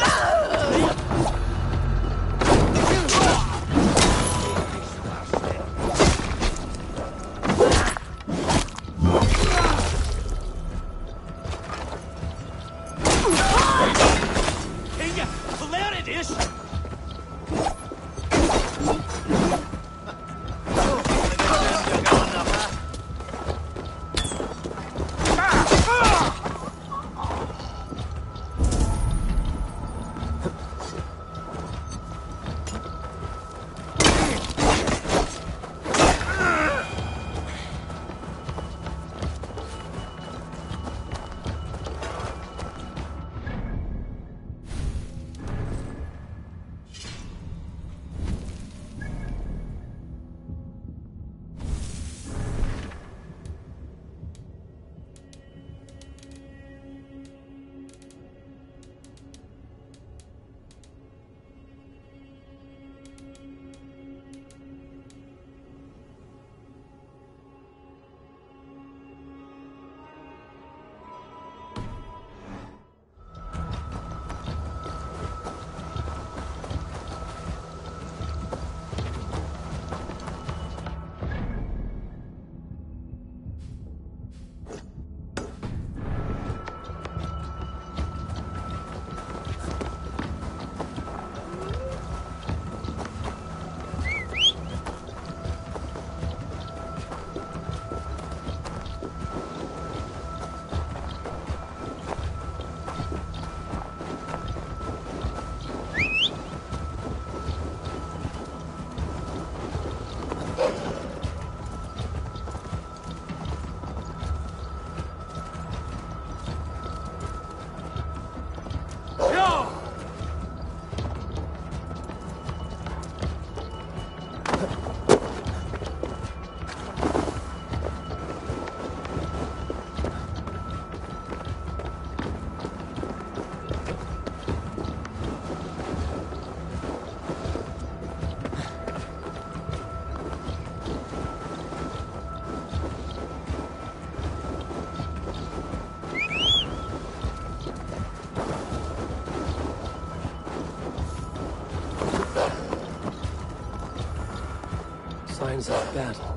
Signs of battle.